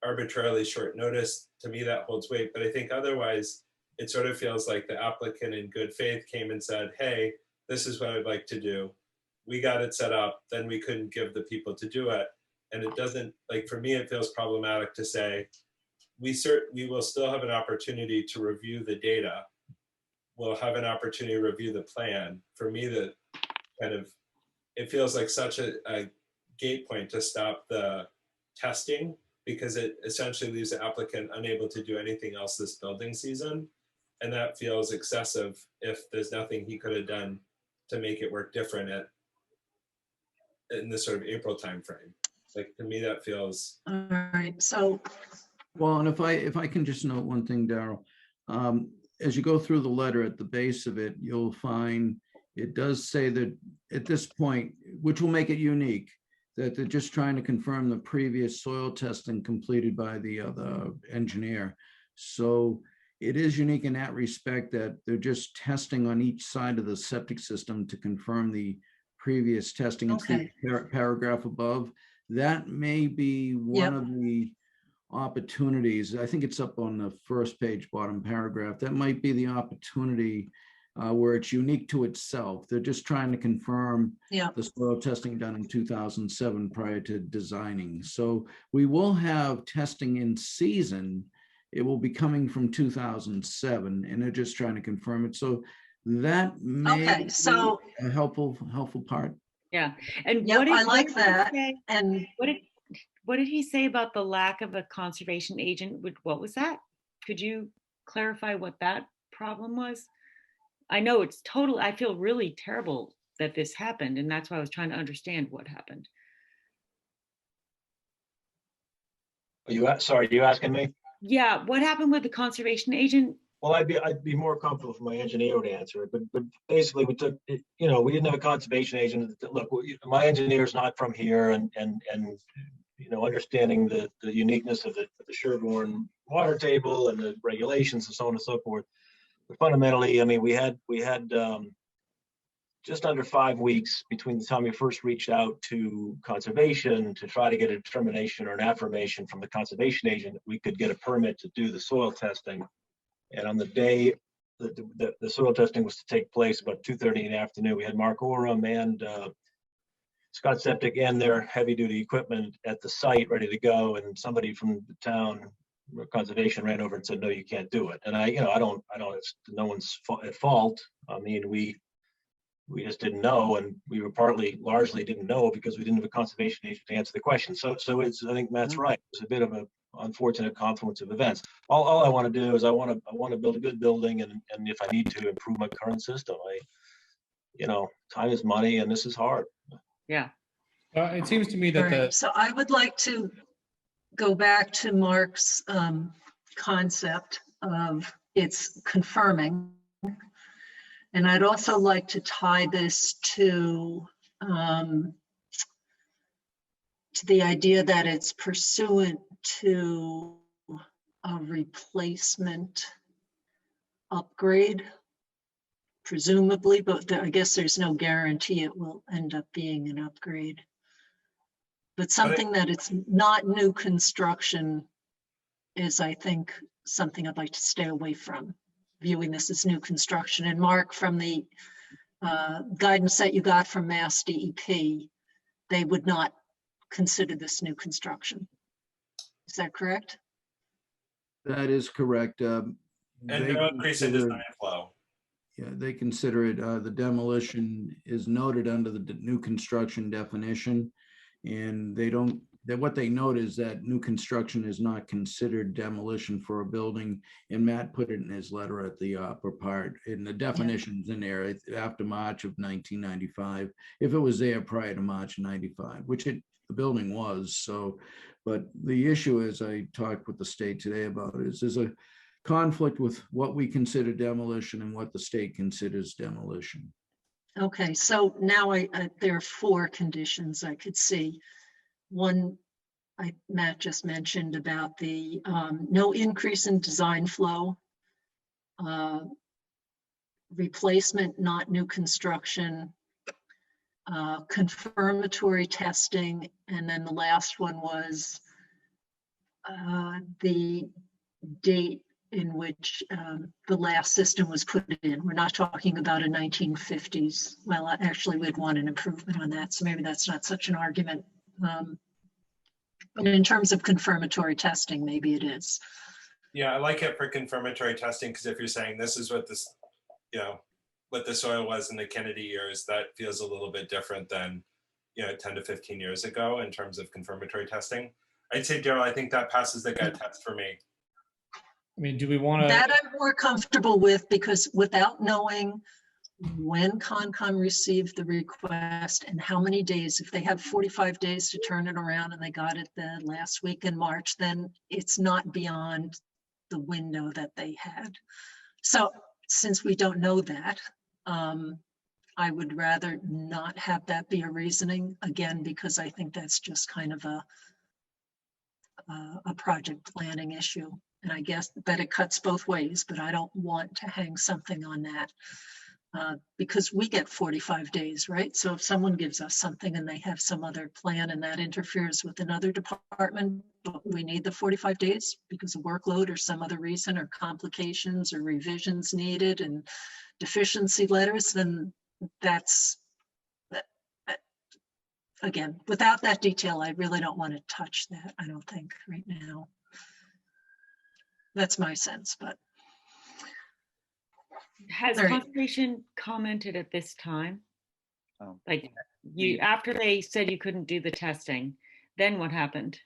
arbitrarily short notice, to me that holds weight. But I think otherwise, it sort of feels like the applicant in good faith came and said, hey, this is what I'd like to do. We got it set up, then we couldn't give the people to do it. And it doesn't, like for me, it feels problematic to say, we will still have an opportunity to review the data. We'll have an opportunity to review the plan. For me, the kind of, it feels like such a gate point to stop the testing, because it essentially leaves the applicant unable to do anything else this building season. And that feels excessive if there's nothing he could have done to make it work different in this sort of April timeframe. Like to me, that feels. All right, so. Well, and if I can just note one thing, Daryl, as you go through the letter at the base of it, you'll find it does say that at this point, which will make it unique, that they're just trying to confirm the previous soil testing completed by the engineer. So it is unique in that respect that they're just testing on each side of the septic system to confirm the previous testing. It's the paragraph above. That may be one of the opportunities. I think it's up on the first page, bottom paragraph. That might be the opportunity where it's unique to itself. They're just trying to confirm the soil testing done in 2007 prior to designing. So we will have testing in season. It will be coming from 2007, and they're just trying to confirm it. So that may be a helpful part. Yeah, and Yeah, what did, I like what did he that. say- And what did he say about the lack of a conservation agent? What was that? Could you clarify what that problem was? I know it's total, I feel really terrible that this happened, and that's why I was trying to understand what happened. Sorry, are you asking me? Yeah, what happened with the conservation agent? Well, I'd be more comfortable for my engineer to answer it, but basically we took, we didn't have a conservation agent. Look, my engineer's not from here, and understanding the uniqueness of the Sherborn water table and the regulations and so on and so forth. But fundamentally, I mean, we had just under 5 weeks between the time we first reached out to conservation to try to get a determination or an affirmation from the conservation agent that we could get a permit to do the soil testing. And on the day that the soil testing was to take place, about 2:30 in the afternoon, we had Mark Oram and Scott Septic and their heavy duty equipment at the site ready to go. And somebody from the town conservation ran over and said, no, you can't do it. And I don't, it's no one's at fault. I mean, we just didn't know, and we were largely didn't know because we didn't have a conservation agent to answer the question. So it's, I think Matt's right. It's a bit of an unfortunate confluence of events. All I want to do is I want to build a good building, and if I need to improve my current system, time is money, and this is hard. Yeah. It seems to me that so I would like to go back to Mark's concept of it's confirming. And I'd also like to tie this to the idea that it's pursuant to a replacement upgrade, presumably, but I guess there's no guarantee it will end up being an upgrade. But something that it's not new construction is, I think, something I'd like to stay away from, viewing this as new construction. And Mark, from the guidance that you got from Mass DEP, they would not consider this new construction. Is that correct? That is correct. And no increase in design flow. Yeah, they consider it, the demolition is noted under the new construction definition. And they don't, that what they note is that new construction is not considered demolition for a building. And Matt put it in his letter at the upper part, in the definitions in there, after March of 1995, if it was there prior to March 95, which the building was. So, but the issue is, I talked with the state today about is there's a conflict with what we consider demolition and what the state considers demolition. Okay, so now there are 4 conditions I could see. One, Matt just mentioned about the no increase in design flow, replacement, not new construction, confirmatory testing, and then the last one was the date in which the last system was put in. We're not talking about a 1950s. Well, actually, we'd want an improvement on that, so maybe that's not such an argument. But in terms of confirmatory testing, maybe it is. Yeah, I like it for confirmatory testing, because if you're saying this is what this, you know, what the soil was in the Kennedy years, that feels a little bit different than, you know, 10 to 15 years ago in terms of confirmatory testing. I'd say, Daryl, I think that passes the gut test for me. I mean, do we want to? That I'm more comfortable with, because without knowing when Concom received the request and how many days, if they have 45 days to turn it around and they got it the last week in March, then it's not beyond the window that they had. So since we don't know that, I would rather not have that be a reasoning, again, because I think that's just kind of a project planning issue. And I guess that it cuts both ways, but I don't want to hang something on that. Because we get 45 days, right? So if someone gives us something and they have some other plan and that interferes with another department, but we need the 45 days because of workload or some other reason, or complications or revisions needed and deficiency letters, then that's, again, without that detail, I really don't want to touch that, I don't think, right now. That's my sense, but. Has All right. conservation commented at this time? Oh. Like you, after they said you couldn't do the testing, then what happened?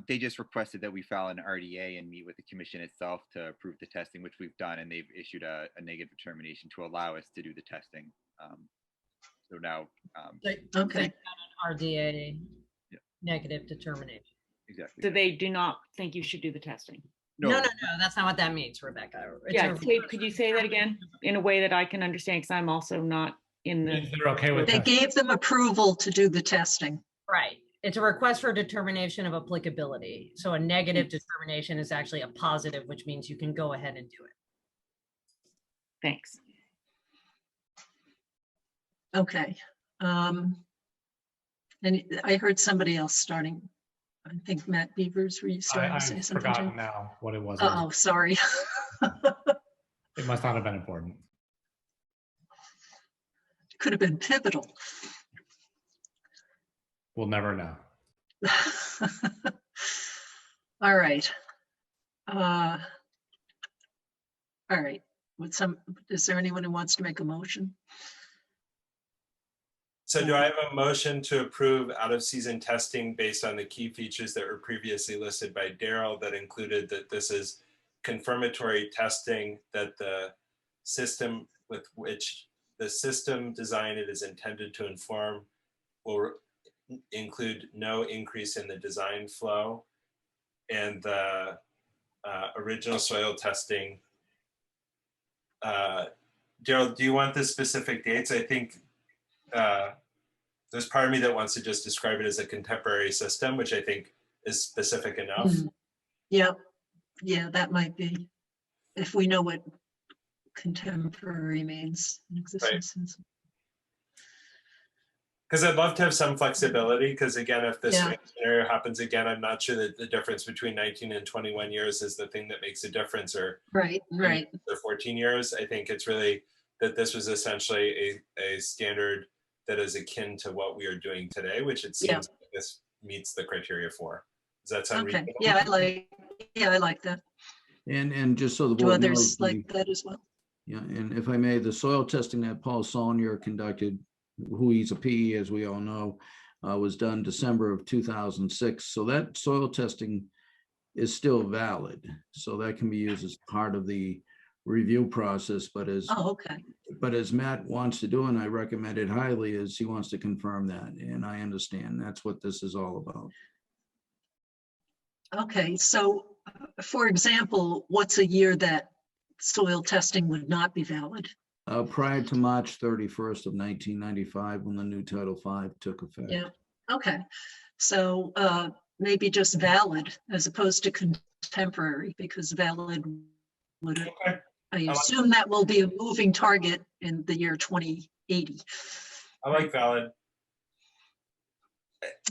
They just requested that we file an RDA and meet with the commission itself to approve the testing, which we've done, and they've issued a negative determination to allow us to do the testing. So now, Okay. An RDA negative determination. Exactly. So they do not think you should do the testing? No, that's not what that means, Rebecca. Could you say that again in a way that I can understand? Because I'm also not in the. They're okay with They gave them approval to do the testing. Right. It's a request for determination of applicability. So a negative determination is actually a positive, which means you can go ahead and do it. Thanks. Okay. And I heard somebody else starting. I think Matt Beavers, were you starting to say I've something? forgotten now what it was. Oh, sorry. It must not have been important. Could have been pivotal. We'll never know. All right. All right. Is there anyone who wants to make a motion? So do I have a motion to approve out-of-season testing based on the key features that were previously listed by Daryl, that included that this is confirmatory testing, that the system with which the system design it is intended to inform will include no increase in the design flow, and the original soil testing. Daryl, do you want the specific dates? I think there's part of me that wants to just describe it as a contemporary system, which I think is specific enough. Yeah, that might be, if we know what contemporary means. Right. Because I'd love to have some flexibility, because again, if this scenario happens again, I'm not sure that the difference between 19 and 21 years is the thing that makes a difference, or right. The 14 years. I think it's really that this was essentially a standard that is akin to what we are doing today, which it seems like this meets the criteria for. Does that sound reasonable? Yeah, I like that. And just so the Do board others knows, like that as well? Yeah, and if I may, the soil testing that Paul Saunier conducted, who he's a PE, as we all know, was done December of 2006. So that soil testing is still valid. So that can be used as part of the review process, but Oh, okay. as Matt wants to do, and I recommend it highly, is he wants to confirm that. And I understand that's what this is all about. Okay, so for example, what's a year that soil testing would not be valid? Prior to March 31st of 1995, when the new Title V took effect. Yeah, okay. So maybe just valid as opposed to contemporary, because valid would, Okay. I assume that will be a moving target in the year 2080. I like valid.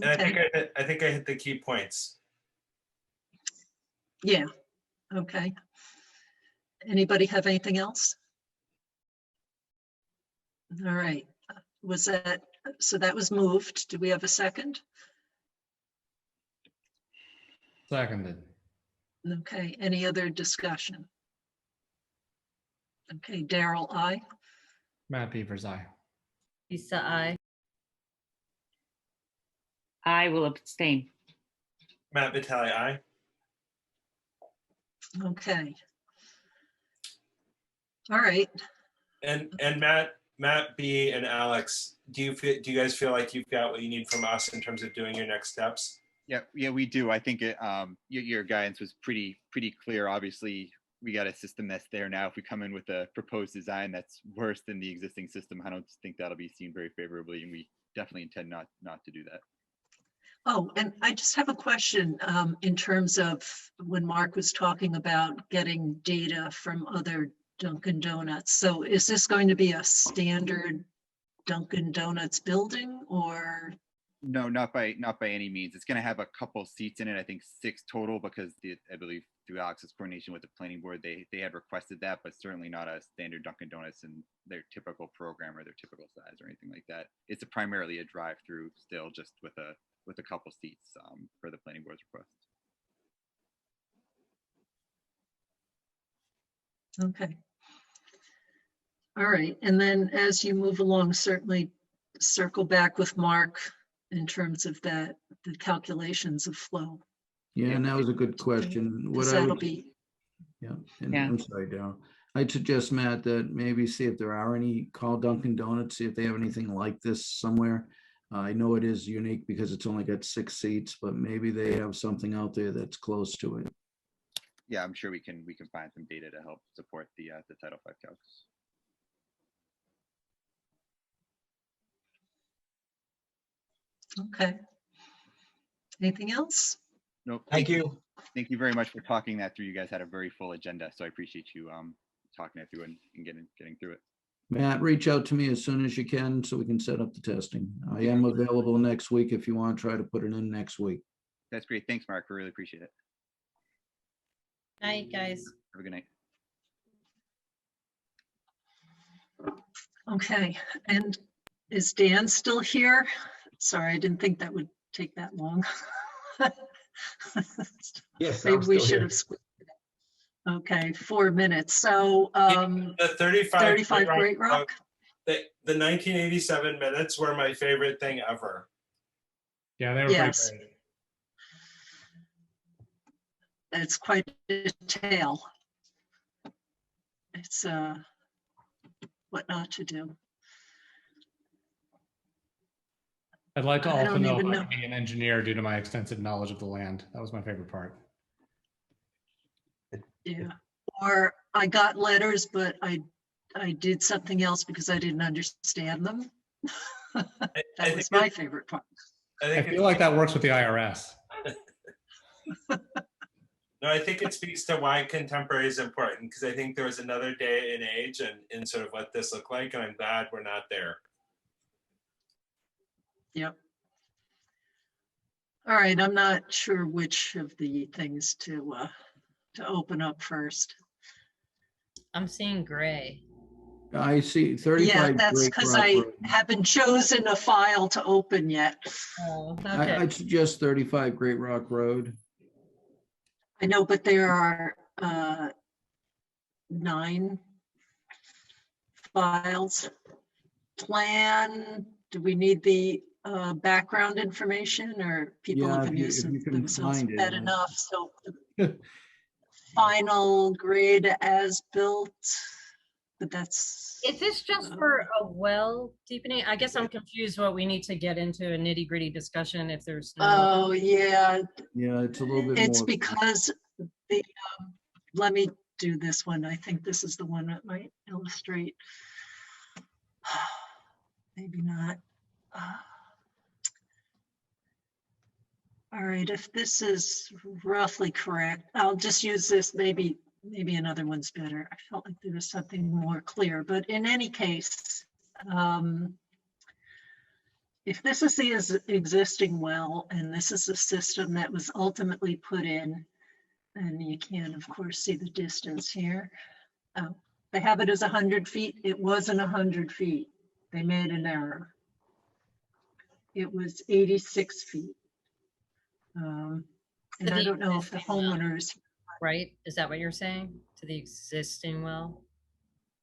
And Okay. I think I hit the key points. Yeah, okay. Anybody have anything else? All right, was that, so that was moved. Do we have a second? Seconded. Okay, any other discussion? Okay, Daryl, aye. Matt Beavers, aye. Lisa, I. I will abstain. Matt Vitale, aye. Okay. All right. And Matt B and Alex, do you guys feel like you've got what you need from us in terms of doing your next steps? Yeah, we do. I think it, your guidance was pretty clear. Obviously, we got a system that's there now. If we come in with a proposed design that's worse than the existing system, I don't think that'll be seen very favorably, and we definitely intend not to do that. Oh, and I just have a question in terms of when Mark was talking about getting data from other Dunkin' Donuts. So is this going to be a standard Dunkin' Donuts building, or? No, not by any means. It's going to have a couple seats in it. I think 6 total, because I believe through Alex's coordination with the planning board, they had requested that, but certainly not a standard Dunkin' Donuts in their typical program or their typical size or anything like that. It's primarily a drive-through still, just with a couple seats for the planning board's request. Okay. All right, and then as you move along, certainly circle back with Mark in terms of that, the calculations of flow. Yeah, and that was a good question. What I That'll would, be, yeah, and Yeah. I'm sorry, Daryl. I'd suggest, Matt, that maybe see if there are any, call Dunkin' Donuts, see if they have anything like this somewhere. I know it is unique because it's only got 6 seats, but maybe they have something out there that's close to it. Yeah, I'm sure we can find some data to help support the Title V calcs. okay. Anything else? Nope. Thank you. Thank you very much for talking that through. You guys had a very full agenda, so I appreciate you talking it through and getting through it. Matt, reach out to me as soon as you can so we can set up the testing. I am available next week if you want to try to put it in next week. That's great. Thanks, Mark. We really appreciate it. Night, guys. Have a good night. Okay, and is Dan still here? Sorry, I didn't think that would take that long. Yes, Maybe I'm we still should here. have. Okay, 4 minutes. So The 35 Great Rock. The 1987 minutes were my favorite thing ever. Yeah, they were Yes. pretty great. It's quite a tale. It's what not to do. I'd like to I also don't know if even I know. can be an engineer due to my extensive knowledge of the land. That was my favorite part. Yeah, or I got letters, but I did something else because I didn't understand them. That was my favorite part. I feel like that works with the IRS. No, I think it speaks to why contemporary is important, because I think there was another day and age and sort of what this looked like, and I'm glad we're not there. Yep. All right, I'm not sure which of the things to open up first. I'm seeing gray. I see Yeah, 35 that's Great because Rock I Road. haven't chosen a file to open yet. Oh, I- I'd suggest 35 Great Rock Road. I know, but there are 9 files. Plan, do we need the background information, or people Yeah, have been if using you can themselves find it. bad enough? So final grade as built, but that's. Is this just for a well deepening? I guess I'm confused what we need to get into a nitty gritty discussion if there's no. Oh, yeah, Yeah, it's a little bit it's more. because the, let me do this one. I think this is the one that might illustrate. Maybe not. All right, if this is roughly correct, I'll just use this. Maybe another one's better. I felt like there was something more clear, but in any case, if this is the existing well, and this is the system that was ultimately put in, and you can, of course, see the distance here. They have it as 100 feet. It wasn't 100 feet. They made an error. It was 86 feet. And I don't know if the homeowners. Right? Is that what you're saying? To the existing well?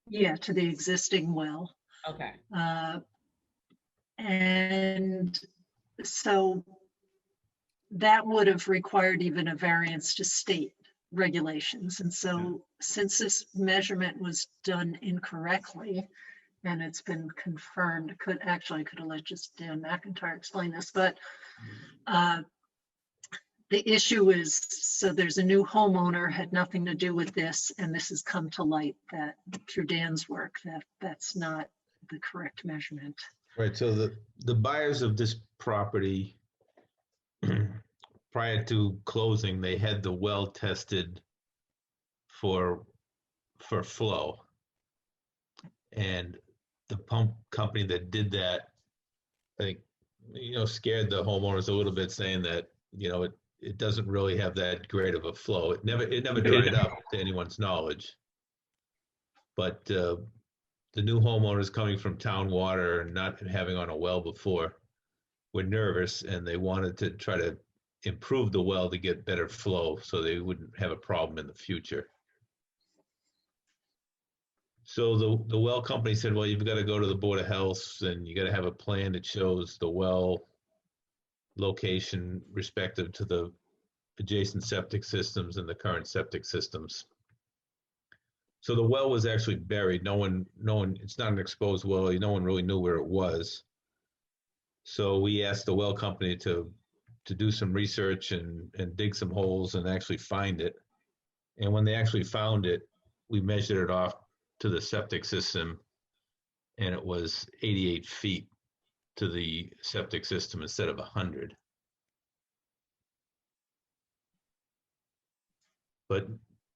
Yeah, to the existing well. Okay. And so that would have required even a variance to state regulations. And so since this measurement was done incorrectly, and it's been confirmed, could have let just Dan McIntyre explain this, but the issue is, so there's a new homeowner, had nothing to do with this, and this has come to light that through Dan's work, that's not the correct measurement. Right, so the buyers of this property, prior to closing, they had the well tested for flow. And the pump company that did that, I think, scared the homeowners a little bit, saying that, it doesn't really have that great of a flow. It never dried up to anyone's knowledge. But the new homeowners coming from town water and not having on a well before were nervous, and they wanted to try to improve the well to get better flow so they wouldn't have a problem in the future. So the well company said, well, you've got to go to the Board of Health, and you got to have a plan that shows the well location respective to the adjacent septic systems and the current septic systems. So the well was actually buried. No one, it's not an exposed well. No one really knew where it was. So we asked the well company to do some research and dig some holes and actually find it. And when they actually found it, we measured it off to the septic system, and it was 88 feet to the septic system instead of 100. But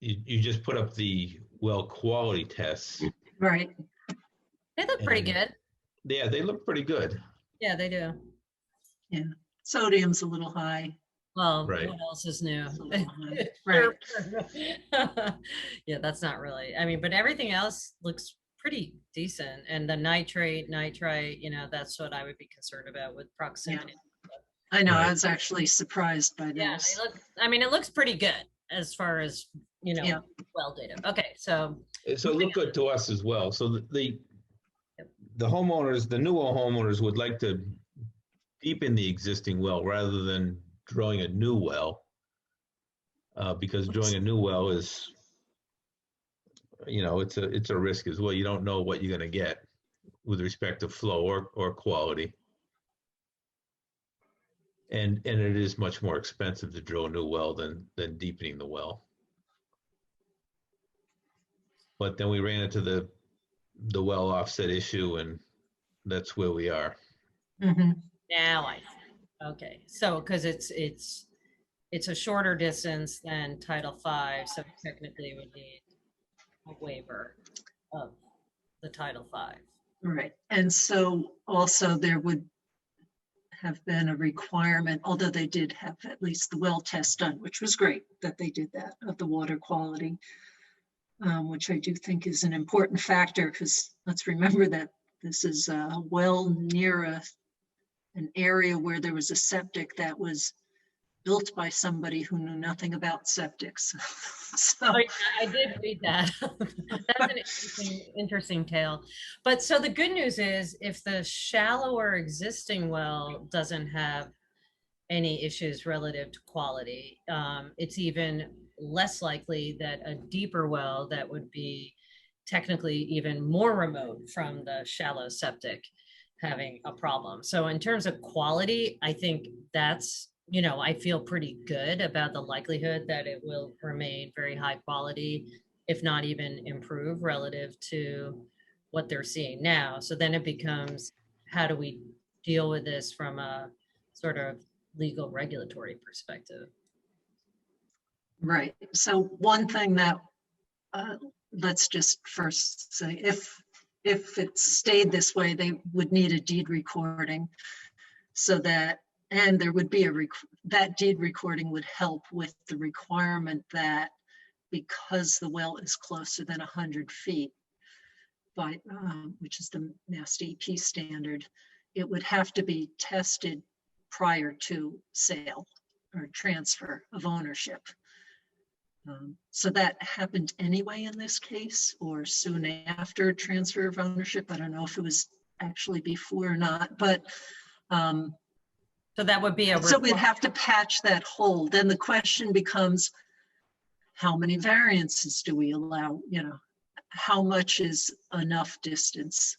you just put up the well quality tests. Right. They look pretty good. Yeah, they look pretty good. Yeah, they do. Yeah, sodium's a little high. Well, right. What else is new? Right. Yeah, that's not really, but everything else looks pretty decent. And the nitrite, that's what I would be concerned about with proximity. Yeah. I know, I was actually surprised by this. Yeah, it looks pretty good as far as, well data. Okay, so it looked good to us as well. So the homeowners, the newer homeowners would like to deepen the existing well rather than drilling a new well, because drilling a new well is, it's a risk as well. You don't know what you're going to get with respect to flow or quality. And it is much more expensive to drill a new well than deepening the well. But then we ran into the well offset issue, and that's where we are. Mm-hmm. Now I see. Okay, so because it's a shorter distance than Title V, so technically we need a waiver of the Title V. Right, and so also there would have been a requirement, although they did have at least the well test done, which was great that they did that, of the water quality, which I do think is an important factor, because let's remember that this is well near an area where there was a septic that was built by somebody who knew nothing about septics. So, Oh, yeah, I did read that. That's an interesting tale. But so the good news is if the shallower existing well doesn't have any issues relative to quality, it's even less likely that a deeper well that would be technically even more remote from the shallow septic having a problem. So in terms of quality, I think that's, you know, I feel pretty good about the likelihood that it will remain very high quality, if not even improve relative to what they're seeing now. So then it becomes, how do we deal with this from a sort of legal regulatory perspective? right. So one thing that, let's just first say, if it stayed this way, they would need a deed recording so that, and there would be that deed recording would help with the requirement that because the well is closer than 100 feet, by, which is the Mass DEP standard, it would have to be tested prior to sale or transfer of ownership. So that happened anyway in this case, or soon after transfer of ownership. I don't know if it was actually before or not, but so that would be a so we'd have to patch that hole. Then the question becomes, how many variances do we allow? You know, how much is enough distance?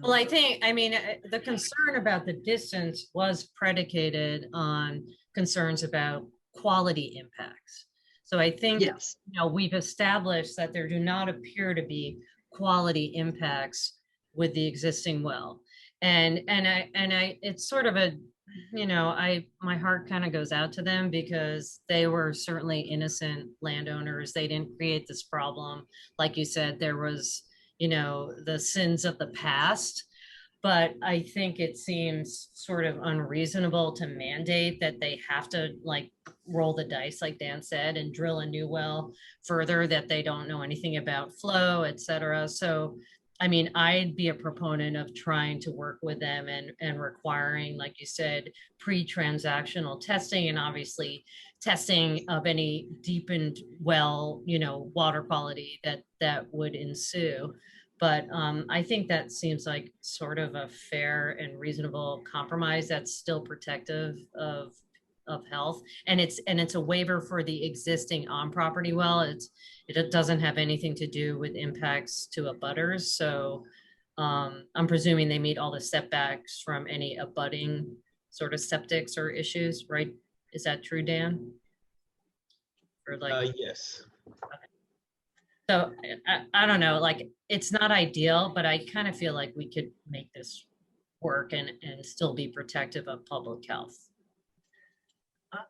Well, I think, I mean, the concern about the distance was predicated on concerns about quality impacts. So I think, yes, you know, we've established that there do not appear to be quality impacts with the existing well. And it's sort of a, you know, my heart kind of goes out to them because they were certainly innocent landowners. They didn't create this problem. Like you said, there was, you know, the sins of the past. But I think it seems sort of unreasonable to mandate that they have to like roll the dice, like Dan said, and drill a new well further that they don't know anything about flow, et cetera. So, I mean, I'd be a proponent of trying to work with them and requiring, like you said, pre-transactional testing and obviously testing of any deepened well, you know, water quality that would ensue. But I think that seems like sort of a fair and reasonable compromise that's still protective of health. And it's a waiver for the existing on property well. It doesn't have anything to do with impacts to abutters. So I'm presuming they meet all the setbacks from any abutting sort of septics or issues, right? Is that true, Dan? Or like, yes. so I don't know, like it's not ideal, but I kind of feel like we could make this work and still be protective of public health.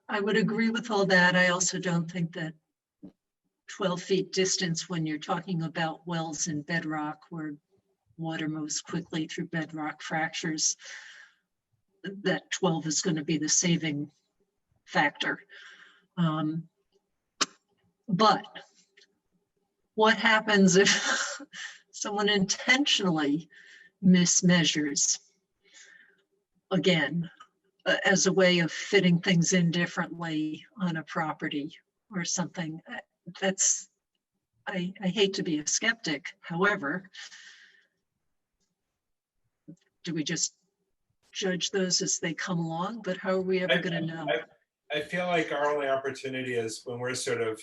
I would agree with all that. I also don't think that 12 feet distance when you're talking about wells in bedrock where water moves quickly through bedrock fractures, that 12 is going to be the saving factor. But what happens if someone intentionally mismeasures? Again, as a way of fitting things in differently on a property or something. That's, I hate to be a skeptic. However, do we just judge those as they come along? But how are we ever going to know? I feel like our only opportunity is when we're sort of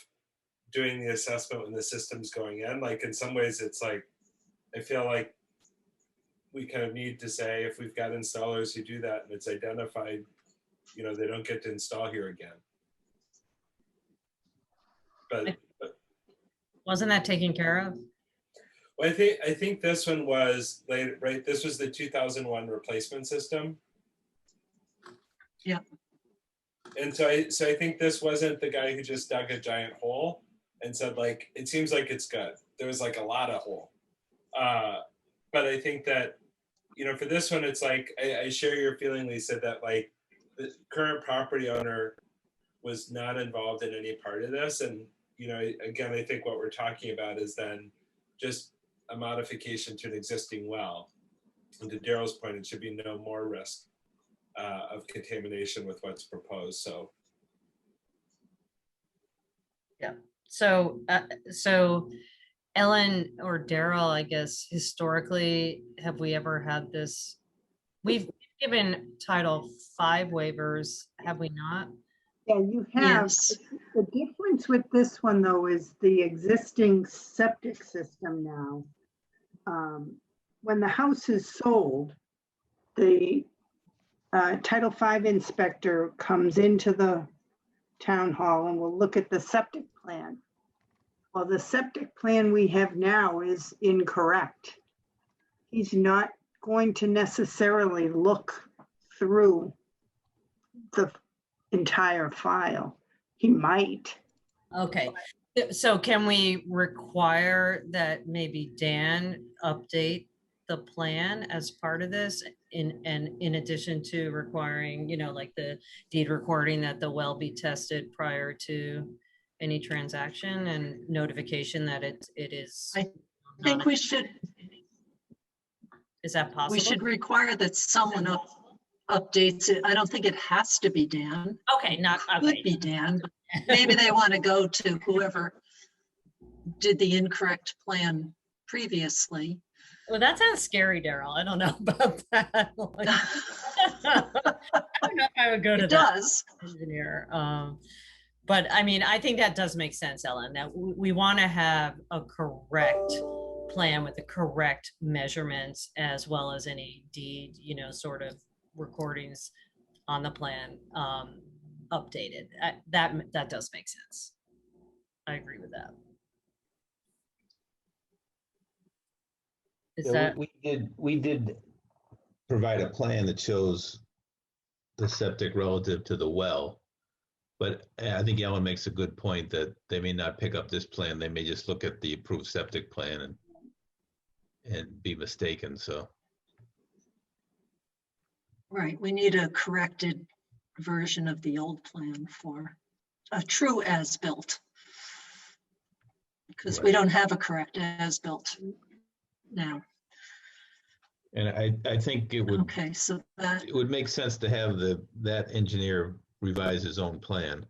doing the assessment when the system's going in. Like in some ways, it's like, I feel like we kind of need to say, if we've got installers who do that and it's identified, you know, they don't get to install here again. But wasn't that taken care of? Well, I think this one was later, right? This was the 2001 replacement system. Yeah. And so I think this wasn't the guy who just dug a giant hole and said like, it seems like it's good. There was like a lot of hole. But I think that, you know, for this one, it's like, I share your feeling, Lisa, that like the current property owner was not involved in any part of this. And, you know, again, I think what we're talking about is then just a modification to an existing well. And to Daryl's point, it should be no more risk of contamination with what's proposed. So Yeah. So, so Ellen or Daryl, I guess, historically, have we ever had this? We've given Title V waivers, have we not? Yeah, you have. Yes. The difference with this one, though, is the existing septic system now. When the house is sold, the Title V inspector comes into the town hall and will look at the septic plan. Well, the septic plan we have now is incorrect. He's not going to necessarily look through the entire file. He might. Okay, so can we require that maybe Dan update the plan as part of this in addition to requiring, you know, like the deed recording that the well be tested prior to any transaction and notification that it is? I think we should, Is that possible? we should require that someone updates it. I don't think it has to be Dan. Okay, not, It could okay. be Dan. Maybe they want to go to whoever did the incorrect plan previously. Well, that sounds scary, Daryl. I don't know about that. Like, I don't know if I would go to It that does. engineer. But I mean, I think that does make sense, Ellen, that we want to have a correct plan with the correct measurements as well as any deed, you know, sort of recordings on the plan updated. That does make sense. I agree with that. Is Yeah, that we did provide a plan that shows the septic relative to the well. But I think Ellen makes a good point that they may not pick up this plan. They may just look at the approved septic plan and be mistaken, so. Right, we need a corrected version of the old plan for a true as-built. Because we Right. don't have a correct as-built now. And I think it would, Okay, so that, it would make sense to have that engineer revise his own plan.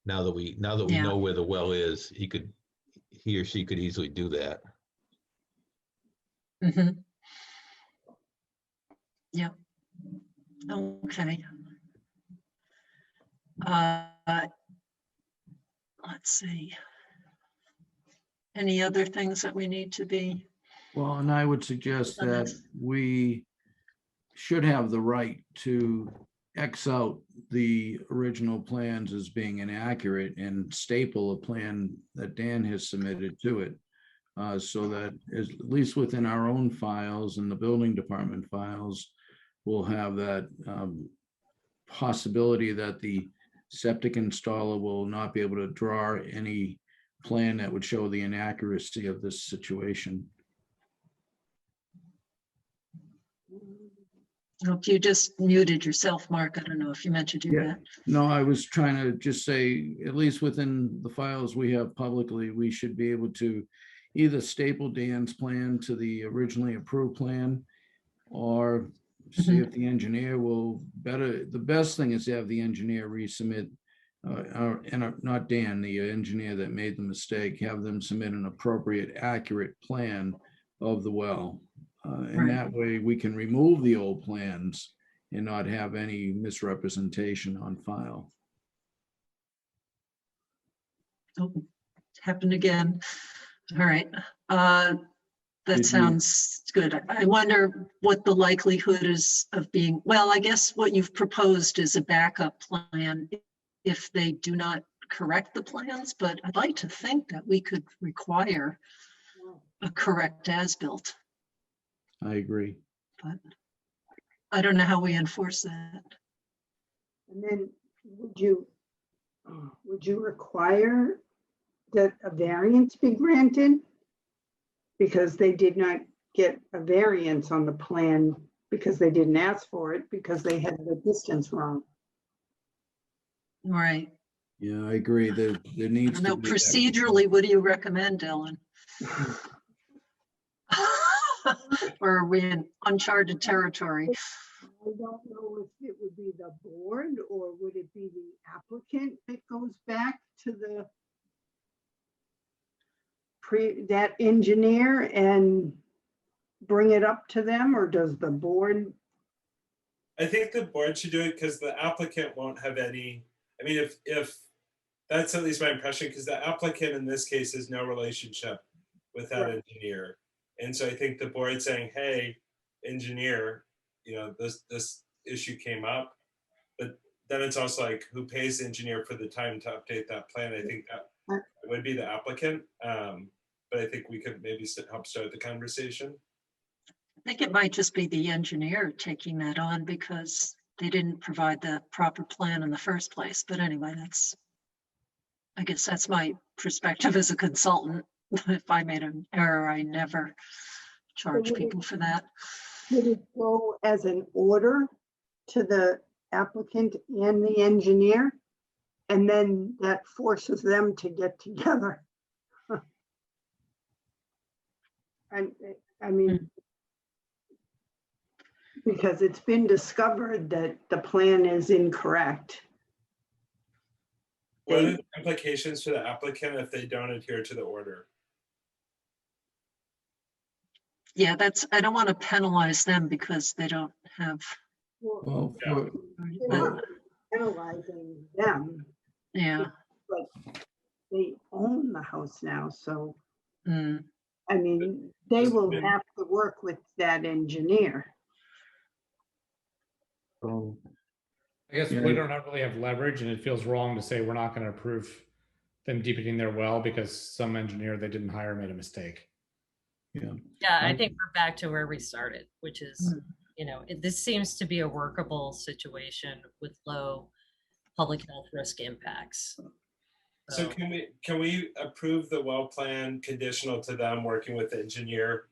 Now that we Yeah. know where the well is, he or she could easily do that. mhm. Yep. Okay. Let's see. Any other things that we need to be? Well, and I would suggest that we should have the right to X out the original plans as being inaccurate and staple a plan that Dan has submitted to it. So that at least within our own files and the building department files, we'll have that possibility that the septic installer will not be able to draw any plan that would show the inaccuracy of this situation. If you just muted yourself, Mark, I don't know if you meant to do Yeah. that. No, I was trying to just say, at least within the files we have publicly, we should be able to either staple Dan's plan to the originally approved plan or see if the engineer will the best thing is to have the engineer resubmit, not Dan, the engineer that made the mistake, have them submit an appropriate, accurate plan of the well. And Right. that way we can remove the old plans and not have any misrepresentation on file. Oh, happened again. All right. That you- sounds good. I wonder what the likelihood is of being, well, I guess what you've proposed is a backup plan if they do not correct the plans, but I'd like to think that we could require a correct as-built, I agree. but I don't know how we enforce that. And then would you require that a variance be granted? Because they did not get a variance on the plan because they didn't ask for it because they had the distance wrong. Right. Yeah, I agree. There I needs don't know, to be. procedurally, what do you recommend, Ellen? Or are we in uncharted territory? I don't know if it would be the board or would it be the applicant that goes back to the that engineer and bring it up to them, or does the board? I think the board should do it because the applicant won't have any, I mean, if that's at least my impression, because the applicant in this case has no relationship with that Right. engineer. And so I think the board saying, hey, engineer, you know, this issue came up, but then it's also like, who pays the engineer for the time to update that plan? I think that would be the applicant. But I think we could maybe help start the conversation. I think it might just be the engineer taking that on because they didn't provide the proper plan in the first place. But anyway, I guess that's my perspective as a consultant. If I made an error, I never charge people for that. Would it go as an order to the applicant and the engineer? And then that forces them to get together. I mean, because it's been discovered that the plan is incorrect. What are the implications for the applicant if they don't adhere to the order? Yeah, I don't want to penalize them because they don't have. Well, Penalizing them. Yeah. But they own the house now, so. Mm. I mean, they will have to work with that engineer. So, I guess Yeah. we don't really have leverage, and it feels wrong to say we're not going to approve them deepening their well because some engineer they didn't hire made a mistake. yeah. Yeah, I think we're back to where we started, which is, this seems to be a workable situation with low public health risk impacts. So can we approve the well plan conditional to them working with the engineer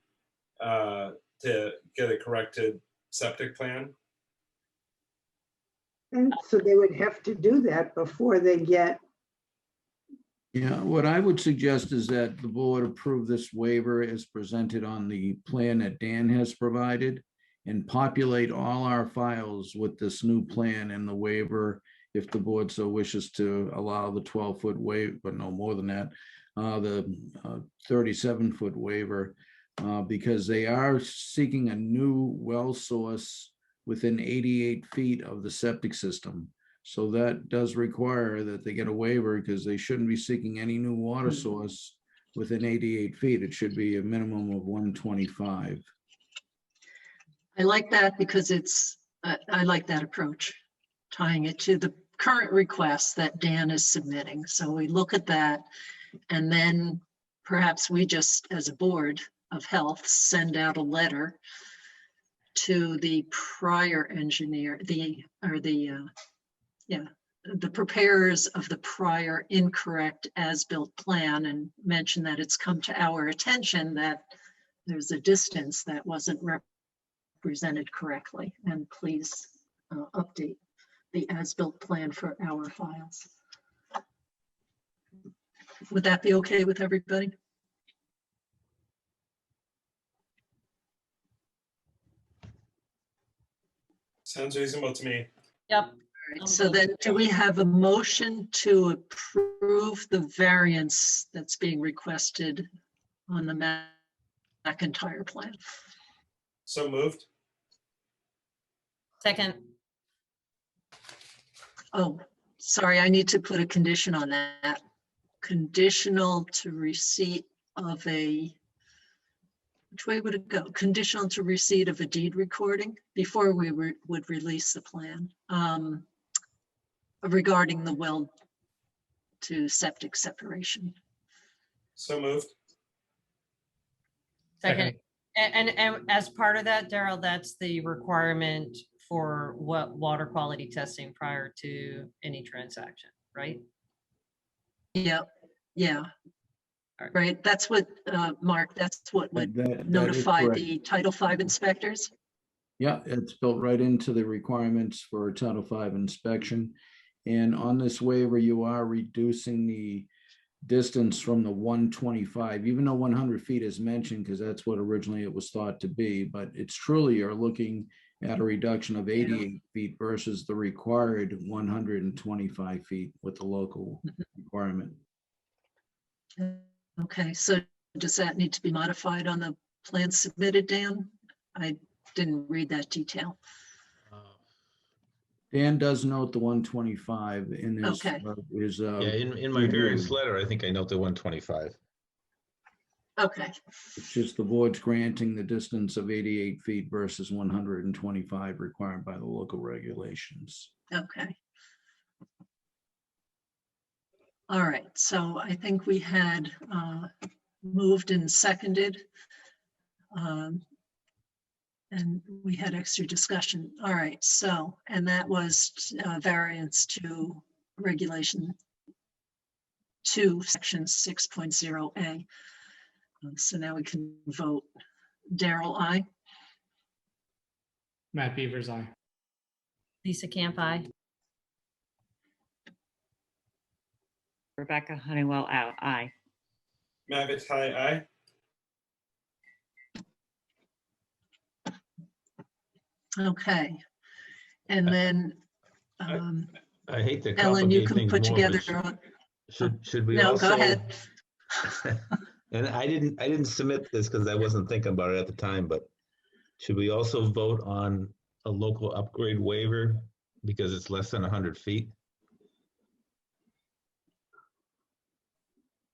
to get a corrected septic plan? And so they would have to do that before they get. Yeah, what I would suggest is that the board approve this waiver as presented on the plan that Dan has provided and populate all our files with this new plan and the waiver, if the board so wishes to allow the 12-foot waiver, but no more than that, the 37-foot waiver, because they are seeking a new well source within 88 feet of the septic system. So that does require that they get a waiver because they shouldn't be seeking any new water source within 88 feet. It should be a minimum of 125. I like that because I like that approach, tying it to the current request that Dan is submitting. So we look at that and then perhaps we just, as a board of health, send out a letter to the prior engineer, the preparers of the prior incorrect as-built plan and mention that it's come to our attention that there's a distance that wasn't represented correctly, and please update the as-built plan for our files. Would that be okay with everybody? Sounds reasonable to me. Yep. So then do we have a motion to approve the variance that's being requested on the McIntyre plan? So moved. Second. Oh, sorry, I need to put a condition on that. Conditional to receipt of which way would it go? Conditional to receipt of a deed recording before we would release the plan regarding the well to septic separation. So moved. Second. And as part of that, Daryl, that's the requirement for what water quality testing prior to any transaction, right? Yeah, yeah. Right, that's what, Mark, that's what would notify the Title V inspectors? Yeah, it's built right into the requirements for Title V inspection. And on this waiver, you are reducing the distance from the 125, even though 100 feet is mentioned, because that's what originally it was thought to be, but it's truly, you're looking at a reduction of 88 feet versus the required 125 feet with the local requirement. Okay, so does that need to be modified on the plan submitted, Dan? I didn't read that detail. Dan does note the 125 in his, Okay. Yeah, in my variance letter, I think I note the 125. Okay, It's just the board's granting the distance of 88 feet versus 125 required by the local regulations. okay. All right, so I think we had moved and seconded. And we had extra discussion. All right, so, and that was variance to regulation 2, section 6.0A. So now we can vote. Daryl, aye. Matt Beavers, aye. Lisa Camp, aye. Rebecca Honeywell, out, aye. Mavic, aye. Okay. And then I hate to Ellen, you complicate can things put more, together. but should we No, also? go ahead. And I didn't submit this because I wasn't thinking about it at the time, but should we also vote on a local upgrade waiver because it's less than 100 feet?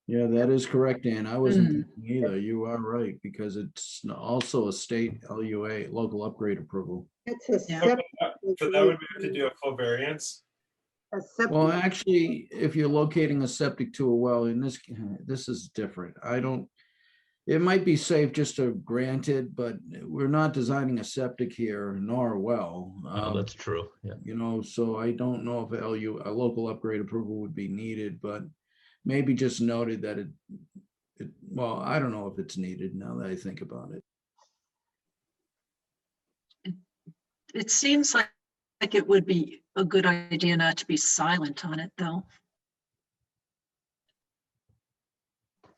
Yeah, that is correct, Dan. I wasn't thinking either. You are right, because it's also a state LUA, local upgrade approval. It's a Yeah. septic. For that, would we have to do a full variance? A septic. Well, actually, if you're locating a septic to a well, in this is different. It might be safe just to grant it, but we're not designing a septic here, nor a well. That's true. Yeah. You know, so I don't know if a local upgrade approval would be needed, but maybe just noted that well, I don't know if it's needed now that I think about it. It seems like it would be a good idea not to be silent on it, though.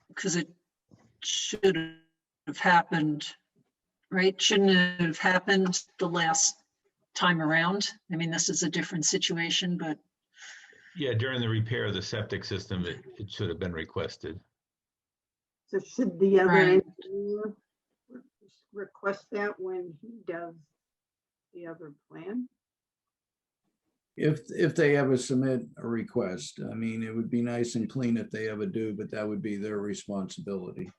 Because it should have happened, right? Shouldn't it have happened the last time around? I mean, this is a different situation, but Yeah, during the repair of the septic system, it should have been requested. So should the other Right. engineer request that when he does the other plan? If they ever submit a request, I mean, it would be nice and clean if they ever do, but that would be their responsibility.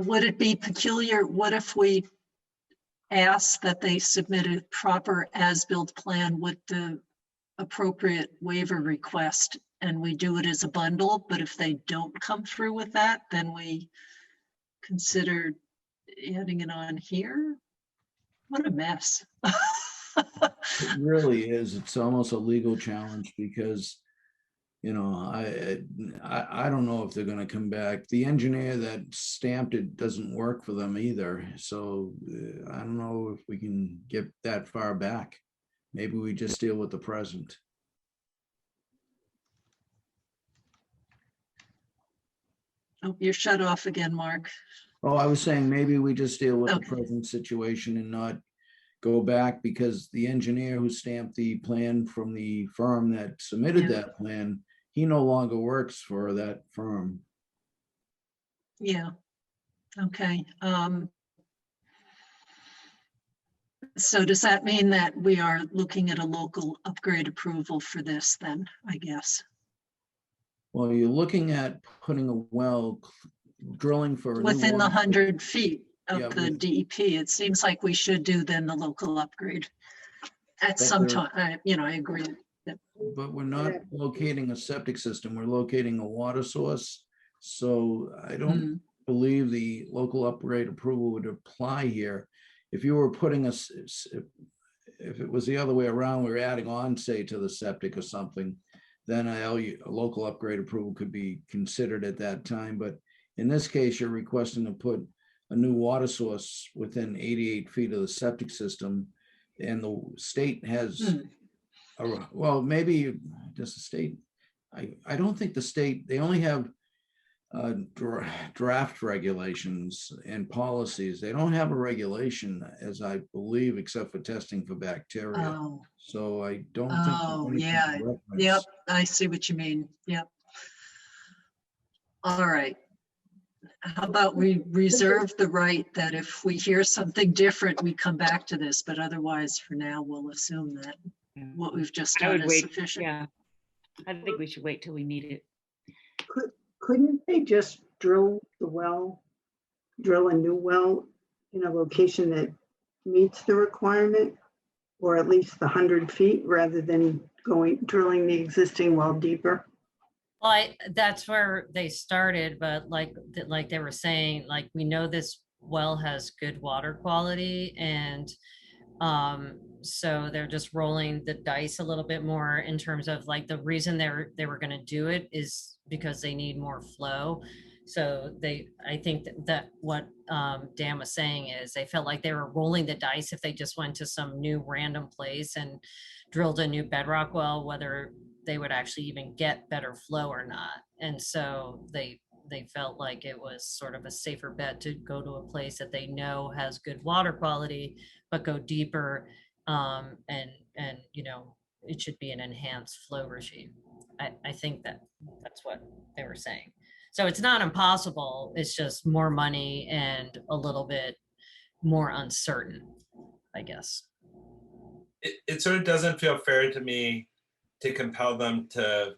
would it be peculiar? What if we ask that they submit a proper as-built plan with the appropriate waiver request, and we do it as a bundle? But if they don't come through with that, then we consider adding it on here? What a mess. It really is. It's almost a legal challenge because, you know, I don't know if they're going to come back. The engineer that stamped it doesn't work for them either. So I don't know if we can get that far back. Maybe we just deal with the present. Oh, you're shut off again, Mark. Oh, I was saying maybe we just deal with the Okay. present situation and not go back, because the engineer who stamped the plan from the firm that submitted Yeah. that plan, he no longer works for that firm. Yeah, okay. So does that mean that we are looking at a local upgrade approval for this then, I guess? Well, you're looking at putting a well, drilling for a new Within the water- 100 feet Yeah, of the with- DEP, it seems like we should do then the local upgrade. At But some there- time, I agree. But we're not locating a septic system, we're locating a water source. So I don't believe the local upgrade approval would apply here. If you were putting if it was the other way around, we were adding on, say, to the septic or something, then a local upgrade approval could be considered at that time. But in this case, you're requesting to put a new water source within 88 feet of the septic system. And the state has, well, maybe does the state, I don't think the state, they only have draft regulations and policies. They don't have a regulation, as I believe, except for testing for bacteria. Oh, So I don't think. there's oh, anything yeah. to reference. Yep, I see what you mean. Yep. All right. How about we reserve the right that if we hear something different, we come back to this, but otherwise for now, we'll assume that what we've just I done would is wait. sufficient. Yeah, I think we should wait till we need it. Couldn't they just drill a new well in a location that meets the requirement, or at least the 100 feet, rather than drilling the existing well deeper? Well, that's where they started, but like they were saying, like, we know this well has good water quality, and so they're just rolling the dice a little bit more in terms of, like, the reason they were going to do it is because they need more flow. So I think that what Dan was saying is they felt like they were rolling the dice if they just went to some new random place and drilled a new bedrock well, whether they would actually even get better flow or not. And so they felt like it was sort of a safer bet to go to a place that they know has good water quality, but go deeper, and it should be an enhanced flow regime. I think that's what they were saying. So it's not impossible, it's just more money and a little bit more uncertain, I guess. It sort of doesn't feel fair to me to compel them to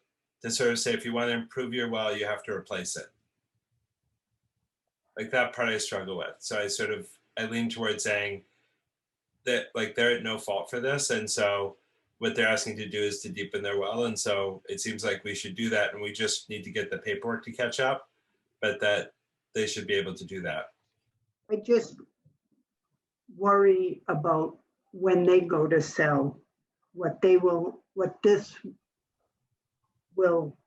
sort of say, if you want to improve your well, you have to replace it. Like, that part I struggle with. So I lean towards saying that, like, they're at no fault for this. And so what they're asking to do is to deepen their well. And so it seems like we should do that. And we just need to get the paperwork to catch up, but that they should be able to do that. I just worry about when they go to sell, what this will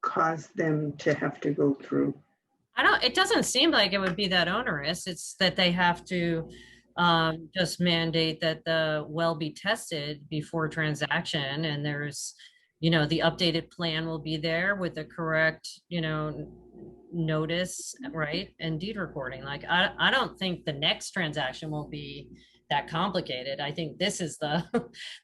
cause them to have to go through. It doesn't seem like it would be that onerous. It's that they have to just mandate that the well be tested before transaction, and there's, the updated plan will be there with the correct, notice, right, and deed recording. Like, I don't think the next transaction will be that complicated. I think this is the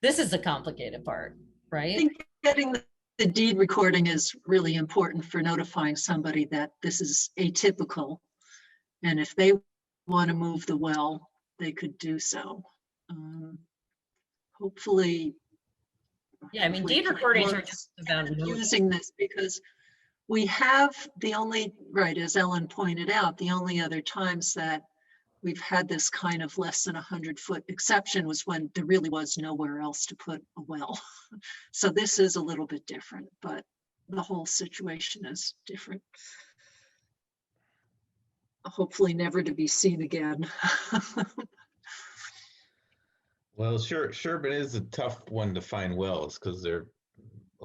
this is the complicated part, right? I think getting the deed recording is really important for notifying somebody that this is atypical. And if they want to move the well, they could do so. Hopefully. Yeah, I mean, deed recordings are just about using this, because we have right, as Ellen pointed out, the only other times that we've had this kind of less than 100-foot exception was when there really was nowhere else to put a well. So this is a little bit different, but the whole situation is different. Hopefully never to be seen again. Well, Sherborn is a tough one to find wells, because a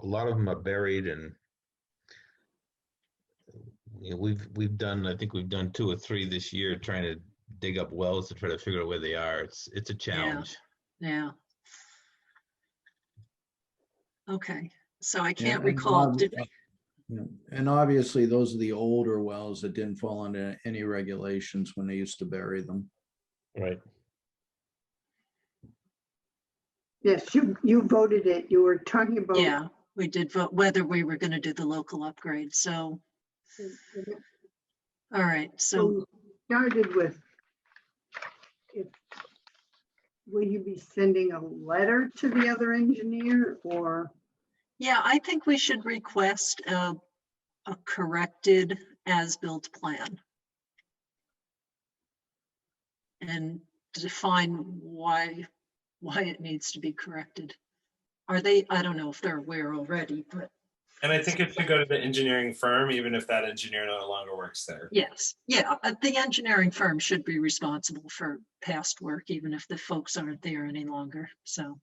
lot of them are buried, and we've done, I think we've done 2 or 3 this year trying to dig up wells to try to figure out where they are. It's a challenge. Yeah. Okay, so I can't recall. And obviously, those are the older wells that didn't fall under any regulations when they used to bury them. Right. Yes, you voted it. You were talking about. Yeah, we did vote whether we were going to do the local upgrade. So, all right. So started with, will you be sending a letter to the other engineer, or? Yeah, I think we should request a corrected as-built plan and define why it needs to be corrected. I don't know if they're aware already, but. And I think it should go to the engineering firm, even if that engineer no longer works there. Yes, yeah, the engineering firm should be responsible for past work, even if the folks aren't there any longer, so.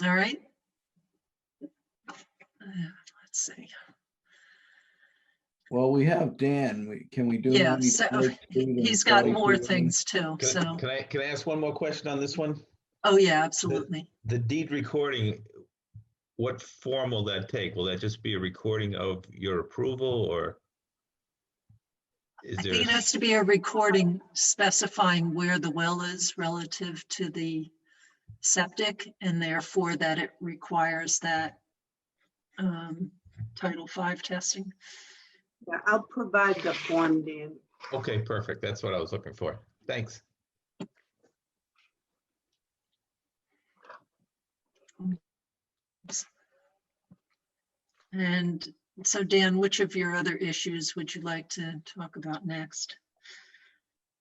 All right. Let's see. Well, we have Dan. Can we do? Yeah, so he's got more things too. Can I ask one more question on this one? Oh, yeah, absolutely. The deed recording, what form will that take? Will that just be a recording of your approval, or is I there? think it has to be a recording specifying where the well is relative to the septic, and therefore that it requires that Title V testing. Yeah, I'll provide the form, Dan. Okay, perfect. That's what I was looking for. Thanks. And so Dan, which of your other issues would you like to talk about next?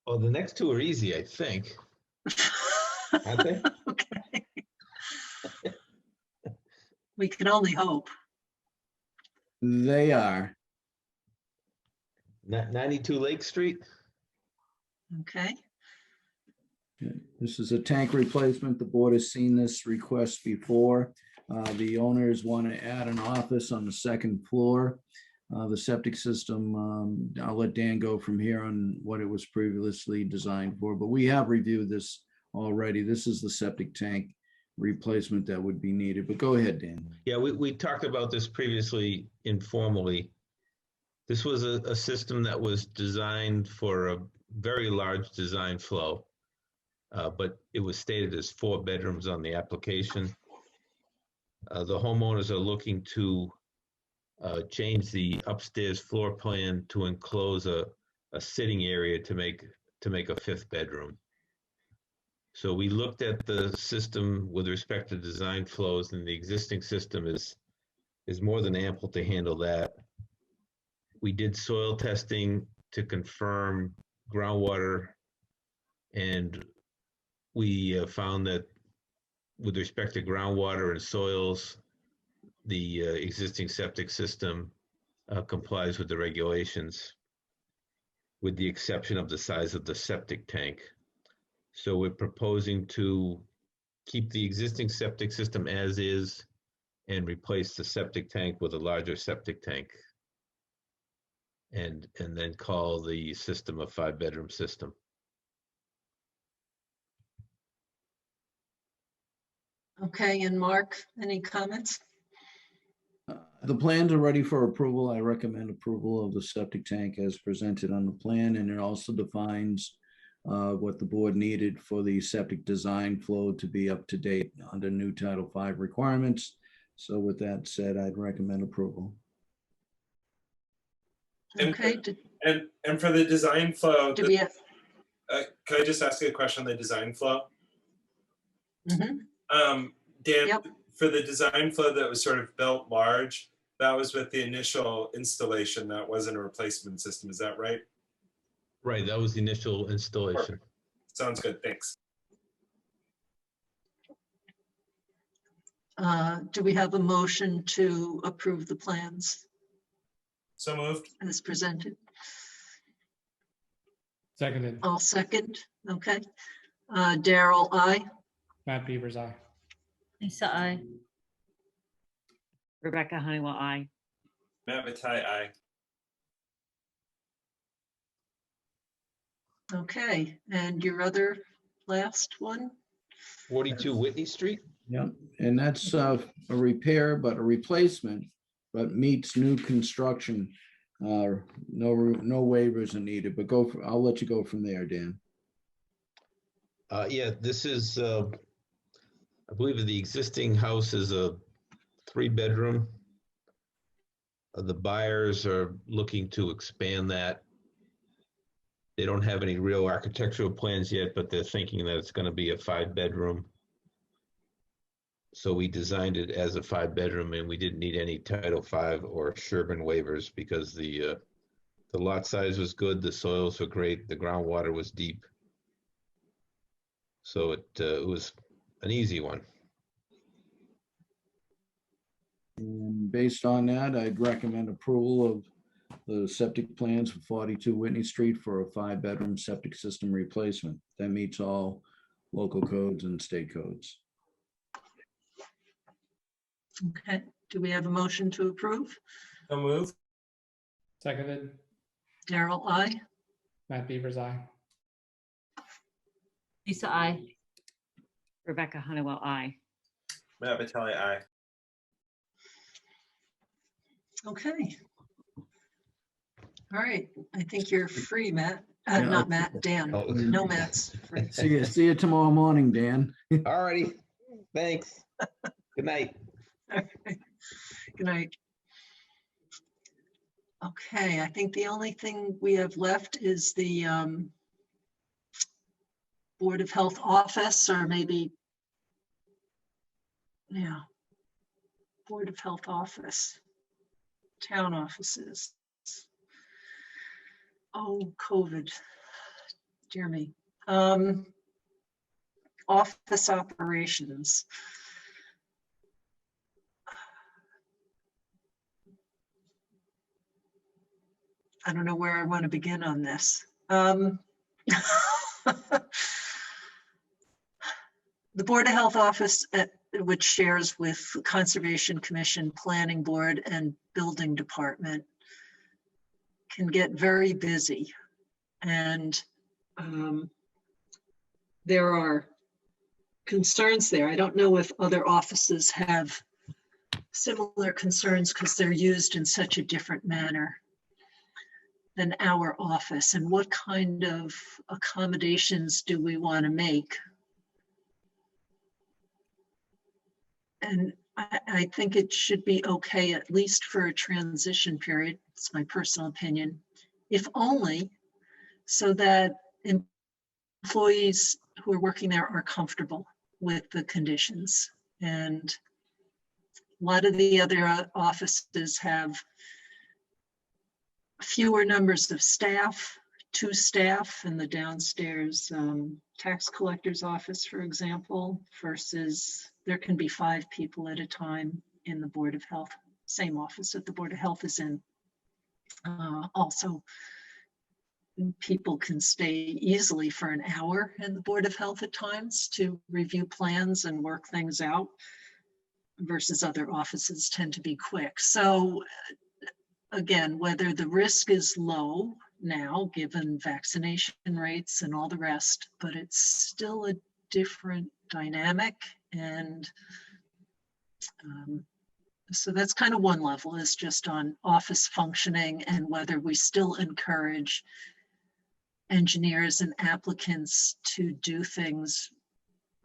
Well, the next two are easy, I think. Aren't they? Okay. We can only hope. They are. 92 Lake Street. Okay. This is a tank replacement. The board has seen this request before. The owners want to add an office on the second floor. The septic system, I'll let Dan go from here on what it was previously designed for, but we have reviewed this already. This is the septic tank replacement that would be needed, but go ahead, Dan. Yeah, we talked about this previously informally. This was a system that was designed for a very large design flow, but it was stated as 4 bedrooms on the application. The homeowners are looking to change the upstairs floor plan to enclose a sitting area to make a 5th bedroom. So we looked at the system with respect to design flows, and the existing system is more than ample to handle that. We did soil testing to confirm groundwater, and we found that with respect to groundwater and soils, the existing septic system complies with the regulations, with the exception of the size of the septic tank. So we're proposing to keep the existing septic system as is and replace the septic tank with a larger septic tank, and then call the system a 5-bedroom system. Okay, and Mark, any comments? The plans are ready for approval. I recommend approval of the septic tank as presented on the plan, and it also defines what the board needed for the septic design flow to be up to date under new Title V requirements. So with that said, I'd recommend approval. Okay. And for the design flow, Do we have? can I just ask you a question on the design flow? Mm-hmm. Dan, Yep. For the design flow that was sort of built large, that was with the initial installation. That wasn't a replacement system. Is that right? Right, that was the initial installation. Perfect. Sounds good. Thanks. Do we have a motion to approve the plans So moved. as presented? Seconded. I'll second. Okay. Daryl, aye. Matt Beavers, aye. Lisa, I. Rebecca Honeywell, aye. Matt Matai, aye. Okay, and your other last one? 42 Whitney Street? Yeah, and that's a repair, but a replacement, but meets new construction. No waivers are needed, but I'll let you go from there, Dan. Yeah, this is, I believe the existing house is a 3-bedroom. The buyers are looking to expand that. They don't have any real architectural plans yet, but they're thinking that it's going to be a 5-bedroom. So we designed it as a 5-bedroom, and we didn't need any Title V or Sherborn waivers because the lot size was good, the soils were great, the groundwater was deep. So it was an easy one. And based on that, I'd recommend approval of the septic plans for 42 Whitney Street for a 5-bedroom septic system replacement. That meets all local codes and state codes. Okay, do we have a motion to approve? So moved. Seconded. Daryl, aye. Matt Beavers, aye. Lisa, I. Rebecca Honeywell, aye. Matt Vitale, aye. Okay. All right, I think you're free, Matt. Yeah, Not Matt, Dan. Oh. No Matt's free. See you tomorrow morning, Dan. All righty. Thanks. Good night. Good night. Okay, I think the only thing we have left is the Board of Health office, or maybe, yeah, Board of Health office, town offices. Oh, COVID, dear me. Office operations. I don't know where I want to begin on this. The Board of Health office, which shares with Conservation Commission, Planning Board, and Building Department, can get very busy. And there are concerns there. I don't know if other offices have similar concerns because they're used in such a different manner than our office. And what kind of accommodations do we want to make? And I think it should be okay, at least for a transition period. It's my personal opinion, if only so that employees who are working there are comfortable with the conditions. And a lot of the other offices have fewer numbers of staff, 2 staff in the downstairs tax collector's office, for example, versus there can be 5 people at a time in the Board of Health, same office that the Board of Health is in. Also, people can stay easily for an hour in the Board of Health at times to review plans and work things out, versus other offices tend to be quick. So again, whether the risk is low now, given vaccination rates and all the rest, but it's still a different dynamic. And so that's kind of one level, is just on office functioning and whether we still encourage engineers and applicants to do things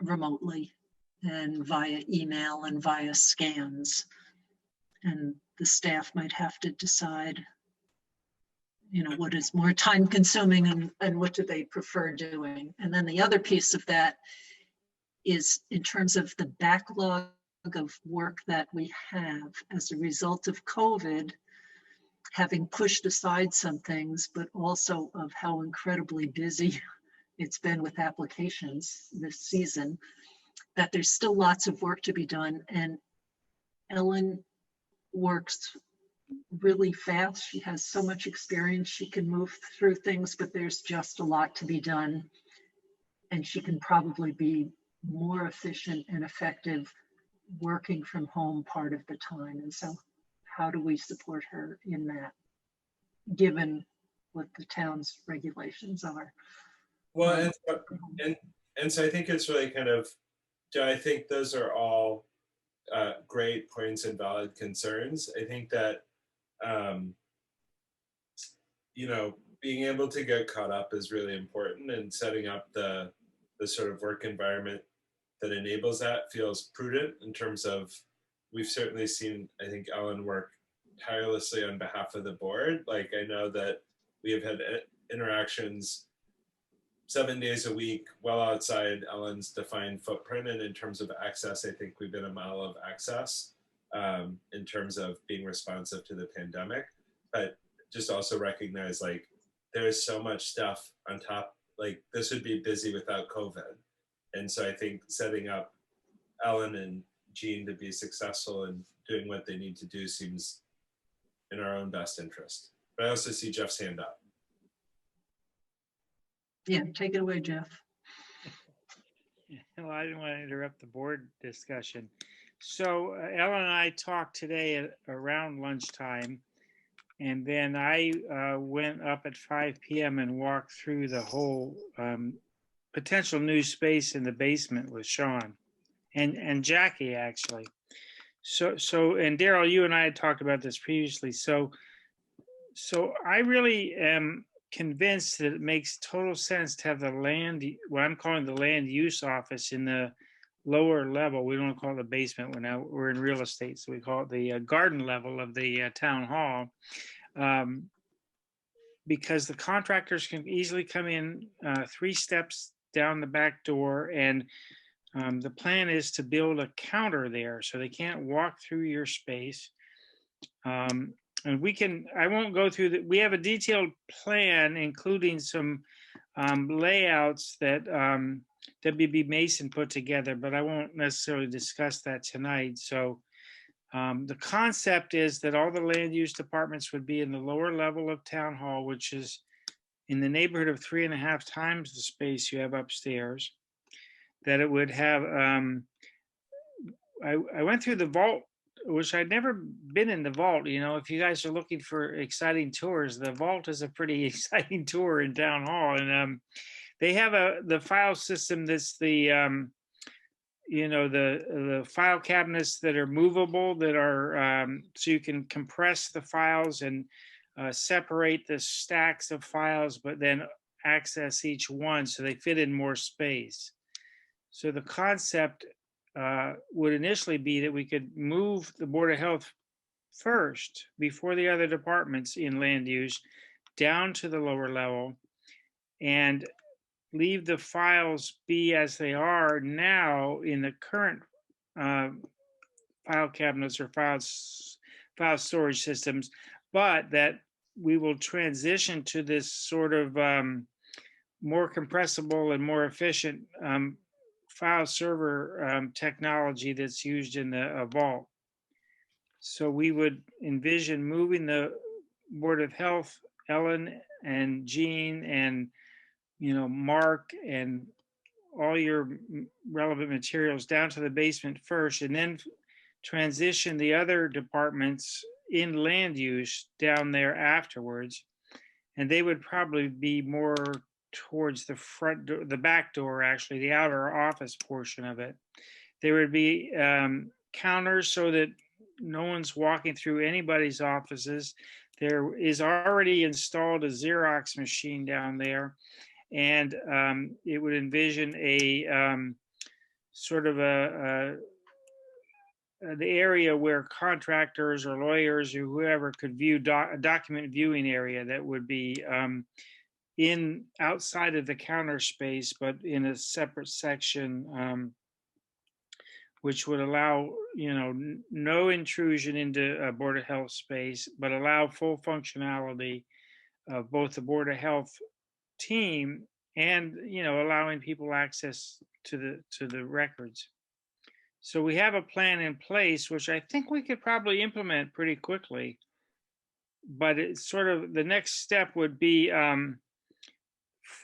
remotely and via email and via scans. And the staff might have to decide, you know, what is more time consuming and what do they prefer doing. And then the other piece of that is in terms of the backlog of work that we have as a result of COVID, having pushed aside some things, but also of how incredibly busy it's been with applications this season, that there's still lots of work to be done. And Ellen works really fast. She has so much experience. She can move through things, but there's just a lot to be done. And she can probably be more efficient and effective working from home part of the time. And so how do we support her in that, given what the town's regulations are? Well, and so I think it's really kind of, I think those are all great points and valid concerns. I think that, you know, being able to get caught up is really important, and setting up the sort of work environment that enables that feels prudent in terms of, we've certainly seen, I think, Ellen work tirelessly on behalf of the board. Like, I know that we have had interactions 7 days a week, well outside Ellen's defined footprint. And in terms of access, I think we've been a model of access in terms of being responsive to the pandemic. But just also recognize, like, there is so much stuff on top, like this would be busy without COVID. And so I think setting up Ellen and Jean to be successful in doing what they need to do seems in our own best interest. But I also see Jeff's hand up. Yeah, take it away, Jeff. Well, I didn't want to interrupt the board discussion. So Ellen and I talked today around lunchtime, and then I went up at 5 p.m. and walked through the whole potential new space in the basement with Sean and Jackie, actually. And Daryl, you and I had talked about this previously. So I really am convinced that it makes total sense to have the land, what I'm calling the land use office, in the lower level. We don't call it the basement. We're in real estate, so we call it the garden level of the town hall. Because the contractors can easily come in 3 steps down the back door, and the plan is to build a counter there so they can't walk through your space. And I won't go through we have a detailed plan, including some layouts that WB Mason put together, but I won't necessarily discuss that tonight. So the concept is that all the land use departments would be in the lower level of town hall, which is in the neighborhood of 3.5 times the space you have upstairs. That it would have, I went through the vault, which I'd never been in the vault. You know, if you guys are looking for exciting tours, the vault is a pretty exciting tour in town hall. And they have the file system that's the file cabinets that are movable, that are so you can compress the files and separate the stacks of files, but then access each one so they fit in more space. So the concept would initially be that we could move the Board of Health first before the other departments in land use down to the lower level and leave the files be as they are now in the current file cabinets or file storage systems, but that we will transition to this sort of more compressible and more efficient file server technology that's used in the vault. So we would envision moving the Board of Health, Ellen and Jean and Mark and all your relevant materials down to the basement first, and then transition the other departments in land use down there afterwards. And they would probably be more towards the front door, the back door, actually, the outer office portion of it. There would be counters so that no one's walking through anybody's offices. There is already installed a Xerox machine down there. And it would envision a sort of the area where contractors or lawyers or whoever could view a document viewing area that would be in outside of the counter space, but in a separate section, which would allow no intrusion into a Board of Health space, but allow full functionality of both the Board of Health team and allowing people access to the records. So we have a plan in place, which I think we could probably implement pretty quickly, but it's sort of the next step would be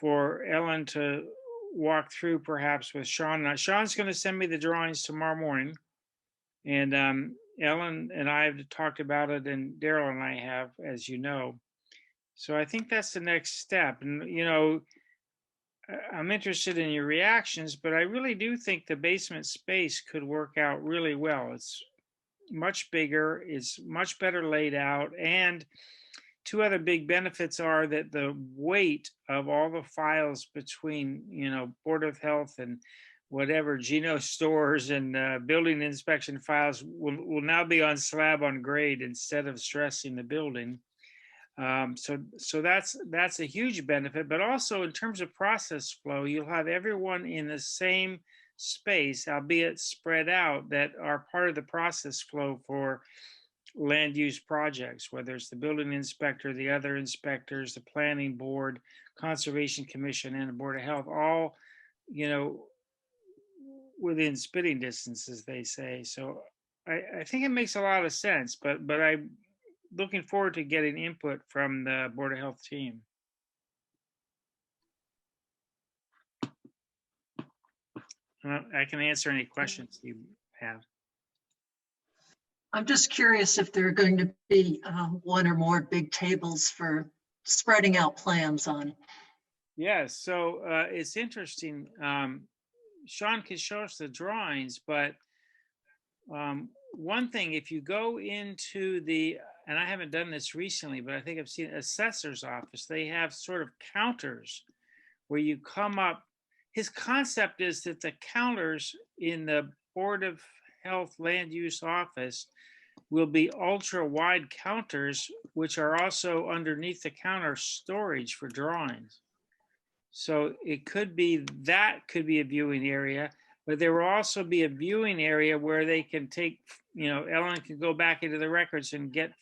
for Ellen to walk through perhaps with Sean. Now, Sean's going to send me the drawings tomorrow morning, and Ellen and I have talked about it, and Daryl and I have, as you know. So I think that's the next step. And, I'm interested in your reactions, but I really do think the basement space could work out really well. It's much bigger, it's much better laid out, and 2 other big benefits are that the weight of all the files between, Board of Health and whatever Geno stores and building inspection files will now be on slab on grade instead of stressing the building. So that's a huge benefit, but also in terms of process flow, you'll have everyone in the same space, albeit spread out, that are part of the process flow for land use projects, whether it's the building inspector, the other inspectors, the planning board, conservation commission, and the Board of Health, all, within spitting distance, as they say. So I think it makes a lot of sense, but I'm looking forward to getting input from the Board of Health team. I can answer any questions you have. I'm just curious if there are going to be 1 or more big tables for spreading out plans on. Yes, so it's interesting. Sean can show us the drawings, but one thing, if you go into the, and I haven't done this recently, but I think I've seen assessor's office, they have sort of counters where you come up. His concept is that the counters in the Board of Health Land Use Office will be ultra wide counters, which are also underneath the counter storage for drawings. So it could be, that could be a viewing area, but there will also be a viewing area where they can take, Ellen can go back into the records and get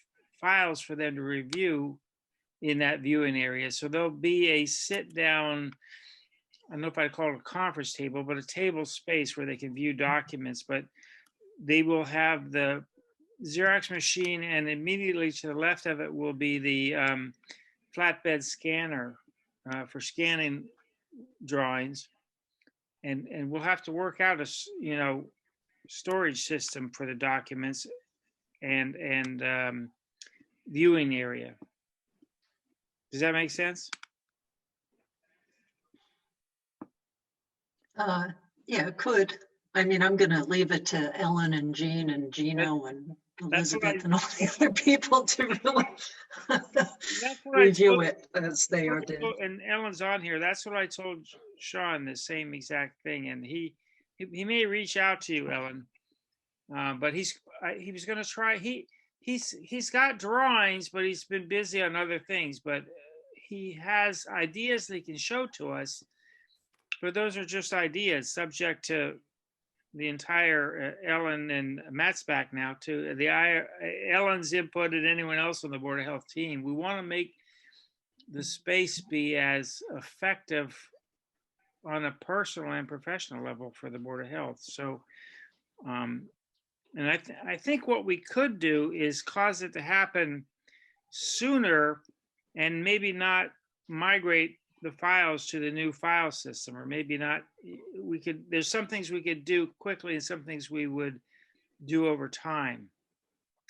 files for them to review in that viewing area. So there'll be a sit down, I don't know if I'd call it a conference table, but a table space where they can view documents, but they will have the Xerox machine, and immediately to the left of it will be the flatbed scanner for scanning drawings, and we'll have to work out a storage system for the documents and viewing area. Does that make sense? Yeah, it could. I mean, I'm gonna leave it to Ellen and Jean and Gino and Elizabeth and all the other people to really review it as they are doing. And Ellen's on here. That's what I told Sean, the same exact thing. And he may reach out to you, Ellen, but he was going to try. He's got drawings, but he's been busy on other things. But he has ideas that he can show to us. But those are just ideas, subject to the entire Ellen and Matt's back now to the Ellen's input and anyone else on the Board of Health team. We want to make the space be as effective on a personal and professional level for the Board of Health. So, and I think what we could do is cause it to happen sooner and maybe not migrate the files to the new file system, or maybe not. There's some things we could do quickly and some things we would do over time.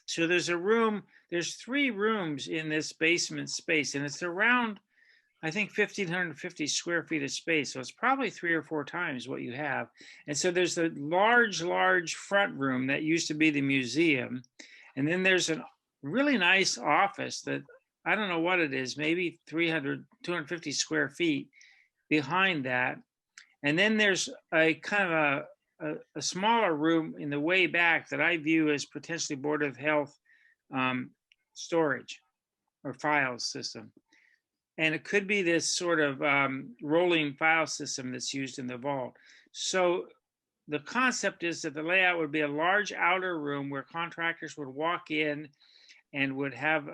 So there's 3 rooms in this basement space, and it's around, I think, 1,550 square feet of space. So it's probably 3 or 4 times what you have. And so there's the large front room that used to be the museum. And then there's a really nice office that I don't know what it is, maybe 250 square feet behind that. And then there's a kind of a smaller room in the way back that I view as potentially Board of Health storage or file system. And it could be this sort of rolling file system that's used in the vault. So the concept is that the layout would be a large outer room where contractors would walk in and would have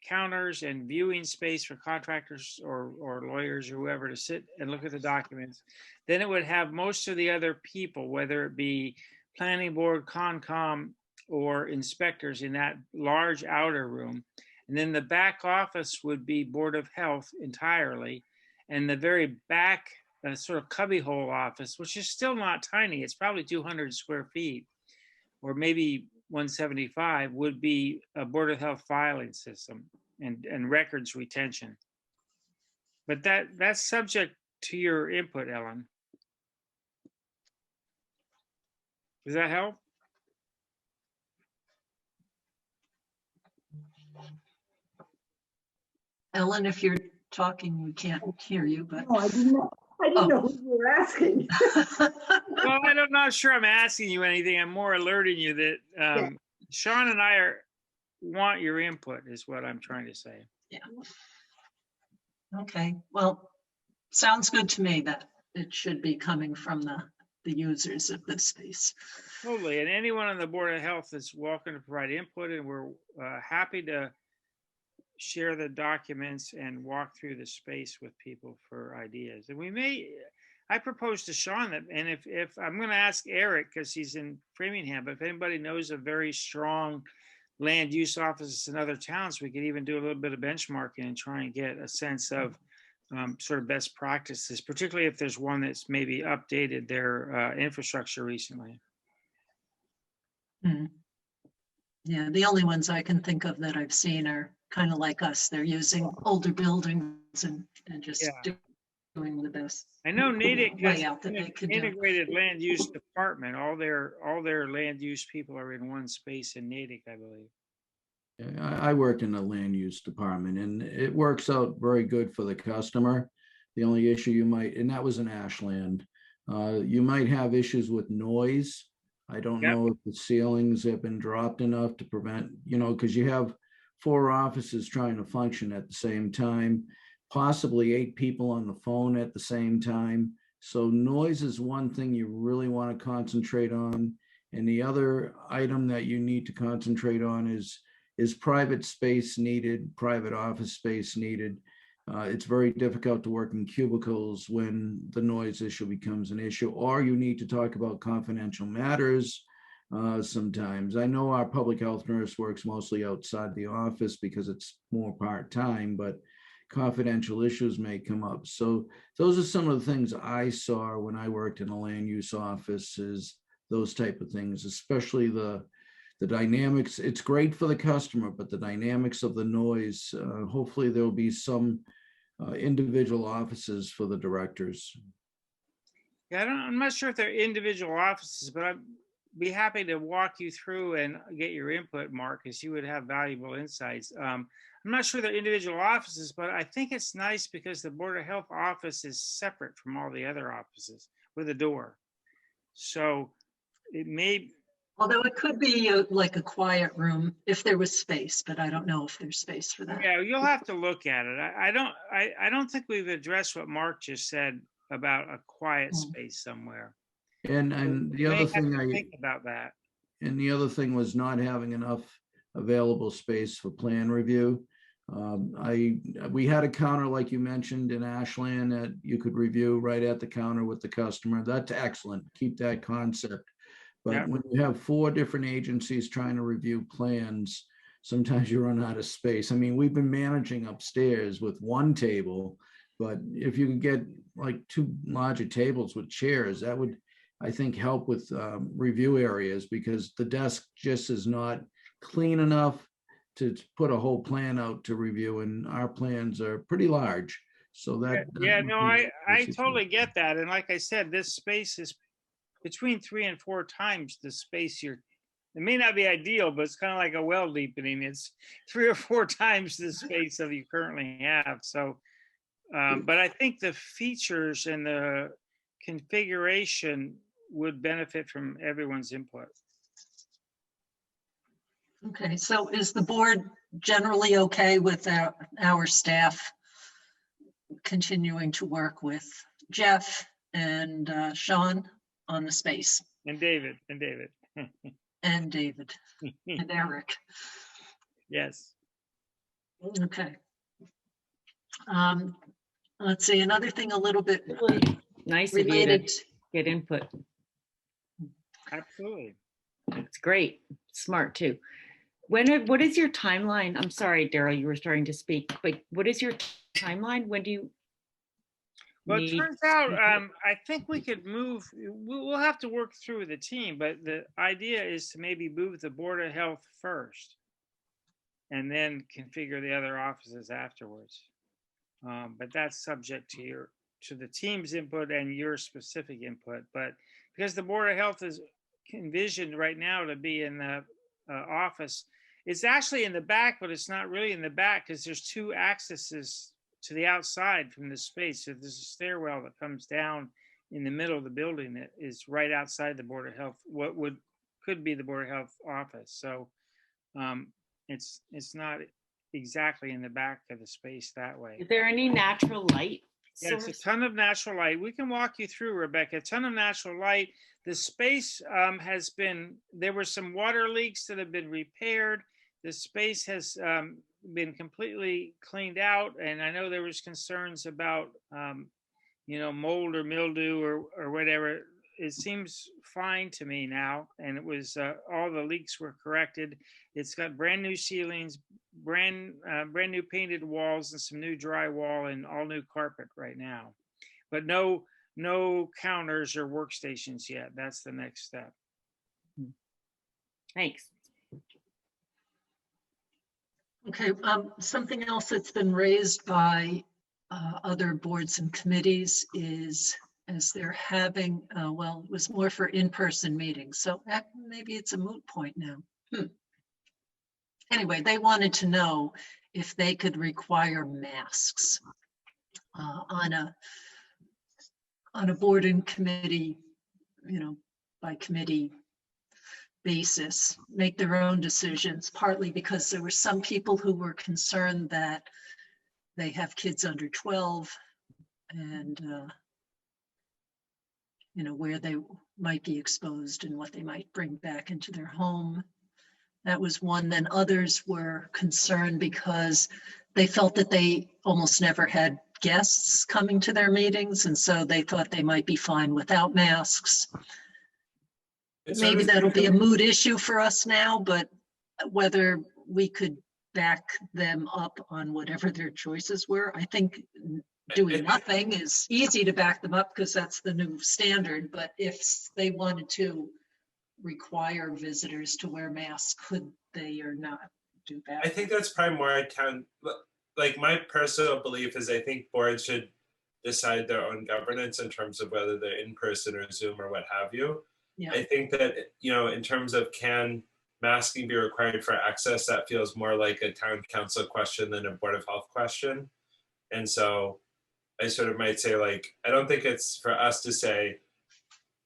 counters and viewing space for contractors or lawyers or whoever to sit and look at the documents. Then it would have most of the other people, whether it be planning board, Concom, or inspectors in that large outer room. And then the back office would be Board of Health entirely. And the very back sort of cubbyhole office, which is still not tiny, it's probably 200 square feet, or maybe 175, would be a Board of Health filing system and records retention. But that's subject to your input, Ellen. Does that help? Ellen, if you're talking, we can't hear you, but. No, I didn't know who you were asking. Well, I'm not sure I'm asking you anything. I'm more alerting you that Sean and I want your input is what I'm trying to say. Yeah. Okay, well, sounds good to me that it should be coming from the users of this space. Totally, and anyone on the Board of Health is welcome to provide input, and we're happy to share the documents and walk through the space with people for ideas. And I propose to Sean that, and if I'm going to ask Eric, because he's in Framingham, but if anybody knows a very strong land use offices in other towns, we could even do a little bit of benchmarking and try and get a sense of sort of best practices, particularly if there's one that's maybe updated their infrastructure recently. Yeah, the only ones I can think of that I've seen are kind of like us. They're using older buildings and just doing the best I know Natick has layout that an they could do. integrated land use department. All their land use people are in one space in Natick, I believe. I worked in the land use department and it works out very good for the customer. The only issue you might, and that was in Ashland, you might have issues with noise. I don't Yep. know if the ceilings have been dropped enough to prevent, because you have 4 offices trying to function at the same time, possibly 8 people on the phone at the same time. So noise is one thing you really want to concentrate on. And the other item that you need to concentrate on is private space needed, private office space needed. It's very difficult to work in cubicles when the noise issue becomes an issue, or you need to talk about confidential matters sometimes. I know our public health nurse works mostly outside the office because it's more part-time, but confidential issues may come up. So those are some of the things I saw when I worked in a land use office, is those type of things, especially the dynamics. It's great for the customer, but the dynamics of the noise, hopefully there'll be some individual offices for the directors. Yeah, I'm not sure if they're individual offices, but I'd be happy to walk you through and get your input, Mark, because you would have valuable insights. I'm not sure they're individual offices, but I think it's nice because the Board of Health office is separate from all the other offices with a door. So it may, Although it could be like a quiet room if there was space, but I don't know if there's space for that. yeah, you'll have to look at it. I don't think we've addressed what Mark just said about a quiet space somewhere. And the other thing think about that. And the other thing was not having enough available space for plan review. We had a counter, like you mentioned, in Ashland that you could review right at the counter with the customer. That's excellent. Keep that concept. But Yeah. when you have 4 different agencies trying to review plans, sometimes you run out of space. I mean, we've been managing upstairs with 1 table, but if you could get like 2 larger tables with chairs, that would, I think, help with review areas, because the desk just is not clean enough to put a whole plan out to review, and our plans are pretty large. So that Yeah, would no, be- I totally get that. And like I said, this space is between 3 and 4 times the space it may not be ideal, but it's kind of like a well deepening. It's 3 or 4 times the space that you currently have. So, but I think the features and the configuration would benefit from everyone's input. Okay, so is the board generally okay with our staff continuing to work with Jeff and Sean on the space? And David. And David and Eric. Yes. Okay. Let's see, another thing a little bit Nice of you to related. get input. Absolutely. It's great. Smart too. What is your timeline? I'm sorry, Daryl, you were starting to speak, but what is your timeline? When do you? Well, it need turns out, input? I think we could move, we'll have to work through the team, but the idea is to maybe move the Board of Health first and then configure the other offices afterwards. But that's subject to the team's input and your specific input. But because the Board of Health is envisioned right now to be in the office, it's actually in the back, but it's not really in the back because there's 2 accesses to the outside from this space. So there's a stairwell that comes down in the middle of the building that is right outside the Board of Health, what could be the Board of Health office. So it's not exactly in the back of the space that way. Is there any natural light? Yeah, it's a ton of natural light. We can walk you through, Rebecca. A ton of natural light. The space there were some water leaks that have been repaired. The space has been completely cleaned out. And I know there was concerns about, mold or mildew or whatever. It seems fine to me now. And it was, all the leaks were corrected. It's got brand new ceilings, brand new painted walls and some new drywall and all new carpet right now, but no counters or workstations yet. That's the next step. Thanks. Okay, something else that's been raised by other boards and committees is, as they're having, well, it was more for in-person meetings, so maybe it's a moot point now. Anyway, they wanted to know if they could require masks on a board and committee, by committee basis, make their own decisions, partly because there were some people who were concerned that they have kids under 12 and, where they might be exposed and what they might bring back into their home. That was one. Then others were concerned because they felt that they almost never had guests coming to their meetings, and so they thought they might be fine without masks. Maybe that'll be a moot issue for us now, but whether we could back them up on whatever their choices were, I think doing nothing is easy to back them up because that's the new standard. But if they wanted to require visitors to wear masks, could they or not do that? I think that's probably more town, like my personal belief is I think boards should decide their own governance in terms of whether they're in person or Zoom or what have you. Yeah. I think that, in terms of can masking be required for access, that feels more like a town council question than a Board of Health question. And so I sort of might say, like, I don't think it's for us to say,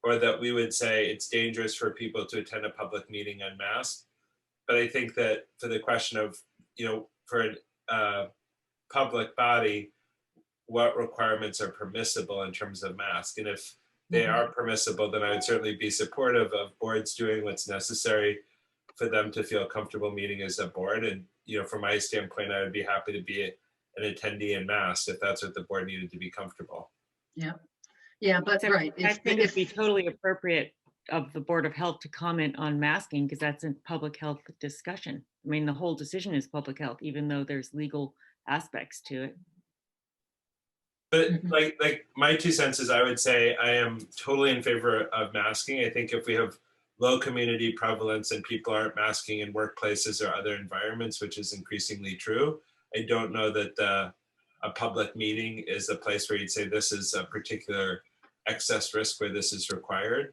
or that we would say it's dangerous for people to attend a public meeting unmasked. But I think that for the question of, for a public body, what requirements are permissible in terms of mask? And if they are permissible, then I would certainly be supportive of boards doing what's necessary for them to feel comfortable meeting as a board. And, from my standpoint, I would be happy to be an attendee in mass if that's what the board needed to be comfortable. Yeah. Yeah, but Except right. I think it'd be totally appropriate of the Board of Health to comment on masking because that's a public health discussion. I mean, the whole decision is public health, even though there's legal aspects to it. But like my 2 cents is I would say I am totally in favor of masking. I think if we have low community prevalence and people aren't masking in workplaces or other environments, which is increasingly true, I don't know that a public meeting is a place where you'd say this is a particular excess risk where this is required.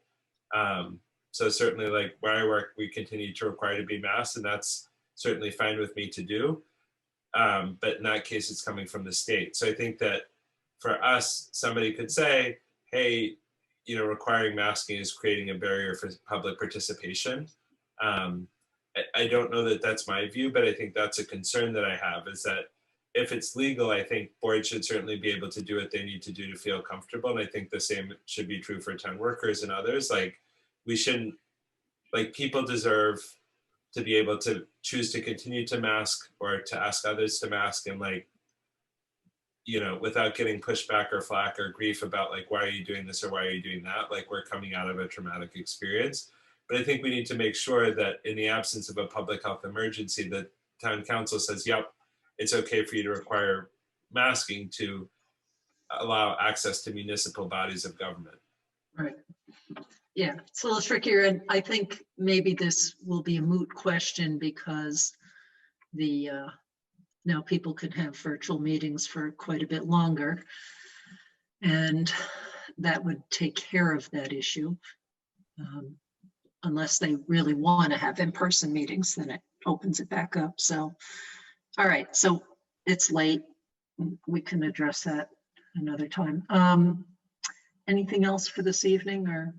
So certainly like where I work, we continue to require to be masked, and that's certainly fine with me to do. But in that case, it's coming from the state. So I think that for us, somebody could say, hey, requiring masking is creating a barrier for public participation. I don't know that that's my view, but I think that's a concern that I have, is that if it's legal, I think boards should certainly be able to do what they need to do to feel comfortable. And I think the same should be true for town workers and others. Like, we shouldn't, like, people deserve to be able to choose to continue to mask or to ask others to mask, and like, without getting pushback or flack or grief about like, why are you doing this or why are you doing that? Like, we're coming out of a traumatic experience. But I think we need to make sure that in the absence of a public health emergency, the town council says, yep, it's okay for you to require masking to allow access to municipal bodies of government. Right. Yeah, it's a little trickier, and I think maybe this will be a moot question because now people can have virtual meetings for quite a bit longer, and that would take care of that issue. Unless they really want to have in-person meetings, then it opens it back up. So, all right, so it's late. We can address that another time. Anything else for this evening, or?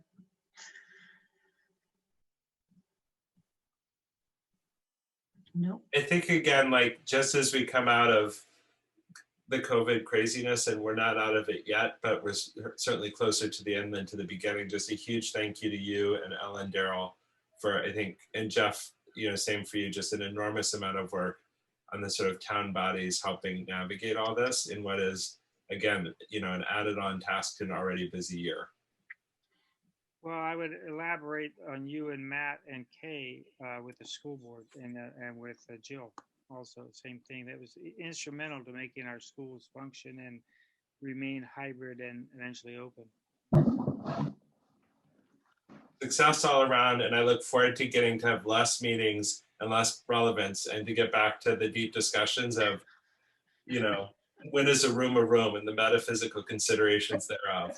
No. I think, again, like, just as we come out of the COVID craziness, and we're not out of it yet, but we're certainly closer to the end than to the beginning, just a huge thank you to you and Ellen, Daryl, for, I think, and Jeff, same for you, just an enormous amount of work on the sort of town bodies helping navigate all this in what is, again, an added on task to an already busy year. Well, I would elaborate on you and Matt and Kay with the school board and with Jill also, same thing. That was instrumental to making our schools function and remain hybrid and eventually open. Success all around, and I look forward to getting to have less meetings and less relevance and to get back to the deep discussions of, when is a room and the metaphysical considerations thereof.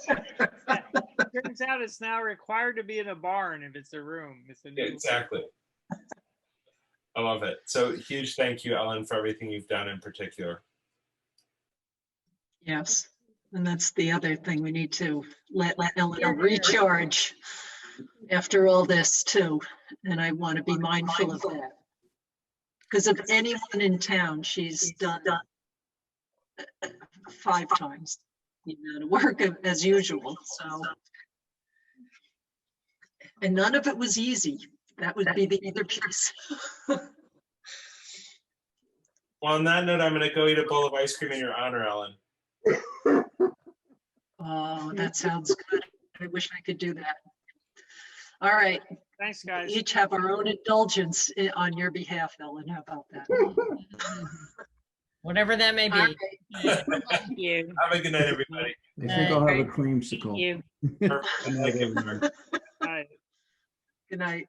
Turns out it's now required to be in a barn if it's a room. It's a new. Exactly. I love it. So huge thank you, Ellen, for everything you've done in particular. Yes, and that's the other thing. We need to let Ellen recharge after all this too. And I want to be mindful of that. Because of anyone in town, she's done 5 times the amount of work as usual. So, and none of it was easy. That would be the other piece. Well, on that note, I'm going to go eat a bowl of ice cream in your honor, Ellen. Oh, that sounds good. I wish I could do that. All right. Thanks, guys. We each have our own indulgence on your behalf, Ellen. How about that? Whatever that may be. All right. Thank you. Have a good night, everybody. I think I'll have a Thank creamsicle. you. Good night, everyone. All right. Good night.